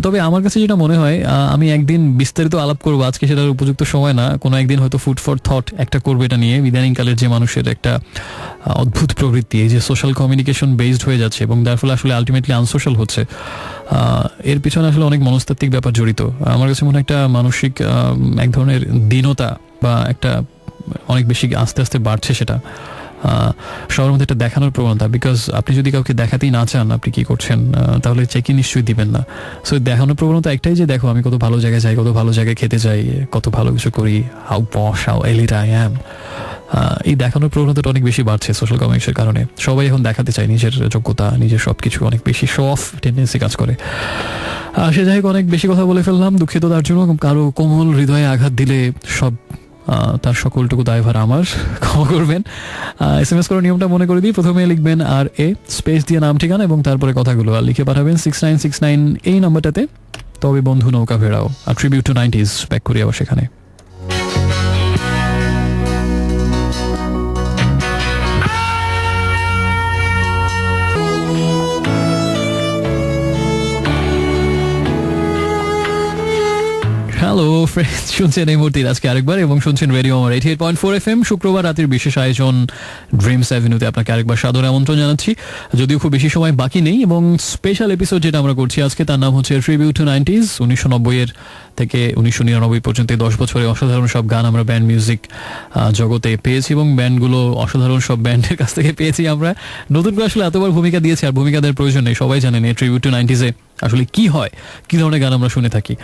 তবে আমার কাছে যেটা মনে হয়, আমি একদিন বিস্তারিত আলাপ করবো, আজকে সেটার উপযুক্ত সময় না, কোনো একদিন হয়তো ফুড ফর থট একটা করবে এটা নিয়ে। ইদানিংকালের যে মানুষের একটা অদ্ভুত প্রবৃত্তি, এই যে সোশ্যাল কমিউনিকেশন বেসড হয়ে যাচ্ছে, এবং তার ফলে আসলে আলটিমেটলি আনসোশ্যাল হচ্ছে, এর পিছনে আসলে অনেক মনস্তাত্ত্বিক ব্যাপার জড়িত। আমার কাছে মনে হয় একটা মানসিক এক ধরনের দীনতা, বা একটা অনেক বেশি আস্তে আস্তে বাড়ছে সেটা সবার মধ্যে একটা দেখানোর প্রবণতা। বিকজ আপনি যদি কাউকে দেখাতেই না চান আপনি কি করছেন, তাহলে চেক ইন নিশ্চয়ই দিবেন না। সো দেখানোর প্রবণতা একটাই, যে দেখো আমি কত ভালো জায়গায় যাই, কত ভালো জায়গায় খেতে যাই, কত ভালো কিছু করি, how posh, how elite I am. এই দেখানোর প্রবণতাটা অনেক বেশি বাড়ছে সোশ্যাল কমিউনিকেশনের কারণে। সবাই এখন দেখাতে চায় নিজের যোগ্যতা, নিজের সব কিছু, অনেক বেশি শো অফ টেন্ডেন্সি কাজ করে। সে যাই হোক, অনেক বেশি কথা বলে ফেললাম, দুঃখিত তার জন্য। কারো কোমল হৃদয়ে আঘাত দিলে তার সকলটুকু দায়ভার আমার, ক্ষমা করবেন। SMS করার নিয়মটা মনে করে দিই, প্রথমে লিখবেন RA স্পেস দিয়ে নাম ঠিকানা, এবং তারপরে কথাগুলো আর লিখে পাঠাবেন 6969 এই নাম্বারটাতে। তবে বন্ধু নৌকা ভেড়াও, আর ট্রিবিউট টু 90s ব্যাক করি আবার সেখানে। হ্যালো ফ্রেন্ডস, শুনছেন এই মুহূর্তে আজকে আরেকবার, এবং শুনছেন রেডিও আমার 88.4 FM। শুক্রবার রাতের বিশেষ আয়োজন ড্রিমস অ্যাভিনিউতে আপনাকে আরেকবার সাদর আমন্ত্রণ জানাচ্ছি। যদিও খুব বেশি সময় বাকি নেই, এবং স্পেশাল এপিসোড যেটা আমরা করছি আজকে, তার নাম হচ্ছে ট্রিবিউট টু 90s। 1990 থেকে 1999 পর্যন্ত 10 বছরে অসাধারণ সব গান আমরা ব্যান্ড মিউজিক জগতে পেয়েছি, এবং ব্যান্ডগুলো অসাধারণ সব ব্যান্ডের কাছ থেকে পেয়েছি আমরা। নতুন করে আসলে এতবার ভূমিকা দিয়েছি, আর ভূমিকা দেওয়ার প্রয়োজন নেই, সবাই জানেন এই ট্রিবিউট টু 90s-এ আসলে কি হয়, কি ধরনের গান আমরা শুনে থাকি।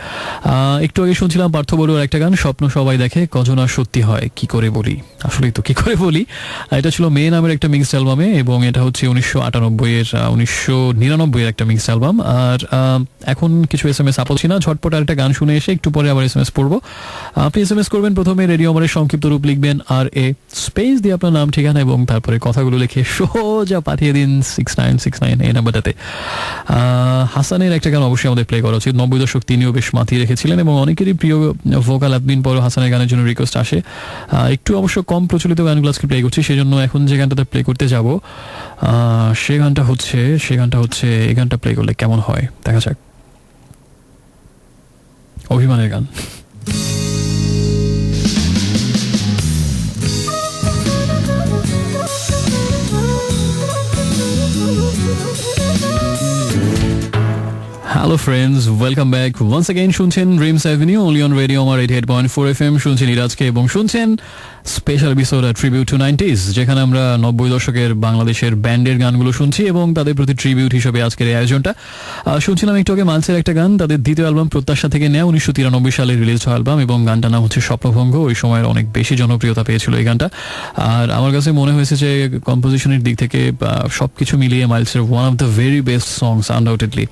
একটু আগে শুনছিলাম পার্থ বড়ুয়ার একটা গান, স্বপ্ন সবাই দেখে কজন আর সত্যি হয়, কি করে বলি, আসলেই তো কি করে বলি। এটা ছিল মে নামের একটা মিক্সড অ্যালবামে, এবং এটা হচ্ছে 1999-এর একটা মিক্সড অ্যালবাম। আর এখন কিছু SMS আপলোড না, ঝটপট আর একটা গান শুনে এসে একটু পরে আবার SMS পড়বো। আপনি SMS করবেন, প্রথমে রেডিও আমাদের সংক্ষিপ্ত রূপ লিখবেন RA স্পেস দিয়ে আপনার নাম ঠিকানা, এবং তারপরে কথাগুলো লিখে সোজা পাঠিয়ে দিন 6969 এই নাম্বারটাতে। হাসানের একটা গান অবশ্যই আমাদের প্লে করা উচিত, 90 দশক তিনিও বেশ মাতিয়ে রেখেছিলেন, এবং অনেকেরই প্রিয় ভোকাল। এতদিন পরও হাসানের গানের জন্য রিকোয়েস্ট আসে। একটু অবশ্য কম প্রচলিত গানগুলো আজকে প্লে করছি, সেজন্য এখন যে গানটাতে প্লে করতে যাব সে গানটা হচ্ছে এই গানটা প্লে করলে কেমন হয় দেখা যাক। অভিমানের গান। Hello friends, welcome back once again. শুনছেন dreams avenue only on radio আমার 88.4 FM। শুনছেন ইরাজকে এবং শুনছেন special episode tribute to 90s, যেখানে আমরা 90 দশকের বাংলাদেশের ব্যান্ডের গানগুলো শুনছি এবং তাদের প্রতি ট্রিবিউট হিসেবে আজকের এই আয়োজনটা। শুনছিলাম একটু আগে মালসের একটা গান, তাদের দ্বিতীয় অ্যালবাম প্রত্যাশা থেকে নেওয়া, 1993 সালে রিলিজ হওয়া অ্যালবাম, এবং গানটার নাম হচ্ছে স্বপ্নভঙ্গ। ওই সময়ের অনেক বেশি জনপ্রিয়তা পেয়েছিল এই গানটা। আর আমার কাছে মনে হয়েছে যে কম্পোজিশনের দিক থেকে সবকিছু মিলিয়ে মাইলসের one of the very best songs undoubtedly.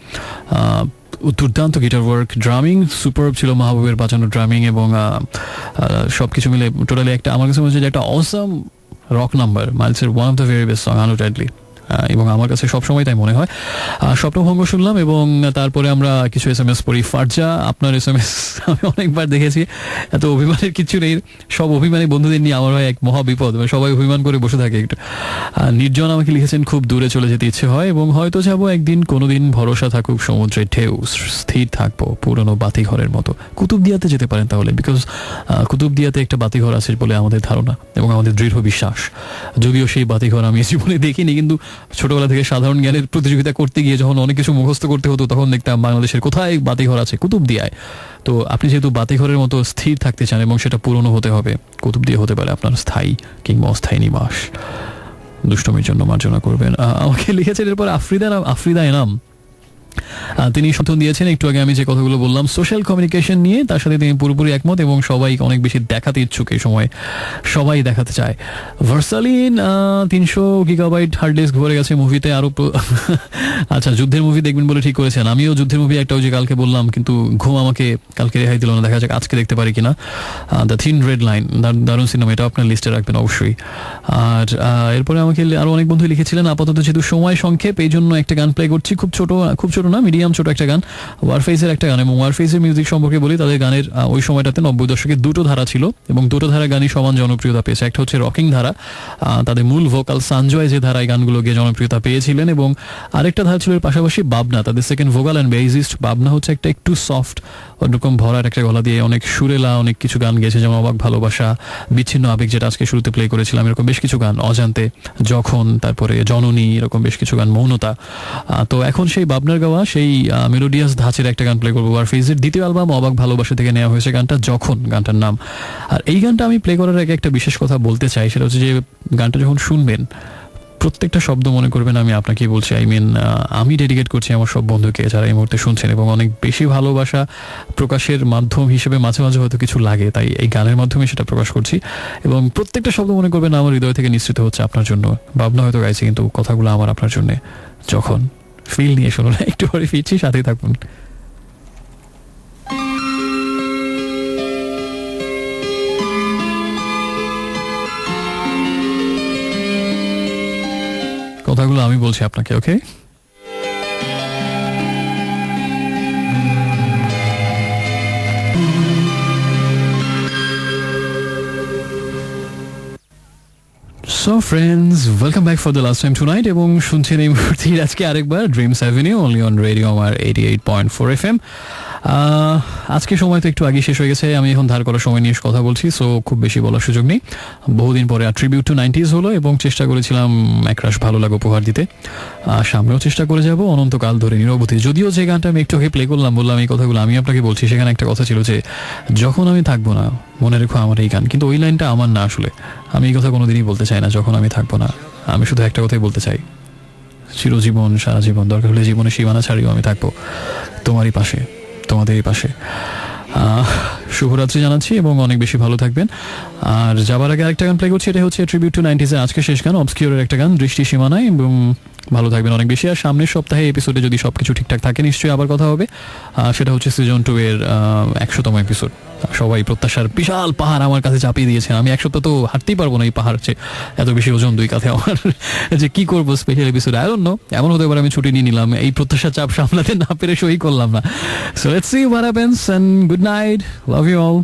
দুর্দান্ত গিটার ওয়ার্ক, ড্রামিং সুপারব ছিল, মাহবুবের বাজানো ড্রামিং, এবং সবকিছু মিলে টোটালি একটা, আমার কাছে মনে হচ্ছে যে একটা অসাম রক নাম্বার। মাইলসের one of the very best song undoubtedly, এবং আমার কাছে সবসময় তাই মনে হয়। স্বপ্নভঙ্গ শুনলাম এবং তারপরে আমরা কিছু SMS পড়ি। ফারজা, আপনার SMS আমি অনেকবার দেখেছি, এত অভিমানের কিছু নেই, সব অভিমানী বন্ধুদের নিয়ে আমার হয় এক মহা বিপদ, সবাই অভিমান করে বসে থাকে একটু। নির্জন আমাকে লিখেছেন, খুব দূরে চলে যেতে ইচ্ছে হয় এবং হয়তো যাবো একদিন, কোনোদিন ভরসা থাকুক সমুদ্রের ঢেউ, স্থির থাকবো পুরনো বাতিঘরের মতো। কুতুবদিয়াতে যেতে পারেন তাহলে, বিকজ কুতুবদিয়াতে একটা বাতিঘর আছে বলে আমাদের ধারণা এবং আমাদের দৃঢ় বিশ্বাস। যদিও সেই বাতিঘর আমি জীবনে দেখিনি, কিন্তু ছোটবেলা থেকে সাধারণ জ্ঞানের প্রতিযোগিতা করতে গিয়ে যখন অনেক কিছু মুখস্থ করতে হতো, তখন দেখতাম বাংলাদেশের কোথায় বাতিঘর আছে, কুতুবদিয়ায়। তো আপনি যেহেতু বাতিঘরের মতো স্থির থাকতে চান এবং সেটা পুরনো হতে হবে, কুতুবদিয়া হতে পারে আপনার স্থায়ী কিংবা অস্থায়ী নিবাস। দুষ্টমির জন্য মার্জনা করবেন। আমাকে লিখেছেন এরপর আফ্রিদা এনাম, তিনি সমর্থন দিয়েছেন একটু আগে আমি যে কথাগুলো বললাম সোশ্যাল কমিউনিকেশন নিয়ে, তার সাথে তিনি পুরোপুরি একমত এবং সবাই অনেক বেশি দেখাতে ইচ্ছুক এই সময়, সবাই দেখাতে চায়। ভার্সালিন 300 গিগাবাইট হার্ড ডিস্ক ভরে গেছে মুভিতে আরো। আচ্ছা, যুদ্ধের মুভি দেখবেন বলে ঠিক করেছেন। আমিও যুদ্ধের মুভি একটা ওই যে কালকে বললাম, কিন্তু ঘুম আমাকে কালকে রেহাই দিল না, দেখা যাক আজকে দেখতে পারি কিনা। দ্য থিন রেড লাইন, দারুণ সিনেমা, এটা আপনার লিস্টে রাখবেন অবশ্যই। আর এরপরে আমাকে আরো অনেক বন্ধু লিখেছিলেন, আপাতত যেহেতু সময় সংক্ষেপ এই জন্য একটা গান প্লে করছি, খুব ছোট না, মিডিয়াম ছোট একটা গান, ওয়ারফেজের একটা গান। এবং ওয়ারফেজের মিউজিক সম্পর্কে বলি, তাদের গানের ওই সময়টাতে 90 দশকে দুটো ধারা ছিল এবং দুটো ধারা গানই সমান জনপ্রিয়তা পেয়েছে। একটা হচ্ছে রকিং ধারা, তাদের মূল ভোকাল সঞ্জয় যে ধারায় গানগুলো গিয়ে জনপ্রিয়তা পেয়েছিলেন, এবং আরেকটা ধারা ছিল এর পাশাপাশি বাবনা, তাদের সেকেন্ড ভোকাল অ্যান্ড বেসিস্ট। বাবনা হচ্ছে একটা একটু সফট, অন্যরকম ভরার একটা গলা দিয়ে অনেক সুরেলা অনেক কিছু গান গেছে, যেমন অবাক ভালোবাসা, বিচ্ছিন্ন আবেগ যেটা আজকে শুরুতে প্লে করেছিলাম, এরকম বেশ কিছু গান, অজান্তে, যখন, তারপরে জননী, এরকম বেশ কিছু গান, মৌনতা। তো এখন সেই বাবনার গাওয়া সেই মেলোডিয়াস ধাঁচের একটা গান প্লে করবো। ওয়ারফেজের দ্বিতীয় অ্যালবাম অবাক ভালোবাসা থেকে নেওয়া হয়েছে গানটা, যখন গানটার নাম। আর এই গানটা আমি প্লে করার আগে একটা বিশেষ কথা বলতে চাই, সেটা হচ্ছে যে গানটা যখন শুনবেন প্রত্যেকটা শব্দ মনে করবেন আমি আপনাকেই বলছি। আমি ডেডিকেট করছি আমার সব বন্ধুকে যারা এই মুহূর্তে শুনছেন, এবং অনেক বেশি ভালোবাসা প্রকাশের মাধ্যম হিসেবে মাঝে মাঝে হয়তো কিছু লাগে, তাই এই গানের মাধ্যমে সেটা প্রকাশ করছি। এবং প্রত্যেকটা শব্দ মনে করবেন আমার হৃদয় থেকে নিঃসৃত হচ্ছে আপনার জন্য। ভাবনা হয়তো গাইছে, কিন্তু কথাগুলো আমার আপনার জন্য। যখন ফিল নিয়ে শুনুন, একটু পরে ফিরছি, সাথেই থাকুন। কথাগুলো আমি বলছি আপনাকে, ওকে? So friends, welcome back for the last time tonight, এবং শুনছেন এই মুহূর্তে আজকে আরেকবার dreams avenue only on radio আমার 88.4 FM। আজকে সময় তো একটু আগে শেষ হয়ে গেছে, আমি এখন ধার করার সময় নিয়ে কথা বলছি, সো খুব বেশি বলার সুযোগ নেই। বহুদিন পরে ট্রিবিউট টু 90s হলো এবং চেষ্টা করেছিলাম একরাশ ভালো লাগে উপহার দিতে, সামনেও চেষ্টা করে যাব অনন্তকাল ধরে নিরবধি। যদিও যে গানটা আমি একটু আগে প্লে করলাম, বললাম এই কথাগুলো আমি আপনাকে বলছি, সেখানে একটা কথা ছিল যে যখন আমি থাকবো না মনে রেখো আমার এই গান, কিন্তু ওই লাইনটা আমার না, আসলে আমি এই কথা কোনোদিনই বলতে চাই না। যখন আমি থাকবো না, আমি শুধু একটা কথাই বলতে চাই, চিরজীবন, সারা জীবন, দরকার হলে জীবনের সীমানা ছাড়িয়েও আমি থাকবো তোমারই পাশে, তোমাদেরই পাশে। শুভরাত্রি জানাচ্ছি এবং অনেক বেশি ভালো থাকবেন। আর যাবার আগে আরেকটা গান প্লে করছি, এটা হচ্ছে ট্রিবিউট টু 90s এর আজকে শেষ গান, অবস্কিউরের একটা গান, দৃষ্টি সীমানায়। এবং ভালো থাকবেন অনেক বেশি। আর সামনের সপ্তাহে এপিসোডে যদি সবকিছু ঠিকঠাক থাকে নিশ্চয়ই আবার কথা হবে। সেটা হচ্ছে সিজন 2 এর 100তম এপিসোড। সবাই প্রত্যাশার বিশাল পাহাড় আমার কাছে চাপিয়ে দিয়েছেন, আমি 1 সপ্তাহ তো হাঁটতেই পারবো না এই পাহাড়, হচ্ছে এত বেশি ওজন 2 কাঁধে আমার, যে কি করবো special episode, I don't know. এমন হতে পারে আমি ছুটি নিয়ে নিলাম, এই প্রত্যাশার চাপ সামলাতে না পেরে সই করলাম না। So let's see what happens and good night, love you all.